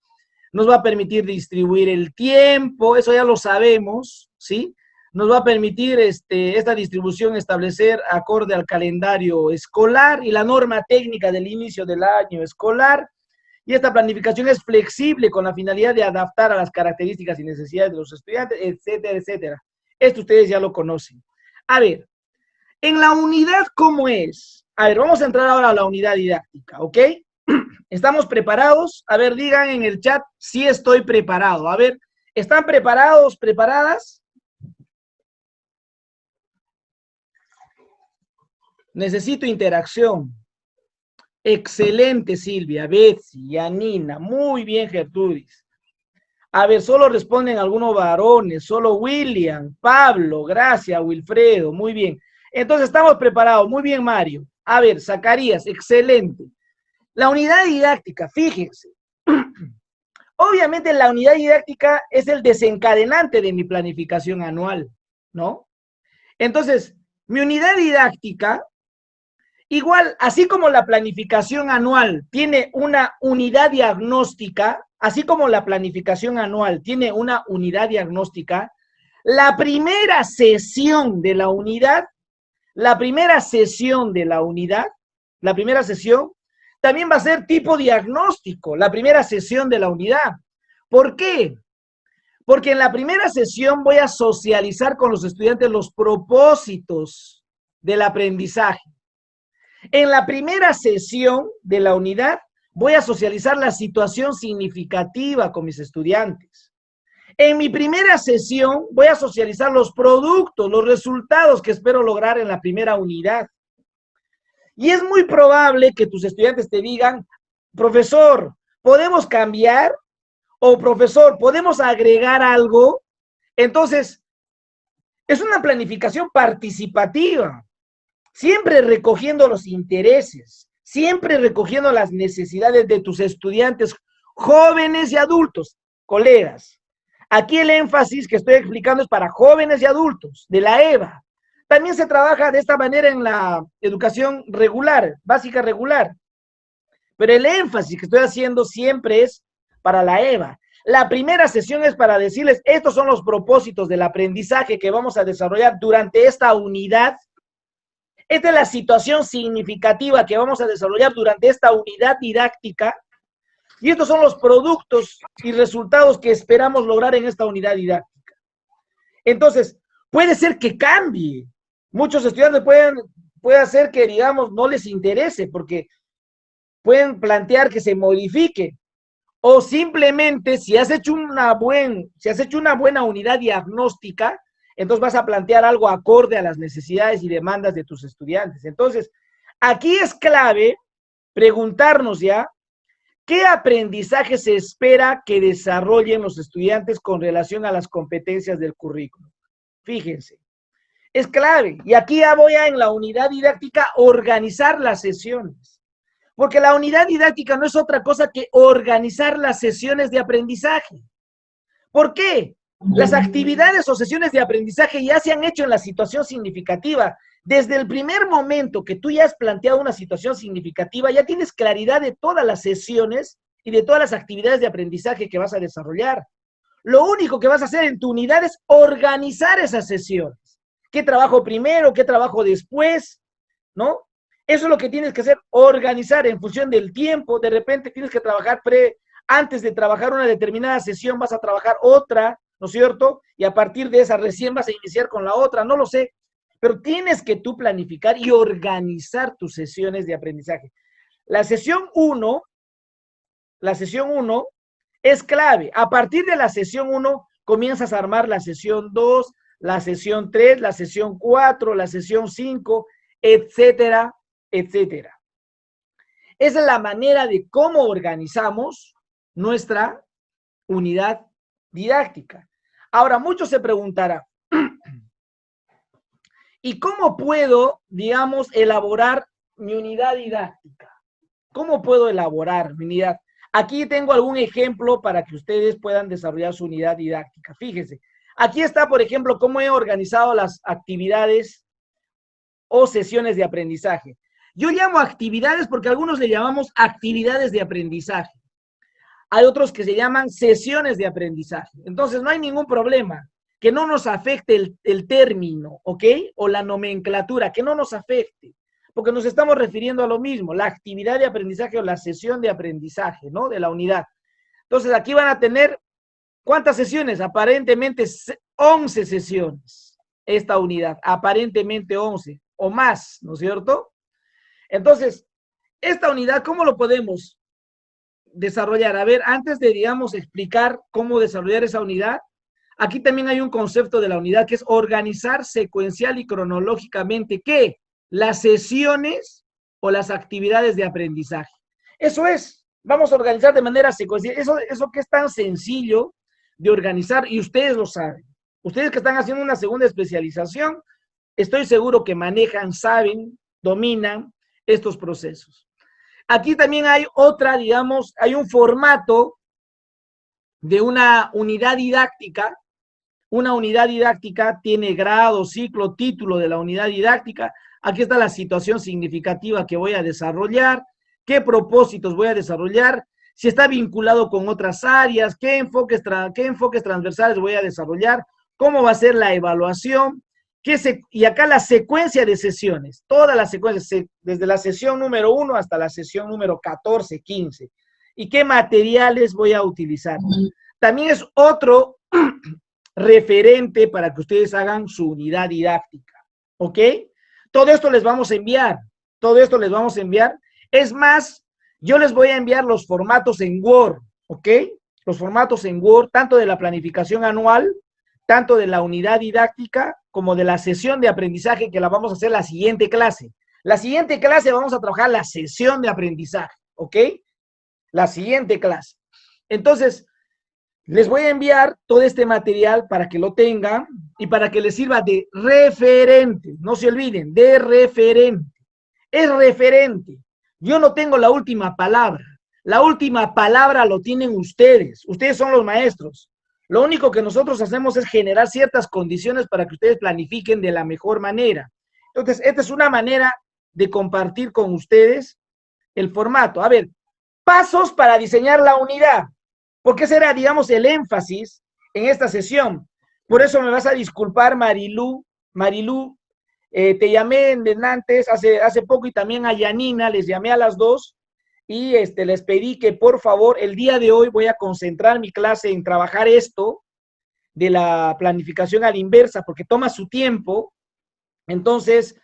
Nos va a permitir distribuir el tiempo, eso ya lo sabemos, ¿sí? nos va a permitir esta distribución establecer acorde al calendario escolar y la norma técnica del inicio del año escolar. Y esta planificación es flexible con la finalidad de adaptar a las características y necesidades de los estudiantes, etcétera, etcétera. Esto ustedes ya lo conocen. A ver, en la unidad, ¿cómo es? A ver, vamos a entrar ahora a la unidad didáctica, ¿ok? ¿Estamos preparados? A ver, digan en el chat si estoy preparado. A ver, ¿están preparados, preparadas? Necesito interacción. Excelente, Silvia, Betsy, Yanina, muy bien, Gertrudis. A ver, solo responden algunos varones, solo William, Pablo, gracias, Wilfredo, muy bien. Entonces, estamos preparados, muy bien, Mario. A ver, Zacarías, excelente. La unidad didáctica, fíjense. Obviamente, la unidad didáctica es el desencadenante de mi planificación anual, ¿no? Entonces, mi unidad didáctica, igual, así como la planificación anual tiene una unidad diagnóstica, así como la planificación anual tiene una unidad diagnóstica, la primera sesión de la unidad, la primera sesión también va a ser tipo diagnóstico, la primera sesión de la unidad. ¿Por qué? Porque en la primera sesión voy a socializar con los estudiantes los propósitos del aprendizaje. En la primera sesión de la unidad voy a socializar la situación significativa con mis estudiantes. En mi primera sesión voy a socializar los productos, los resultados que espero lograr en la primera unidad. Y es muy probable que tus estudiantes te digan, profesor, ¿podemos cambiar? O profesor, ¿podemos agregar algo? Entonces, es una planificación participativa. Siempre recogiendo los intereses, siempre recogiendo las necesidades de tus estudiantes jóvenes y adultos, colegas. Aquí el énfasis que estoy explicando es para jóvenes y adultos, de la EVA. También se trabaja de esta manera en la educación regular, básica regular. Pero el énfasis que estoy haciendo siempre es para la EVA. La primera sesión es para decirles, estos son los propósitos del aprendizaje que vamos a desarrollar durante esta unidad. Esta es la situación significativa que vamos a desarrollar durante esta unidad didáctica y estos son los productos y resultados que esperamos lograr en esta unidad didáctica. Entonces, puede ser que cambie. Muchos estudiantes puede hacer que, digamos, no les interese porque pueden plantear que se modifique. O simplemente, si has hecho una buena unidad diagnóstica, entonces vas a plantear algo acorde a las necesidades y demandas de tus estudiantes. Entonces, aquí es clave preguntarnos ya, ¿qué aprendizaje se espera que desarrollen los estudiantes con relación a las competencias del currículo? Fíjense, es clave. Y aquí ya voy a, en la unidad didáctica, organizar las sesiones. Porque la unidad didáctica no es otra cosa que organizar las sesiones de aprendizaje. ¿Por qué? Las actividades o sesiones de aprendizaje ya se han hecho en la situación significativa. Desde el primer momento que tú ya has planteado una situación significativa, ya tienes claridad de todas las sesiones y de todas las actividades de aprendizaje que vas a desarrollar. Lo único que vas a hacer en tu unidad es organizar esas sesiones. ¿Qué trabajo primero? ¿Qué trabajo después? ¿No? Eso es lo que tienes que hacer, organizar en función del tiempo. De repente tienes que trabajar antes de trabajar una determinada sesión vas a trabajar otra, ¿no es cierto? Y a partir de esa recién vas a iniciar con la otra, no lo sé. Pero tienes que tú planificar y organizar tus sesiones de aprendizaje. La sesión 1 es clave. A partir de la sesión 1 comienzas a armar la sesión 2, la sesión 3, la sesión 4, la sesión 5, etcétera, etcétera. Esa es la manera de cómo organizamos nuestra unidad didáctica. Ahora, muchos se preguntarán, ¿y cómo puedo, digamos, elaborar mi unidad didáctica? ¿Cómo puedo elaborar mi unidad? Aquí tengo algún ejemplo para que ustedes puedan desarrollar su unidad didáctica. Fíjense, aquí está, por ejemplo, cómo he organizado las actividades o sesiones de aprendizaje. Yo llamo actividades porque algunos le llamamos actividades de aprendizaje. Hay otros que se llaman sesiones de aprendizaje. Entonces, no hay ningún problema. que no nos afecte el término, ¿ok? O la nomenclatura, que no nos afecte, porque nos estamos refiriendo a lo mismo, la actividad de aprendizaje o la sesión de aprendizaje, ¿no? De la unidad. Entonces, aquí van a tener, ¿cuántas sesiones? Aparentemente 11 sesiones, esta unidad, aparentemente 11 o más, ¿no es cierto? Entonces, esta unidad, ¿cómo lo podemos desarrollar? A ver, antes de, digamos, explicar cómo desarrollar esa unidad, aquí también hay un concepto de la unidad que es organizar secuencial y cronológicamente, ¿qué? Las sesiones o las actividades de aprendizaje. Eso es, vamos a organizar de manera secuencial. Eso que es tan sencillo de organizar, y ustedes lo saben. Ustedes que están haciendo una segunda especialización, estoy seguro que manejan, saben, dominan estos procesos. Aquí también hay otra, digamos, hay un formato de una unidad didáctica. Una unidad didáctica tiene grado, ciclo, título de la unidad didáctica. Aquí está la situación significativa que voy a desarrollar, qué propósitos voy a desarrollar, si está vinculado con otras áreas, qué enfoques transversales voy a desarrollar, cómo va a ser la evaluación, y acá la secuencia de sesiones, todas las secuencias, desde la sesión número 1 hasta la sesión número 14, 15, y qué materiales voy a utilizar. También es otro referente para que ustedes hagan su unidad didáctica, ¿ok? Todo esto les vamos a enviar, Es más, yo les voy a enviar los formatos en Word, ¿ok? Los formatos en Word, tanto de la planificación anual, tanto de la unidad didáctica, como de la sesión de aprendizaje que la vamos a hacer la siguiente clase. La siguiente clase vamos a trabajar la sesión de aprendizaje, ¿ok? La siguiente clase. Entonces, les voy a enviar todo este material para que lo tengan y para que les sirva de referente. No se olviden, de referente. Es referente. Yo no tengo la última palabra. La última palabra lo tienen ustedes. Ustedes son los maestros. Lo único que nosotros hacemos es generar ciertas condiciones para que ustedes planifiquen de la mejor manera. Entonces, esta es una manera de compartir con ustedes el formato. A ver, pasos para diseñar la unidad. Porque ese era, digamos, el énfasis en esta sesión. Por eso me vas a disculpar, Marilú. Marilú, te llamé antes, hace poco, y también a Yanina, les llamé a las dos, y les pedí que, por favor, el día de hoy voy a concentrar mi clase en trabajar esto de la planificación a la inversa, porque toma su tiempo. Entonces,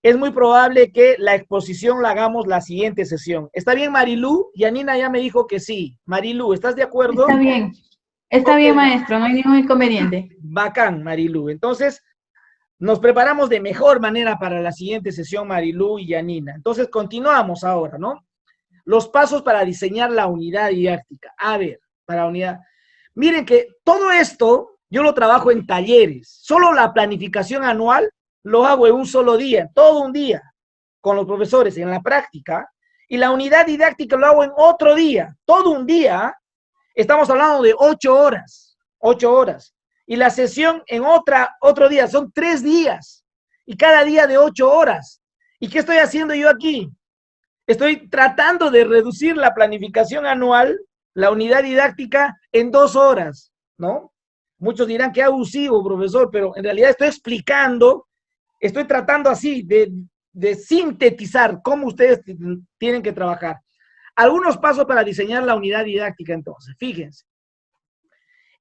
es muy probable que la exposición la hagamos la siguiente sesión. ¿Está bien, Marilú? Yanina ya me dijo que sí. Marilú, ¿estás de acuerdo? Está bien, maestro, no hay ningún inconveniente. Bacán, Marilú. Entonces, nos preparamos de mejor manera para la siguiente sesión, Marilú y Yanina. Entonces, continuamos ahora, ¿no? Los pasos para diseñar la unidad didáctica. A ver, para unidad. Miren que todo esto yo lo trabajo en talleres. Solo la planificación anual lo hago en un solo día, todo un día, con los profesores en la práctica, y la unidad didáctica lo hago en otro día, todo un día. Estamos hablando de 8 horas, 8 horas. Y la sesión en otro día, son 3 días, y cada día de 8 horas. ¿Y qué estoy haciendo yo aquí? Estoy tratando de reducir la planificación anual, la unidad didáctica, en 2 horas, ¿no? Muchos dirán que abusivo, profesor, pero en realidad estoy explicando. Estoy tratando así de sintetizar cómo ustedes tienen que trabajar. Algunos pasos para diseñar la unidad didáctica, entonces. Fíjense.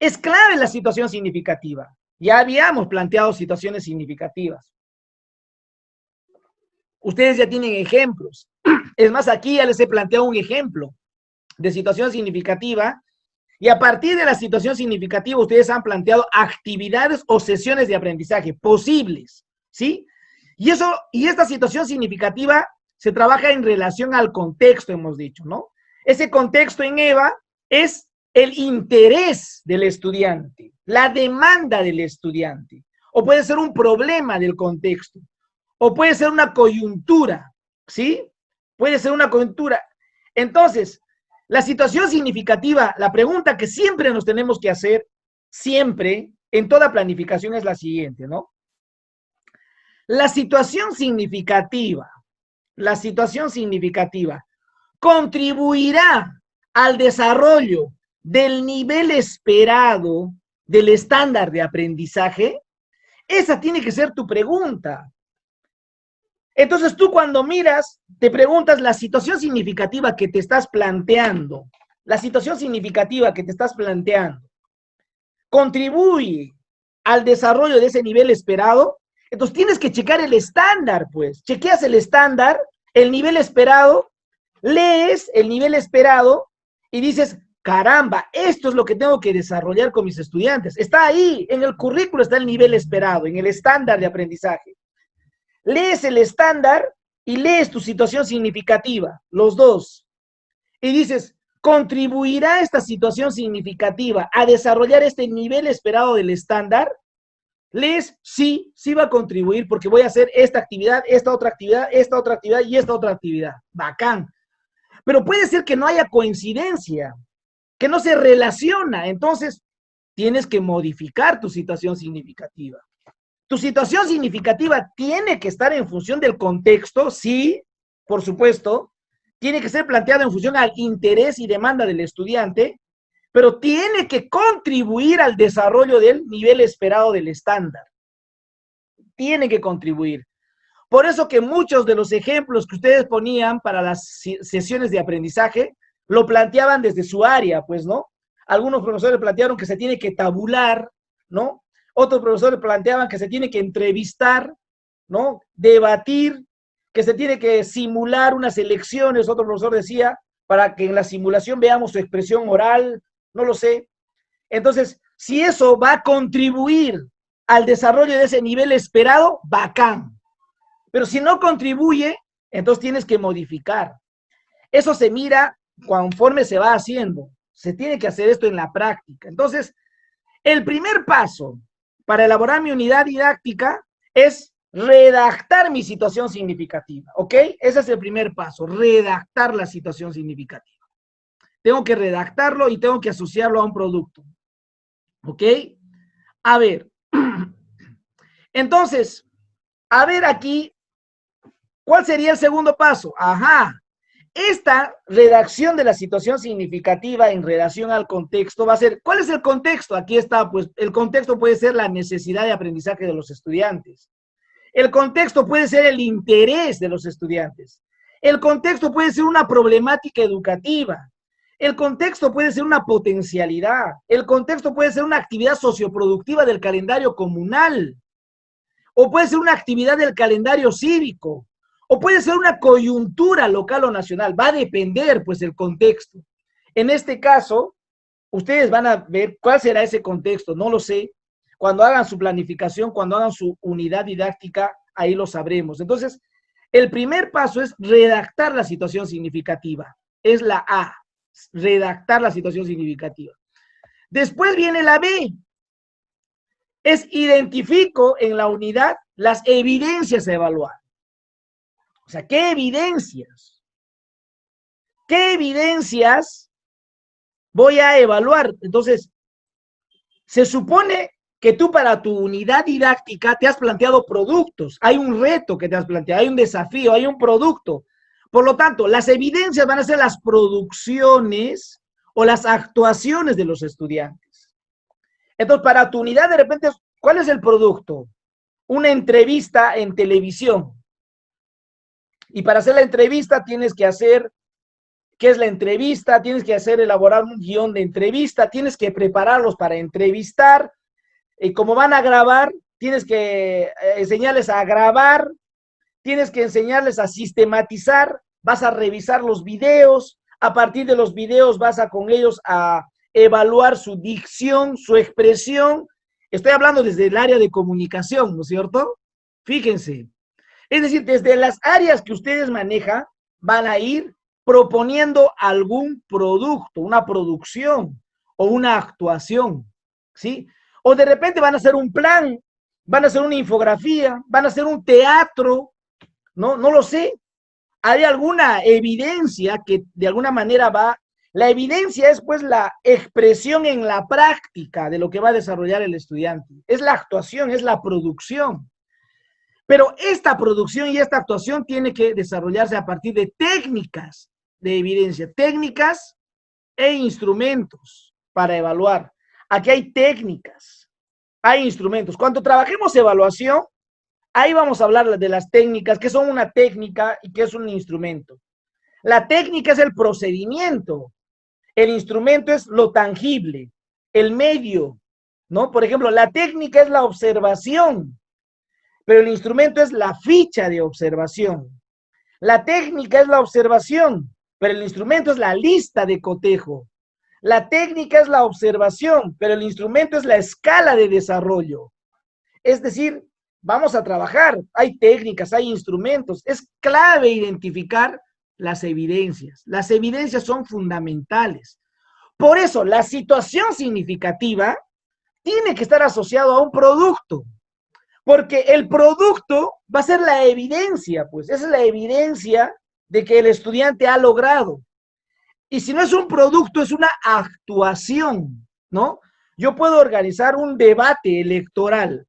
Es clave la situación significativa. Ya habíamos planteado situaciones significativas. Ustedes ya tienen ejemplos. Es más, aquí ya les he planteado un ejemplo de situación significativa. Y a partir de la situación significativa, ustedes han planteado actividades o sesiones de aprendizaje posibles. ¿Sí? Y esta situación significativa se trabaja en relación al contexto, hemos dicho, ¿no? Ese contexto en EVA es el interés del estudiante, la demanda del estudiante, o puede ser un problema del contexto, o puede ser una coyuntura, ¿sí? Puede ser una coyuntura. Entonces, la situación significativa, la pregunta que siempre nos tenemos que hacer, siempre, en toda planificación es la siguiente, ¿no? La situación significativa contribuirá al desarrollo del nivel esperado del estándar de aprendizaje? Esa tiene que ser tu pregunta. Entonces tú cuando miras, te preguntas la situación significativa que te estás planteando. La situación significativa que te estás planteando contribuye al desarrollo de ese nivel esperado. Entonces tienes que checar el estándar, pues. Chequeas el estándar, el nivel esperado, lees el nivel esperado y dices, caramba, esto es lo que tengo que desarrollar con mis estudiantes. Está ahí, en el currículo está el nivel esperado, en el estándar de aprendizaje. Lees el estándar y lees tu situación significativa, los dos. Y dices, ¿contribuirá esta situación significativa a desarrollar este nivel esperado del estándar? Lees, sí, sí va a contribuir porque voy a hacer esta actividad, esta otra actividad, esta otra actividad y esta otra actividad. Bacán. Pero puede ser que no haya coincidencia, que no se relaciona. Entonces, tienes que modificar tu situación significativa. Tu situación significativa tiene que estar en función del contexto, sí, por supuesto. Tiene que ser planteada en función al interés y demanda del estudiante, pero tiene que contribuir al desarrollo del nivel esperado del estándar. Tiene que contribuir. Por eso que muchos de los ejemplos que ustedes ponían para las sesiones de aprendizaje lo planteaban desde su área, pues, ¿no? Algunos profesores plantearon que se tiene que tabular, ¿no? Otros profesores planteaban que se tiene que entrevistar, ¿no? Debatir, que se tiene que simular unas elecciones. Otro profesor decía, para que en la simulación veamos su expresión oral, no lo sé. Entonces, si eso va a contribuir al desarrollo de ese nivel esperado, bacán. Pero si no contribuye, entonces tienes que modificar. Eso se mira conforme se va haciendo. Se tiene que hacer esto en la práctica. Entonces, el primer paso para elaborar mi unidad didáctica es redactar mi situación significativa, ¿ok? Ese es el primer paso, redactar la situación significativa. Tengo que redactarlo y tengo que asociarlo a un producto, ¿ok? A ver, entonces, a ver aquí, ¿cuál sería el segundo paso? Ajá, esta redacción de la situación significativa en relación al contexto va a ser, ¿cuál es el contexto? Aquí está, pues el contexto puede ser la necesidad de aprendizaje de los estudiantes. El contexto puede ser el interés de los estudiantes. El contexto puede ser una problemática educativa. El contexto puede ser una potencialidad. El contexto puede ser una actividad socioproductiva del calendario comunal. O puede ser una actividad del calendario cívico. O puede ser una coyuntura local o nacional. Va a depender, pues, el contexto. En este caso, ustedes van a ver cuál será ese contexto. No lo sé. Cuando hagan su planificación, cuando hagan su unidad didáctica, ahí lo sabremos. Entonces, el primer paso es redactar la situación significativa. Es la A, redactar la situación significativa. Después viene la B. Es identifico en la unidad las evidencias a evaluar. O sea, ¿qué evidencias? ¿Qué evidencias voy a evaluar? Entonces, se supone que tú para tu unidad didáctica te has planteado productos, hay un reto que te has planteado, hay un desafío, hay un producto. Por lo tanto, las evidencias van a ser las producciones o las actuaciones de los estudiantes. Entonces, para tu unidad, de repente, ¿cuál es el producto? Una entrevista en televisión. Y para hacer la entrevista tienes que hacer, ¿qué es la entrevista? Tienes que elaborar un guión de entrevista, tienes que prepararlos para entrevistar. Y como van a grabar, tienes que enseñarles a grabar, tienes que enseñarles a sistematizar, vas a revisar los videos, a partir de los videos vas a con ellos a evaluar su dicción, su expresión. Estoy hablando desde el área de comunicación, ¿no es cierto? Fíjense. Es decir, desde las áreas que ustedes manejan, van a ir proponiendo algún producto, una producción o una actuación, ¿sí? O de repente van a hacer un plan, van a hacer una infografía, van a hacer un teatro, no lo sé. Hay alguna evidencia que de alguna manera va. La evidencia es pues la expresión en la práctica de lo que va a desarrollar el estudiante. Es la actuación, es la producción. Pero esta producción y esta actuación tiene que desarrollarse a partir de técnicas de evidencia, técnicas e instrumentos para evaluar. Aquí hay técnicas, hay instrumentos. Cuando trabajemos evaluación, ahí vamos a hablar de las técnicas, qué son una técnica y qué es un instrumento. La técnica es el procedimiento, el instrumento es lo tangible, el medio, ¿no? Por ejemplo, la técnica es la observación, pero el instrumento es la ficha de observación. La técnica es la observación, pero el instrumento es la lista de cotejo. La técnica es la observación, pero el instrumento es la escala de desarrollo. Es decir, vamos a trabajar, hay técnicas, hay instrumentos. Es clave identificar las evidencias. Las evidencias son fundamentales. Por eso, la situación significativa tiene que estar asociado a un producto, porque el producto va a ser la evidencia, pues, esa es la evidencia de que el estudiante ha logrado. Y si no es un producto, es una actuación, ¿no? Yo puedo organizar un debate electoral,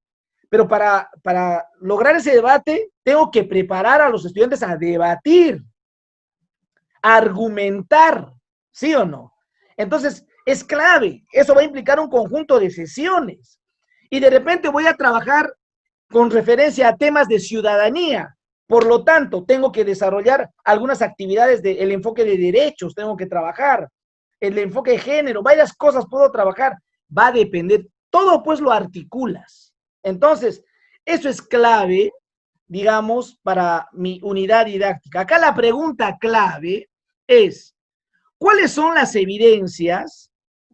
pero para lograr ese debate, tengo que preparar a los estudiantes a debatir, a argumentar, ¿sí o no? Entonces, es clave, eso va a implicar un conjunto de sesiones. Y de repente voy a trabajar con referencia a temas de ciudadanía. Por lo tanto, tengo que desarrollar algunas actividades del enfoque de derechos, tengo que trabajar, el enfoque de género, varias cosas puedo trabajar, va a depender, todo pues lo articulas. Entonces, eso es clave, digamos, para mi unidad didáctica. Acá la pregunta clave es, ¿cuáles son las evidencias?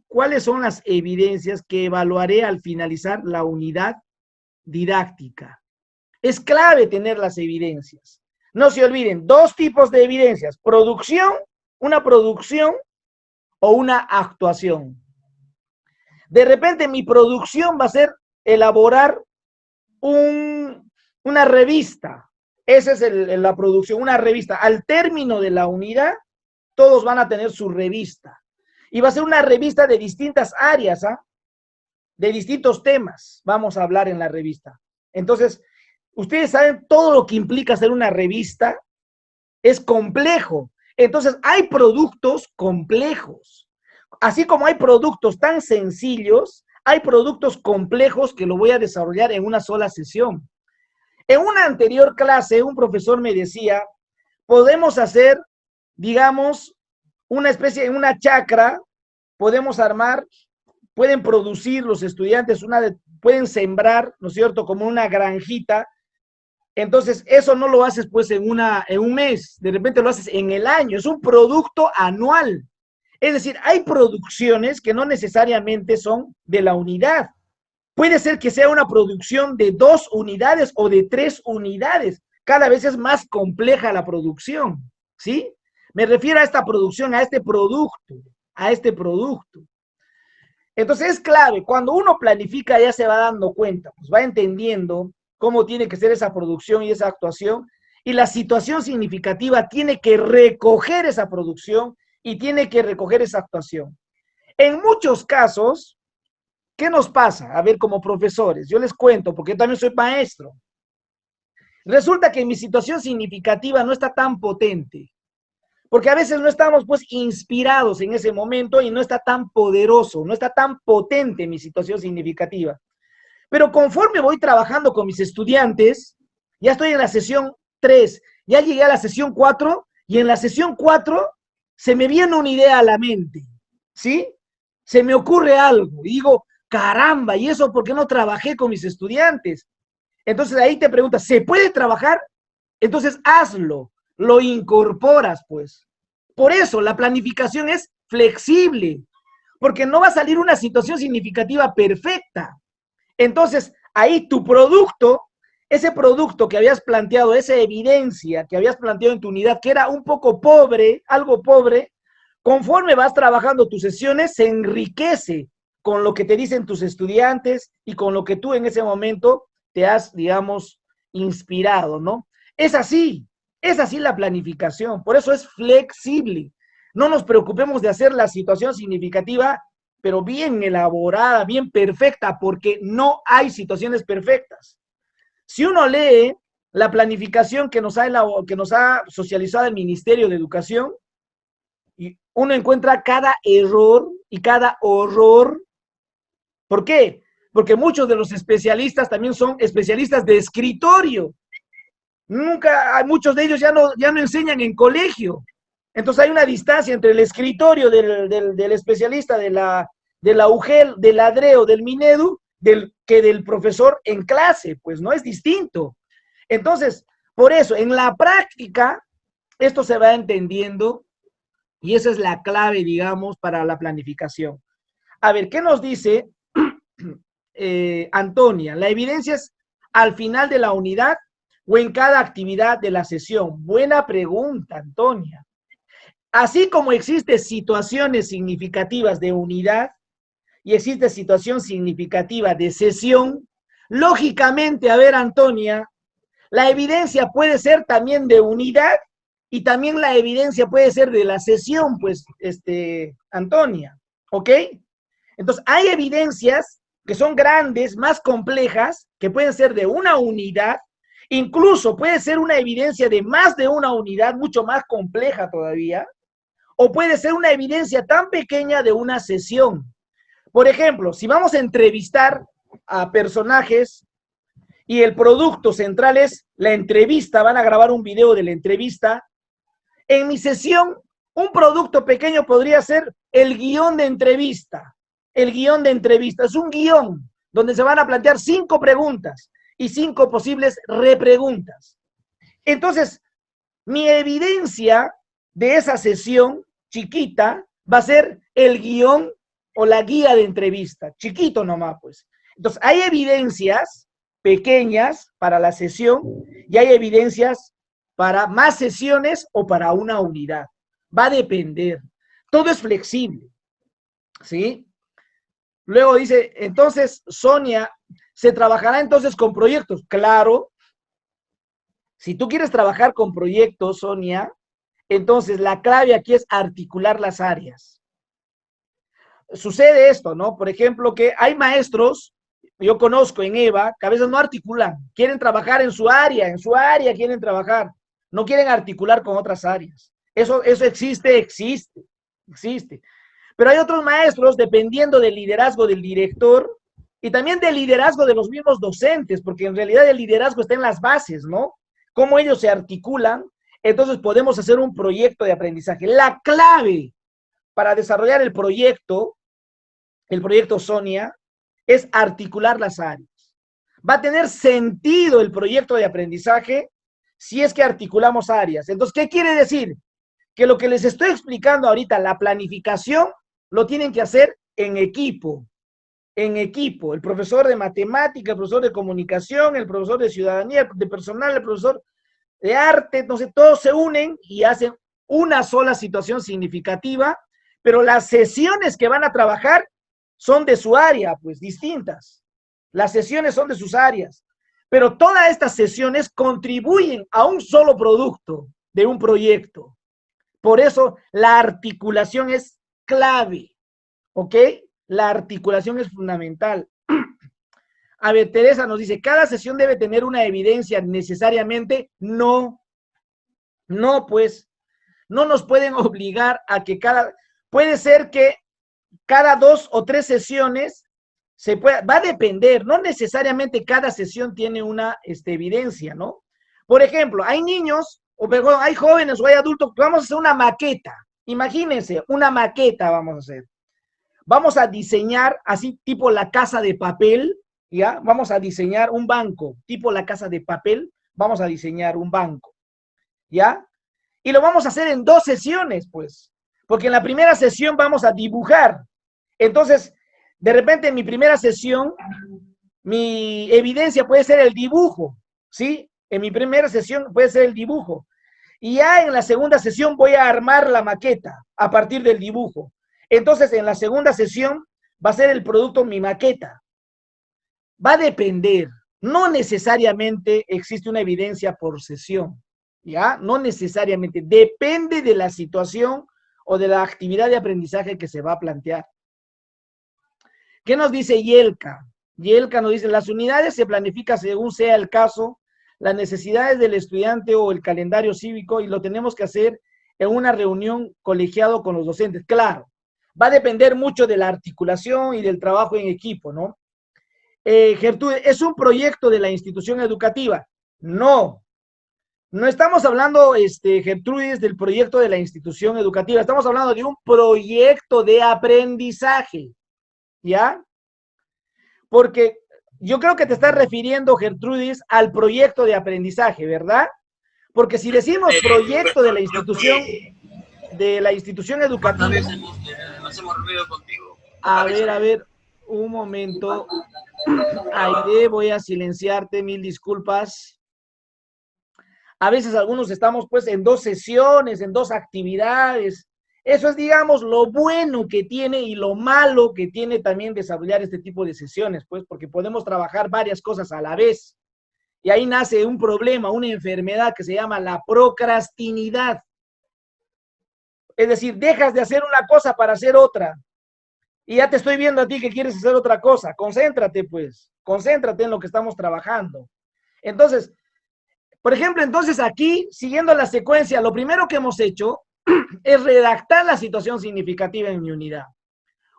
¿Cuáles son las evidencias que evaluaré al finalizar la unidad didáctica? Es clave tener las evidencias. No se olviden, dos tipos de evidencias, producción, una producción o una actuación. De repente mi producción va a ser elaborar una revista. Esa es la producción, una revista. Al término de la unidad, todos van a tener su revista. Y va a ser una revista de distintas áreas, ¿ah? De distintos temas. Vamos a hablar en la revista. Entonces, ustedes saben todo lo que implica hacer una revista, es complejo. Entonces, hay productos complejos. Así como hay productos tan sencillos, hay productos complejos que lo voy a desarrollar en una sola sesión. En una anterior clase, un profesor me decía, podemos hacer, digamos, una especie de una chacra, podemos armar, pueden producir los estudiantes, pueden sembrar, ¿no es cierto?, como una granjita. Entonces, eso no lo haces pues en un mes, de repente lo haces en el año, es un producto anual. Es decir, hay producciones que no necesariamente son de la unidad. Puede ser que sea una producción de 2 unidades o de 3 unidades. Cada vez es más compleja la producción, ¿sí? Me refiero a esta producción, a este producto, a este producto. Entonces es clave, cuando uno planifica ya se va dando cuenta, pues va entendiendo cómo tiene que ser esa producción y esa actuación, y la situación significativa tiene que recoger esa producción y tiene que recoger esa actuación. En muchos casos, ¿qué nos pasa? A ver, como profesores, yo les cuento, porque yo también soy maestro. Resulta que mi situación significativa no está tan potente, porque a veces no estamos pues inspirados en ese momento y no está tan poderoso, no está tan potente mi situación significativa. Pero conforme voy trabajando con mis estudiantes, ya estoy en la sesión 3, ya llegué a la sesión 4, y en la sesión 4 se me viene una idea a la mente, ¿sí? Se me ocurre algo, y digo, caramba, ¿y eso por qué no trabajé con mis estudiantes? Entonces ahí te preguntas, ¿se puede trabajar? Entonces hazlo, lo incorporas, pues. Por eso la planificación es flexible, porque no va a salir una situación significativa perfecta. Entonces, ahí tu producto, ese producto que habías planteado, esa evidencia que habías planteado en tu unidad, que era un poco pobre, algo pobre, conforme vas trabajando tus sesiones, se enriquece con lo que te dicen tus estudiantes y con lo que tú en ese momento te has, digamos, inspirado, ¿no? Es así la planificación, por eso es flexible. No nos preocupemos de hacer la situación significativa, pero bien elaborada, bien perfecta, porque no hay situaciones perfectas. Si uno lee la planificación que nos ha socializado el Ministerio de Educación, y uno encuentra cada error y cada horror ¿Por qué? Porque muchos de los especialistas también son especialistas de escritorio. Muchos de ellos ya no enseñan en colegio. Entonces hay una distancia entre el escritorio del especialista de la UGEL, del ADREO, del MINEDU, que del profesor en clase, pues no es distinto. Entonces, por eso, en la práctica, esto se va entendiendo y esa es la clave, digamos, para la planificación. A ver, ¿qué nos dice Antonia? ¿La evidencia es al final de la unidad o en cada actividad de la sesión? Buena pregunta, Antonia. Así como existen situaciones significativas de unidad y existe situación significativa de sesión, lógicamente, a ver, Antonia, la evidencia puede ser también de unidad y también la evidencia puede ser de la sesión, pues, Antonia, ¿ok? Entonces, hay evidencias que son grandes, más complejas, que pueden ser de una unidad, incluso puede ser una evidencia de más de una unidad, mucho más compleja todavía, o puede ser una evidencia tan pequeña de una sesión. Por ejemplo, si vamos a entrevistar a personajes y el producto central es la entrevista, van a grabar un video de la entrevista, en mi sesión, un producto pequeño podría ser el guión de entrevista. El guión de entrevista es un guión donde se van a plantear 5 preguntas y 5 posibles repreguntas. Entonces, mi evidencia de esa sesión chiquita va a ser el guión o la guía de entrevista, chiquito nomás, pues. Entonces, hay evidencias pequeñas para la sesión y hay evidencias para más sesiones o para una unidad. Va a depender. Todo es flexible, ¿sí? Luego dice, entonces, Sonia, ¿se trabajará entonces con proyectos? Claro. Si tú quieres trabajar con proyectos, Sonia, entonces la clave aquí es articular las áreas. Sucede esto, ¿no? Por ejemplo, que hay maestros, yo conozco en EVA, que a veces no articulan, quieren trabajar en su área quieren trabajar, no quieren articular con otras áreas. Eso existe. Pero hay otros maestros, dependiendo del liderazgo del director y también del liderazgo de los mismos docentes, porque en realidad el liderazgo está en las bases, ¿no? Cómo ellos se articulan, entonces podemos hacer un proyecto de aprendizaje. La clave para desarrollar el proyecto Sonia, es articular las áreas. Va a tener sentido el proyecto de aprendizaje si es que articulamos áreas. Entonces, ¿qué quiere decir? Que lo que les estoy explicando ahorita, la planificación, lo tienen que hacer en equipo. En equipo. El profesor de matemática, el profesor de comunicación, el profesor de ciudadanía, de personal, el profesor de arte, entonces todos se unen y hacen una sola situación significativa, pero las sesiones que van a trabajar son de su área, pues distintas. Las sesiones son de sus áreas, pero todas estas sesiones contribuyen a un solo producto de un proyecto. Por eso la articulación es clave, ¿ok? La articulación es fundamental. A ver, Teresa nos dice, ¿cada sesión debe tener una evidencia necesariamente? No, pues, no nos pueden obligar a que puede ser que cada 2 o 3 sesiones va a depender, no necesariamente cada sesión tiene una evidencia, ¿no? Por ejemplo, hay niños, hay jóvenes o hay adultos que vamos a hacer una maqueta. Imagínense, una maqueta vamos a hacer. Vamos a diseñar así tipo la casa de papel, ¿ya? Vamos a diseñar un banco, tipo la casa de papel, vamos a diseñar un banco, ¿ya? Y lo vamos a hacer en 2 sesiones, pues, porque en la primera sesión vamos a dibujar. Entonces, de repente en mi primera sesión, mi evidencia puede ser el dibujo, ¿sí? En mi primera sesión puede ser el dibujo. Y ya en la segunda sesión voy a armar la maqueta a partir del dibujo. Entonces, en la segunda sesión va a ser el producto mi maqueta. Va a depender. No necesariamente existe una evidencia por sesión, ¿ya? No necesariamente. Depende de la situación o de la actividad de aprendizaje que se va a plantear. ¿Qué nos dice Yelka? Yelka nos dice, las unidades se planifican según sea el caso, las necesidades del estudiante o el calendario cívico y lo tenemos que hacer en una reunión colegiado con los docentes. Claro, va a depender mucho de la articulación y del trabajo en equipo, ¿no? Gertrude, ¿es un proyecto de la institución educativa? No. No estamos hablando, Gertrudis, del proyecto de la institución educativa. Estamos hablando de un proyecto de aprendizaje, ¿ya? Porque yo creo que te estás refiriendo, Gertrudis, al proyecto de aprendizaje, ¿verdad? Porque si decimos proyecto de la institución educativa. A ver, un momento. Aide, voy a silenciarte, mil disculpas. A veces algunos estamos pues en 2 sesiones, en 2 actividades. Eso es, digamos, lo bueno que tiene y lo malo que tiene también desarrollar este tipo de sesiones, pues, porque podemos trabajar varias cosas a la vez. Y ahí nace un problema, una enfermedad que se llama la procrastinidad. Es decir, dejas de hacer una cosa para hacer otra. Y ya te estoy viendo a ti que quieres hacer otra cosa. Concéntrate, pues. Concéntrate en lo que estamos trabajando. Entonces, por ejemplo, entonces aquí, siguiendo la secuencia, lo primero que hemos hecho es redactar la situación significativa en mi unidad.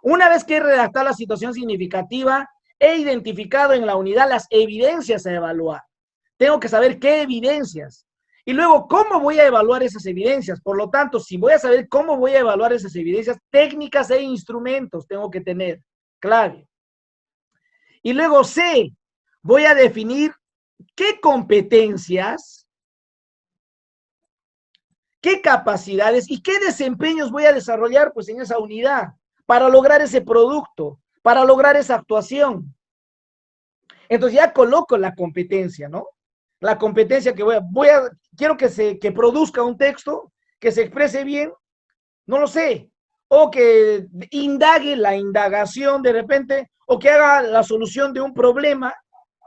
Una vez que he redactado la situación significativa, he identificado en la unidad las evidencias a evaluar. Tengo que saber qué evidencias. Y luego, ¿cómo voy a evaluar esas evidencias? Por lo tanto, si voy a saber cómo voy a evaluar esas evidencias, técnicas e instrumentos tengo que tener clave. Y luego C, voy a definir qué competencias, qué capacidades y qué desempeños voy a desarrollar pues en esa unidad para lograr ese producto, para lograr esa actuación. Entonces ya coloco la competencia, ¿no? La competencia que quiero que produzca un texto, que se exprese bien, no lo sé, o que indague la indagación de repente, o que haga la solución de un problema,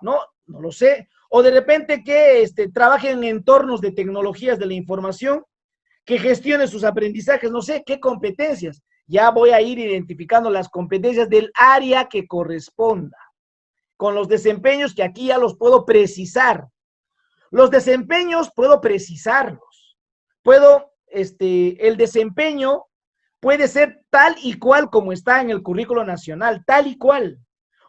no lo sé, o de repente que trabaje en entornos de tecnologías de la información, que gestione sus aprendizajes, no sé, qué competencias. Ya voy a ir identificando las competencias del área que corresponda, con los desempeños que aquí ya los puedo precisar. Los desempeños puedo precisarlos. El desempeño puede ser tal y cual como está en el currículo nacional, tal y cual.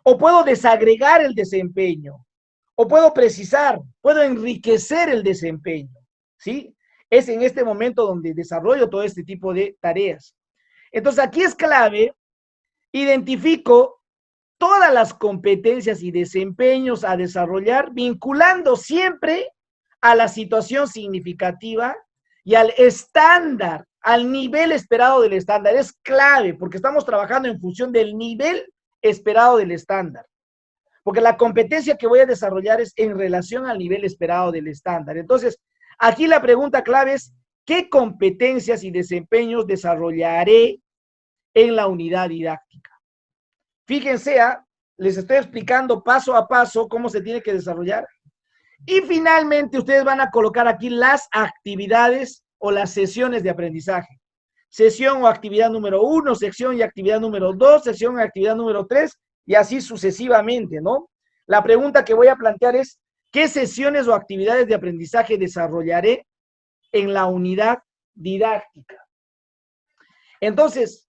O puedo desagregar el desempeño, o puedo precisar, puedo enriquecer el desempeño, ¿sí? Es en este momento donde desarrollo todo este tipo de tareas. Entonces aquí es clave, identifico todas las competencias y desempeños a desarrollar, vinculando siempre a la situación significativa y al estándar, al nivel esperado del estándar. Es clave porque estamos trabajando en función del nivel esperado del estándar. Porque la competencia que voy a desarrollar es en relación al nivel esperado del estándar. Entonces, aquí la pregunta clave es, ¿qué competencias y desempeños desarrollaré en la unidad didáctica? Fíjense, les estoy explicando paso a paso cómo se tiene que desarrollar. Y finalmente ustedes van a colocar aquí las actividades o las sesiones de aprendizaje. Sesión o actividad número 1, sección y actividad número 2, sesión y actividad número 3, y así sucesivamente, ¿no? La pregunta que voy a plantear es, ¿qué sesiones o actividades de aprendizaje desarrollaré en la unidad didáctica? Entonces,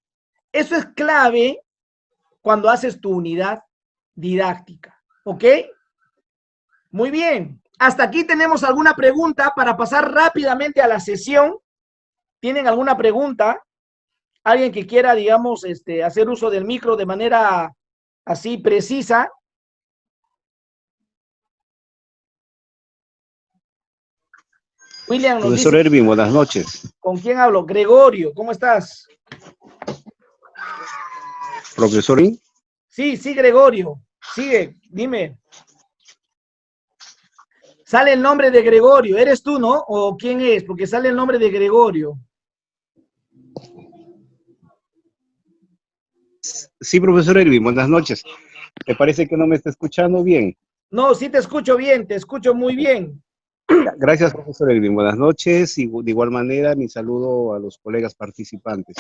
eso es clave cuando haces tu unidad didáctica, ¿ok? Muy bien. Hasta aquí tenemos alguna pregunta para pasar rápidamente a la sesión. ¿Tienen alguna pregunta? Alguien que quiera, digamos, hacer uso del micro de manera así precisa. William nos Profesor dice, Erwin, buenas noches. ¿con quién hablo? Gregorio, ¿cómo estás? Profesor Erwin. Sí, Gregorio. Sigue, dime. Sale el nombre de Gregorio. ¿Eres tú, no? ¿O quién es? Porque sale el nombre de Gregorio. Sí, profesor Erwin, buenas noches. Me parece que no me está escuchando bien. No, sí te escucho bien, te escucho muy bien. Gracias, profesor Erwin. Buenas noches y de igual manera mi saludo a los colegas participantes.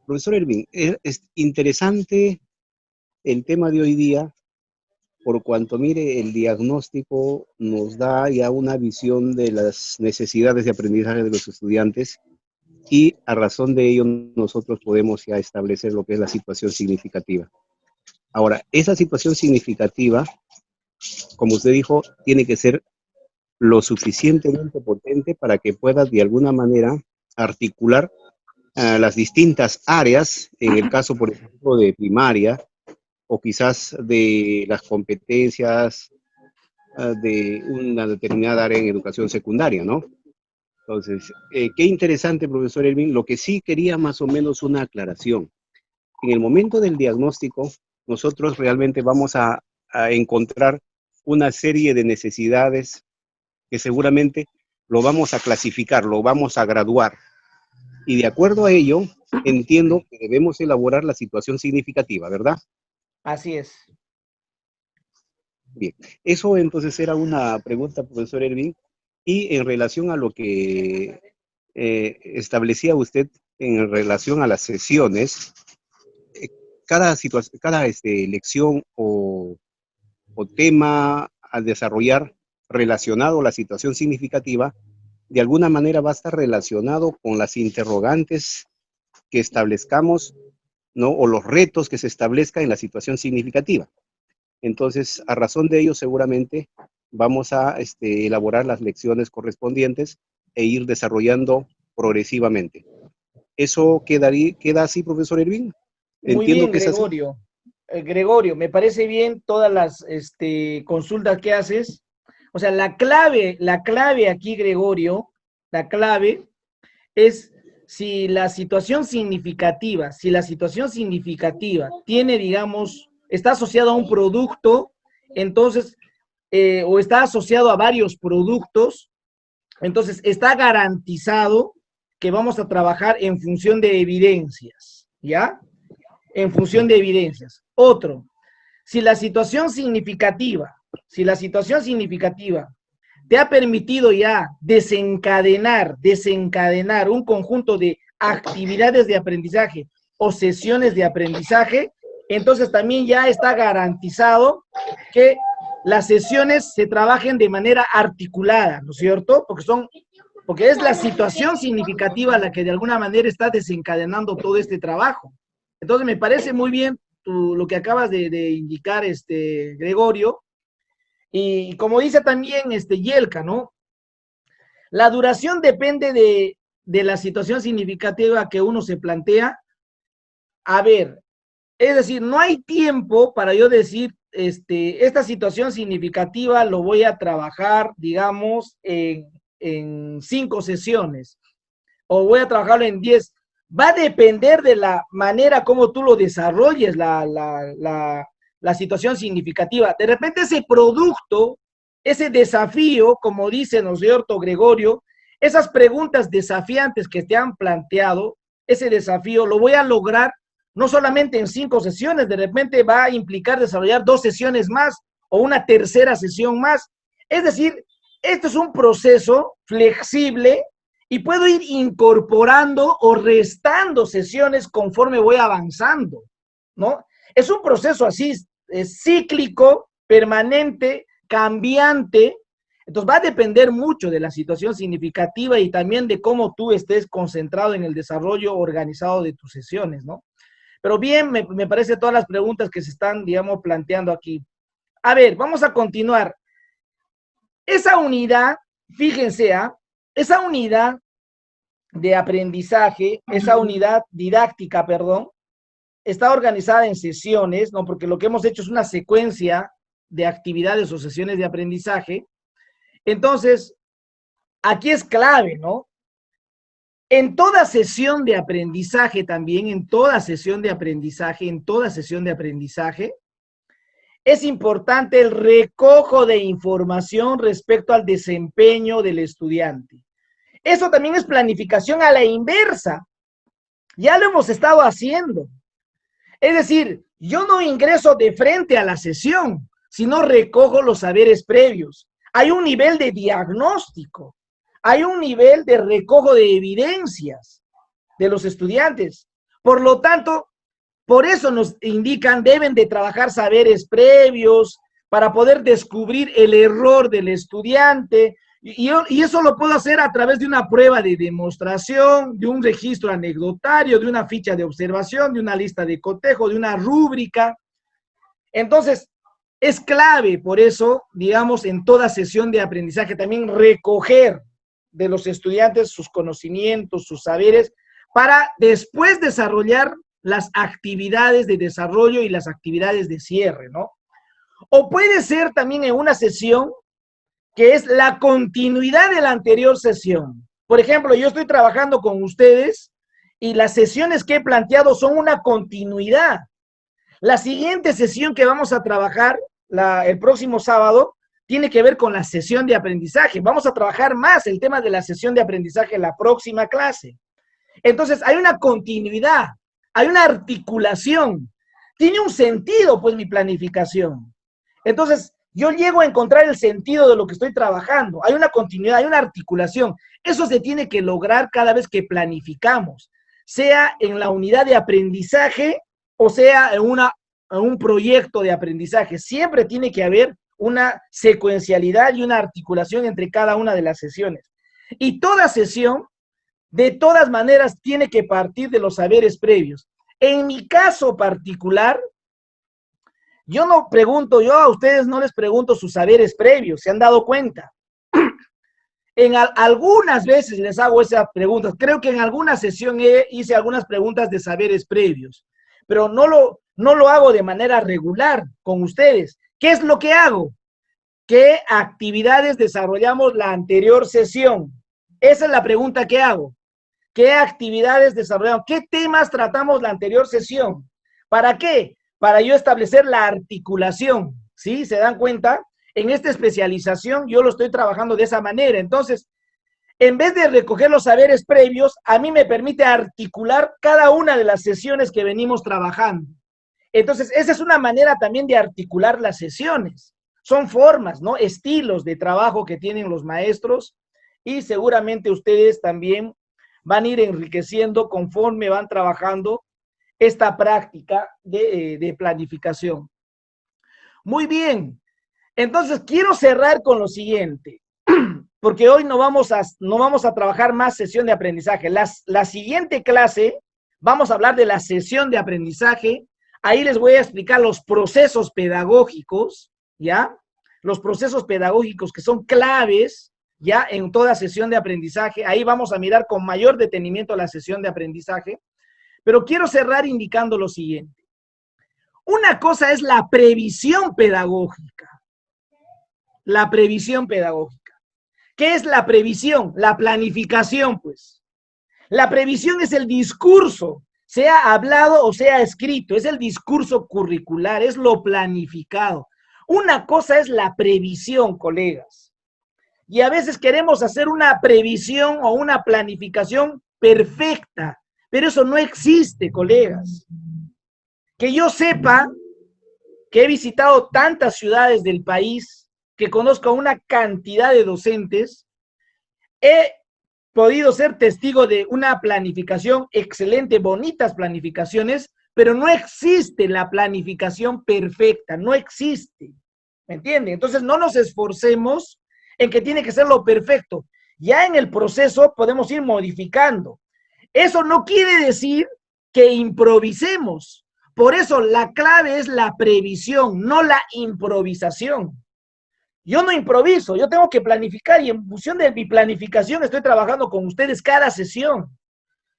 Profesor Erwin, es interesante el tema de hoy día, por cuanto, mire, el diagnóstico nos da ya una visión de las necesidades de aprendizaje de los estudiantes y a razón de ello nosotros podemos ya establecer lo que es la situación significativa. Ahora, esa situación significativa, como usted dijo, tiene que ser lo suficientemente potente para que pueda de alguna manera articular las distintas áreas, en el caso, por ejemplo, de primaria, o quizás de las competencias de una determinada área en educación secundaria, ¿no? Entonces, qué interesante, profesor Elvin. Lo que sí quería más o menos una aclaración. En el momento del diagnóstico, nosotros realmente vamos a encontrar una serie de necesidades que seguramente lo vamos a clasificar, lo vamos a graduar. Y de acuerdo a ello, entiendo que debemos elaborar la situación significativa, ¿verdad? Así es. Bien, eso entonces era una pregunta, profesor Elvin. Y en relación a lo que establecía usted en relación a las sesiones, cada lección o tema a desarrollar relacionado a la situación significativa, de alguna manera va a estar relacionado con las interrogantes que establezcamos, ¿no? O los retos que se establezcan en la situación significativa. Entonces, a razón de ello, seguramente vamos a elaborar las lecciones correspondientes e ir desarrollando progresivamente. ¿Eso queda así, profesor Ervin? Muy Entiendo bien, que es así. Gregorio. Gregorio, me parece bien todas las consultas que haces. O sea, la clave aquí, Gregorio, la clave es si la situación significativa tiene, digamos, está asociada a un producto, entonces, o está asociado a varios productos, entonces está garantizado que vamos a trabajar en función de evidencias, ¿ya? En función de evidencias. Otro, si la situación significativa te ha permitido ya desencadenar un conjunto de actividades de aprendizaje o sesiones de aprendizaje, entonces también ya está garantizado que las sesiones se trabajen de manera articulada, ¿no es cierto? Porque es la situación significativa la que de alguna manera está desencadenando todo este trabajo. Entonces me parece muy bien lo que acabas de indicar, Gregorio, y como dice también Yelka, ¿no? La duración depende de la situación significativa que uno se plantea. A ver, es decir, no hay tiempo para yo decir, esta situación significativa lo voy a trabajar, digamos, en 5 sesiones, o voy a trabajarlo en 10. Va a depender de la manera como tú lo desarrolles, la situación significativa. De repente ese producto, ese desafío, como dice, ¿no es cierto, Gregorio? Esas preguntas desafiantes que te han planteado, ese desafío lo voy a lograr no solamente en 5 sesiones, de repente va a implicar desarrollar 2 sesiones más o una tercera sesión más. Es decir, esto es un proceso flexible y puedo ir incorporando o restando sesiones conforme voy avanzando, ¿no? Es un proceso así, es cíclico, permanente, cambiante. Entonces va a depender mucho de la situación significativa y también de cómo tú estés concentrado en el desarrollo organizado de tus sesiones, ¿no? Pero bien, me parece todas las preguntas que se están, digamos, planteando aquí. A ver, vamos a continuar. Esa unidad, fíjense, esa unidad de aprendizaje, esa unidad didáctica, perdón, está organizada en sesiones, ¿no? Porque lo que hemos hecho es una secuencia de actividades o sesiones de aprendizaje. Entonces, aquí es clave, ¿no? En toda sesión de aprendizaje también, en toda sesión de aprendizaje, es importante el recojo de información respecto al desempeño del estudiante. Eso también es planificación a la inversa. Ya lo hemos estado haciendo. Es decir, yo no ingreso de frente a la sesión, sino recojo los saberes previos. Hay un nivel de diagnóstico, hay un nivel de recojo de evidencias de los estudiantes. Por lo tanto, por eso nos indican, deben de trabajar saberes previos para poder descubrir el error del estudiante Y eso lo puedo hacer a través de una prueba de demostración, de un registro anecdotario, de una ficha de observación, de una lista de cotejo, de una rúbrica. Entonces, es clave, por eso, digamos, en toda sesión de aprendizaje también recoger de los estudiantes sus conocimientos, sus saberes, para después desarrollar las actividades de desarrollo y las actividades de cierre, ¿no? O puede ser también en una sesión que es la continuidad de la anterior sesión. Por ejemplo, yo estoy trabajando con ustedes y las sesiones que he planteado son una continuidad. La siguiente sesión que vamos a trabajar el próximo sábado tiene que ver con la sesión de aprendizaje. Vamos a trabajar más el tema de la sesión de aprendizaje en la próxima clase. Entonces, hay una continuidad, hay una articulación. Tiene un sentido, pues, mi planificación. Entonces, yo llego a encontrar el sentido de lo que estoy trabajando. Hay una continuidad, hay una articulación. Eso se tiene que lograr cada vez que planificamos, sea en la unidad de aprendizaje o sea en un proyecto de aprendizaje. Siempre tiene que haber una secuencialidad y una articulación entre cada una de las sesiones. Y toda sesión, de todas maneras, tiene que partir de los saberes previos. En mi caso particular, yo a ustedes no les pregunto sus saberes previos, ¿se han dado cuenta? Algunas veces les hago esas preguntas. Creo que en alguna sesión hice algunas preguntas de saberes previos, pero no lo hago de manera regular con ustedes. ¿Qué es lo que hago? ¿Qué actividades desarrollamos la anterior sesión? Esa es la pregunta que hago. ¿Qué actividades desarrollamos? ¿Qué temas tratamos la anterior sesión? ¿Para qué? Para yo establecer la articulación, ¿sí? ¿Se dan cuenta? En esta especialización yo lo estoy trabajando de esa manera. Entonces, en vez de recoger los saberes previos, a mí me permite articular cada una de las sesiones que venimos trabajando. Entonces, esa es una manera también de articular las sesiones. Son formas, ¿no? Estilos de trabajo que tienen los maestros y seguramente ustedes también van a ir enriqueciendo conforme van trabajando esta práctica de planificación. Muy bien, entonces quiero cerrar con lo siguiente, porque hoy no vamos a trabajar más sesión de aprendizaje. La siguiente clase vamos a hablar de la sesión de aprendizaje. Ahí les voy a explicar los procesos pedagógicos, ¿ya? Los procesos pedagógicos que son claves, ¿ya? En toda sesión de aprendizaje. Ahí vamos a mirar con mayor detenimiento la sesión de aprendizaje. Pero quiero cerrar indicando lo siguiente. Una cosa es la previsión pedagógica. La previsión pedagógica. ¿Qué es la previsión? La planificación, pues. La previsión es el discurso, sea hablado o sea escrito, es el discurso curricular, es lo planificado. Una cosa es la previsión, colegas. Y a veces queremos hacer una previsión o una planificación perfecta. Pero eso no existe, colegas. Que yo sepa que he visitado tantas ciudades del país, que conozco a una cantidad de docentes, he podido ser testigo de una planificación excelente, bonitas planificaciones, pero no existe la planificación perfecta, no existe. ¿Me entienden? Entonces no nos esforcemos en que tiene que ser lo perfecto. Ya en el proceso podemos ir modificando. Eso no quiere decir que improvisemos. Por eso la clave es la previsión, no la improvisación. Yo no improviso, yo tengo que planificar y en función de mi planificación estoy trabajando con ustedes cada sesión.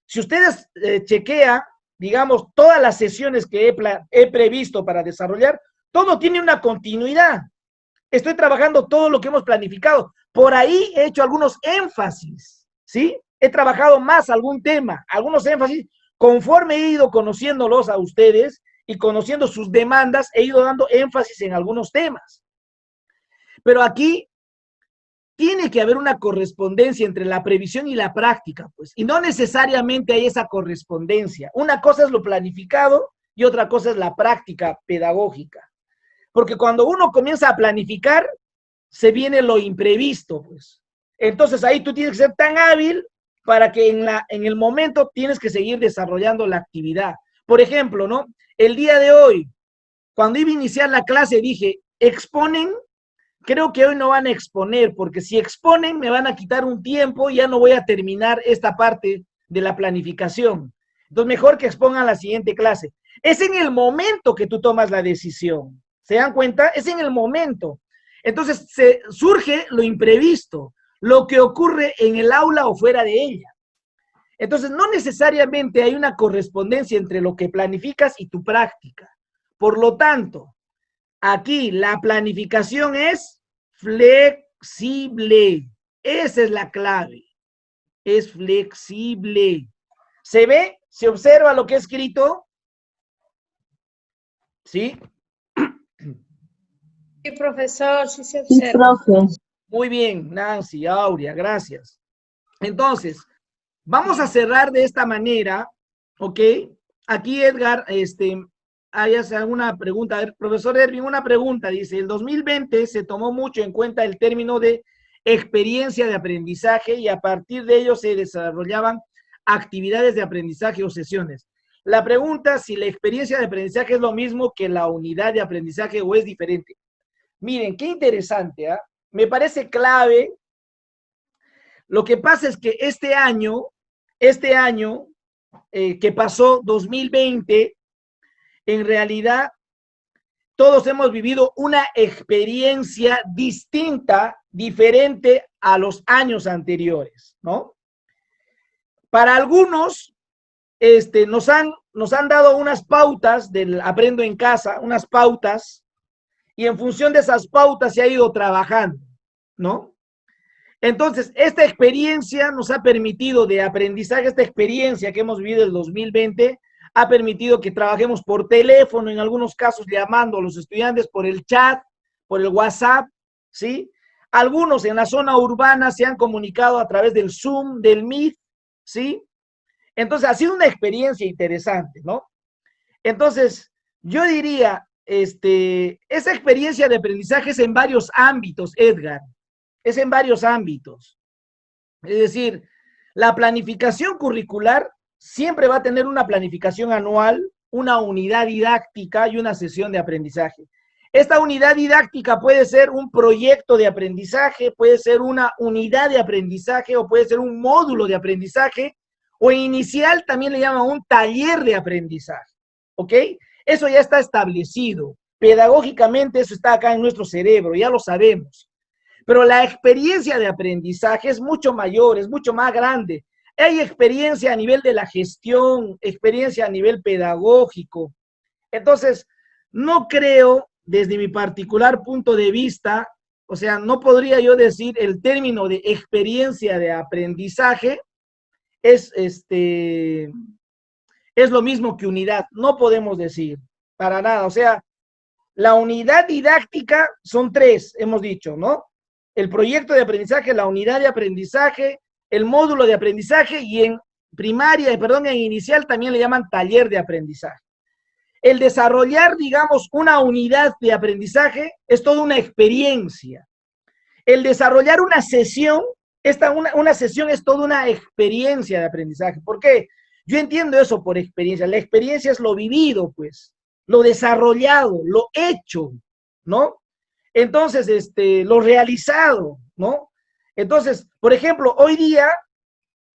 Si ustedes chequean, digamos, todas las sesiones que he previsto para desarrollar, todo tiene una continuidad. Estoy trabajando todo lo que hemos planificado. Por ahí he hecho algunos énfasis, ¿sí? He trabajado más algún tema, algunos énfasis, conforme he ido conociéndolos a ustedes y conociendo sus demandas, he ido dando énfasis en algunos temas. Pero aquí tiene que haber una correspondencia entre la previsión y la práctica, pues, y no necesariamente hay esa correspondencia. Una cosa es lo planificado y otra cosa es la práctica pedagógica. Porque cuando uno comienza a planificar, se viene lo imprevisto, pues. Entonces ahí tú tienes que ser tan hábil para que en el momento tienes que seguir desarrollando la actividad. Por ejemplo, ¿no? El día de hoy, cuando iba a iniciar la clase, dije, exponen creo que hoy no van a exponer, porque si exponen me van a quitar un tiempo y ya no voy a terminar esta parte de la planificación. Entonces, mejor que expongan la siguiente clase. Es en el momento que tú tomas la decisión. ¿Se dan cuenta? Es en el momento. Entonces, surge lo imprevisto, lo que ocurre en el aula o fuera de ella. Entonces, no necesariamente hay una correspondencia entre lo que planificas y tu práctica. Por lo tanto, aquí la planificación es flexible. Esa es la clave. Es flexible. ¿Se ve? ¿Se observa lo que he escrito? ¿Sí? Sí, profesor, sí se Sí, observa. profe. Muy bien, Nancy, Aurea, gracias. Entonces, vamos a cerrar de esta manera, ¿ok? Aquí Edgar, hay alguna pregunta. A ver, profesor Erwin, una pregunta. Dice, el 2020 se tomó mucho en cuenta el término de experiencia de aprendizaje y a partir de ello se desarrollaban actividades de aprendizaje o sesiones. La pregunta, si la experiencia de aprendizaje es lo mismo que la unidad de aprendizaje o es diferente. Miren, qué interesante, ¿ah? Me parece clave. Lo que pasa es que este año que pasó, 2020, en realidad todos hemos vivido una experiencia distinta, diferente a los años anteriores, ¿no? Para algunos, nos han dado unas pautas del Aprendo en Casa, unas pautas, y en función de esas pautas se ha ido trabajando, ¿no? Entonces, esta experiencia nos ha permitido de aprendizaje, esta experiencia que hemos vivido el 2020, ha permitido que trabajemos por teléfono, en algunos casos llamando a los estudiantes por el chat, por el WhatsApp, ¿sí? Algunos en la zona urbana se han comunicado a través del Zoom, del Meet, ¿sí? Entonces, ha sido una experiencia interesante, ¿no? Entonces, yo diría, esa experiencia de aprendizaje es en varios ámbitos, Edgar, es en varios ámbitos. Es decir, la planificación curricular siempre va a tener una planificación anual, una unidad didáctica y una sesión de aprendizaje. Esta unidad didáctica puede ser un proyecto de aprendizaje, puede ser una unidad de aprendizaje o puede ser un módulo de aprendizaje o inicial también le llaman un taller de aprendizaje, ¿ok? Eso ya está establecido. Pedagógicamente eso está acá en nuestro cerebro, ya lo sabemos. Pero la experiencia de aprendizaje es mucho mayor, es mucho más grande. Hay experiencia a nivel de la gestión, experiencia a nivel pedagógico. Entonces, no creo, desde mi particular punto de vista, o sea, no podría yo decir el término de experiencia de aprendizaje es lo mismo que unidad. No podemos decir, para nada. O sea, la unidad didáctica son tres, hemos dicho, ¿no? El proyecto de aprendizaje, la unidad de aprendizaje, el módulo de aprendizaje y en en inicial también le llaman taller de aprendizaje. El desarrollar, digamos, una unidad de aprendizaje es toda una experiencia. El desarrollar una sesión, una sesión es toda una experiencia de aprendizaje. ¿Por qué? Yo entiendo eso por experiencia. La experiencia es lo vivido, pues, lo desarrollado, lo hecho, ¿no? Entonces, lo realizado, ¿no? Entonces, por ejemplo, hoy día,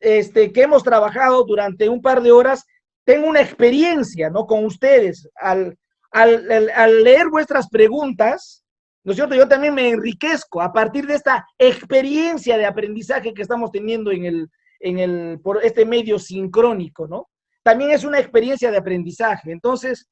que hemos trabajado durante un par de horas, tengo una experiencia, ¿no? Con ustedes. Al leer vuestras preguntas, ¿no es cierto? Yo también me enriquezco a partir de esta experiencia de aprendizaje que estamos teniendo por este medio sincrónico, ¿no? También es una experiencia de aprendizaje. Entonces,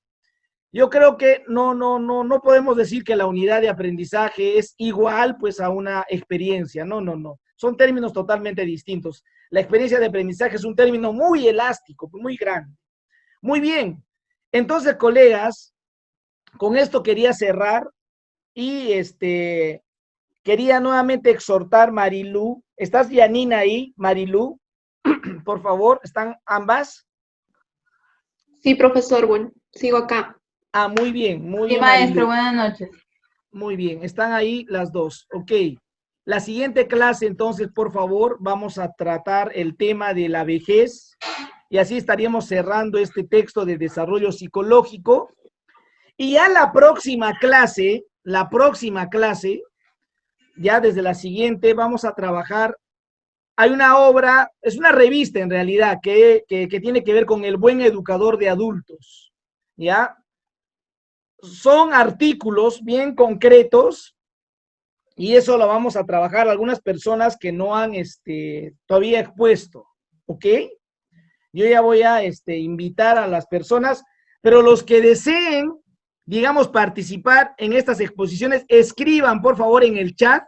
yo creo que no podemos decir que la unidad de aprendizaje es igual pues a una experiencia. No. Son términos totalmente distintos. La experiencia de aprendizaje es un término muy elástico, muy grande. Muy bien. Entonces, colegas, con esto quería cerrar y quería nuevamente exhortar Marilú. ¿Estás Yanina ahí, Marilú? Por favor, ¿están ambas? Sí, profesor, bueno, sigo acá. Ah, muy bien, muy Sí, bien. maestro, Marilú. buenas noches. Muy bien, están ahí las dos. Ok. La siguiente clase, entonces, por favor, vamos a tratar el tema de la vejez y así estaríamos cerrando este texto de desarrollo psicológico. Y ya la próxima clase, ya desde la siguiente vamos a trabajar. Hay una obra, es una revista en realidad, que tiene que ver con el buen educador de adultos, ¿ya? Son artículos bien concretos y eso lo vamos a trabajar algunas personas que no han todavía expuesto, ¿ok? Yo ya voy a invitar a las personas, pero los que deseen, digamos, participar en estas exposiciones, escriban por favor en el chat,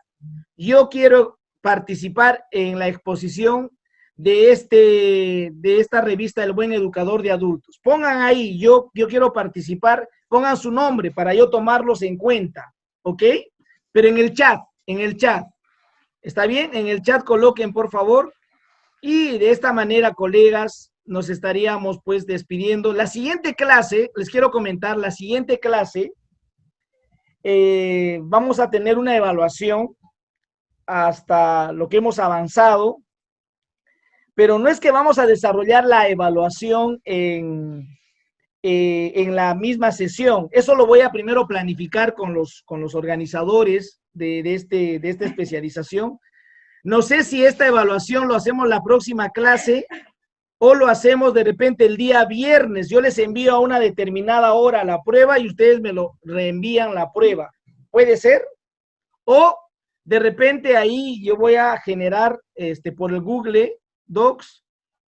yo quiero participar en la exposición de esta revista El Buen Educador de Adultos. Pongan ahí, yo quiero participar, pongan su nombre para yo tomarlos en cuenta, ¿ok? Pero en el chat, ¿está bien? En el chat coloquen, por favor, y de esta manera, colegas, nos estaríamos, pues, despidiendo. La siguiente clase, les quiero comentar, la siguiente clase, vamos a tener una evaluación hasta lo que hemos avanzado, pero no es que vamos a desarrollar la evaluación en la misma sesión. Eso lo voy a primero planificar con los organizadores de esta especialización. No sé si esta evaluación lo hacemos la próxima clase o lo hacemos de repente el día viernes. Yo les envío a una determinada hora la prueba y ustedes me lo reenvían la prueba. ¿Puede ser? O de repente ahí yo voy a generar por el Google Docs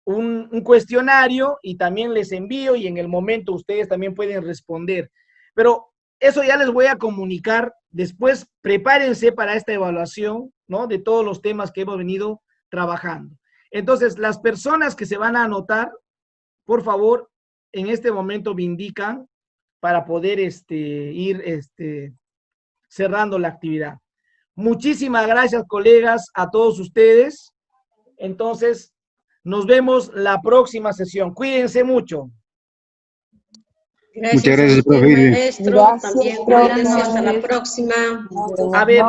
un cuestionario y también les envío y en el momento ustedes también pueden responder. Pero eso ya les voy a comunicar. Después prepárense para esta evaluación, ¿no? De todos los temas que hemos venido trabajando. Entonces, las personas que se van a anotar, por favor, en este momento me indican para poder ir cerrando la actividad. Muchísimas gracias, colegas, a todos ustedes. Entonces, nos vemos la próxima sesión. Cuídense mucho. Gracias, Muchas gracias, profe. maestro. Gracias, También profe. cuídense, hasta la próxima. A ver,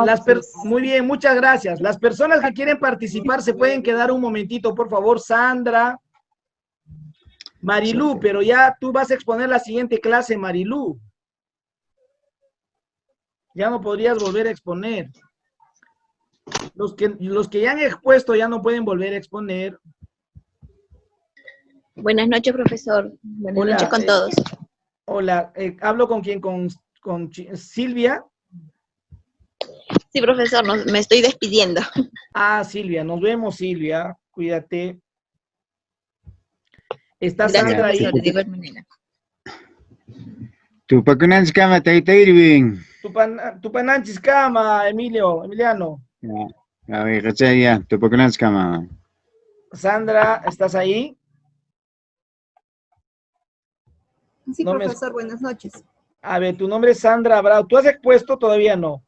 muy bien, muchas gracias. Las personas que quieren participar se pueden quedar un momentito, por favor. Sandra, Marilú, pero ya tú vas a exponer la siguiente clase, Marilú. Ya no podrías volver a exponer. Los que ya han expuesto ya no pueden volver a exponer. Buenas noches, profesor. Buenas Hola, noches con todos. Hola, ¿hablo con quién? ¿Con Silvia? Sí, profesor, me estoy despidiendo. Ah, Silvia, nos vemos, Silvia. Cuídate. Está Gracias, Sandra ahí. profesor, de igual manera. Tupacunan Kama, Taita Irving. Tupananchis Kama, Emiliano. A ver, ya, Tupacunan Kama. Sandra, ¿estás ahí? Sí, No profesor, buenas noches. A ver, tu nombre es Sandra Bravo. ¿Tú has expuesto? Todavía no.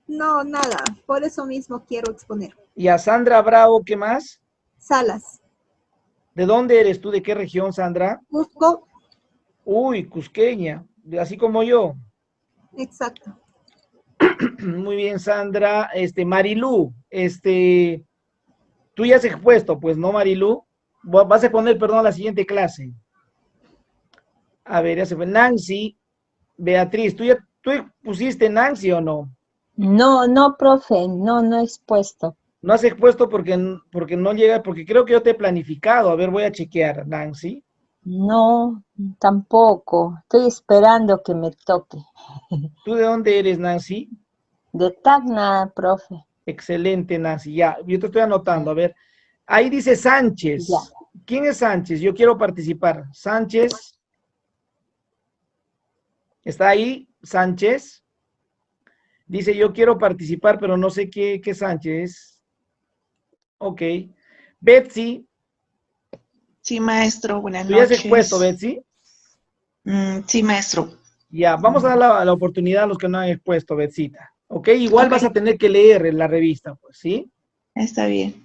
No, nada, por eso mismo quiero exponer. Y a Sandra Bravo, ¿qué más? Salas. ¿De dónde eres tú? ¿De qué región, Sandra? Cusco. Uy, cusqueña, así como yo. Exacto. Muy bien, Sandra. Marilú, tú ya has expuesto, pues, ¿no, Marilú? Vas a exponer, perdón, la siguiente clase. A ver, ya se fue. Nancy, Beatriz, ¿tú pusiste Nancy o no? No, profe, no he expuesto. No has expuesto porque no llega, porque creo que yo te he planificado. A ver, voy a chequear, Nancy. No, tampoco. Estoy esperando que me toque. ¿Tú de dónde eres, Nancy? De Tacna, profe. Excelente, Nancy. Ya, yo te estoy anotando. A ver, ahí dice Sánchez. Ya. ¿Quién es Sánchez? Yo quiero participar. Sánchez. ¿Está ahí, Sánchez? Dice, yo quiero participar, pero no sé qué Sánchez es. Ok. Betsy. Sí, maestro, buenas ¿Tú ya has noches. expuesto, Betsy? Sí, maestro. Ya, vamos a dar la oportunidad a los que no han expuesto, Betsita. Ok, igual vas a tener que leer en la revista, pues, ¿sí? Está bien.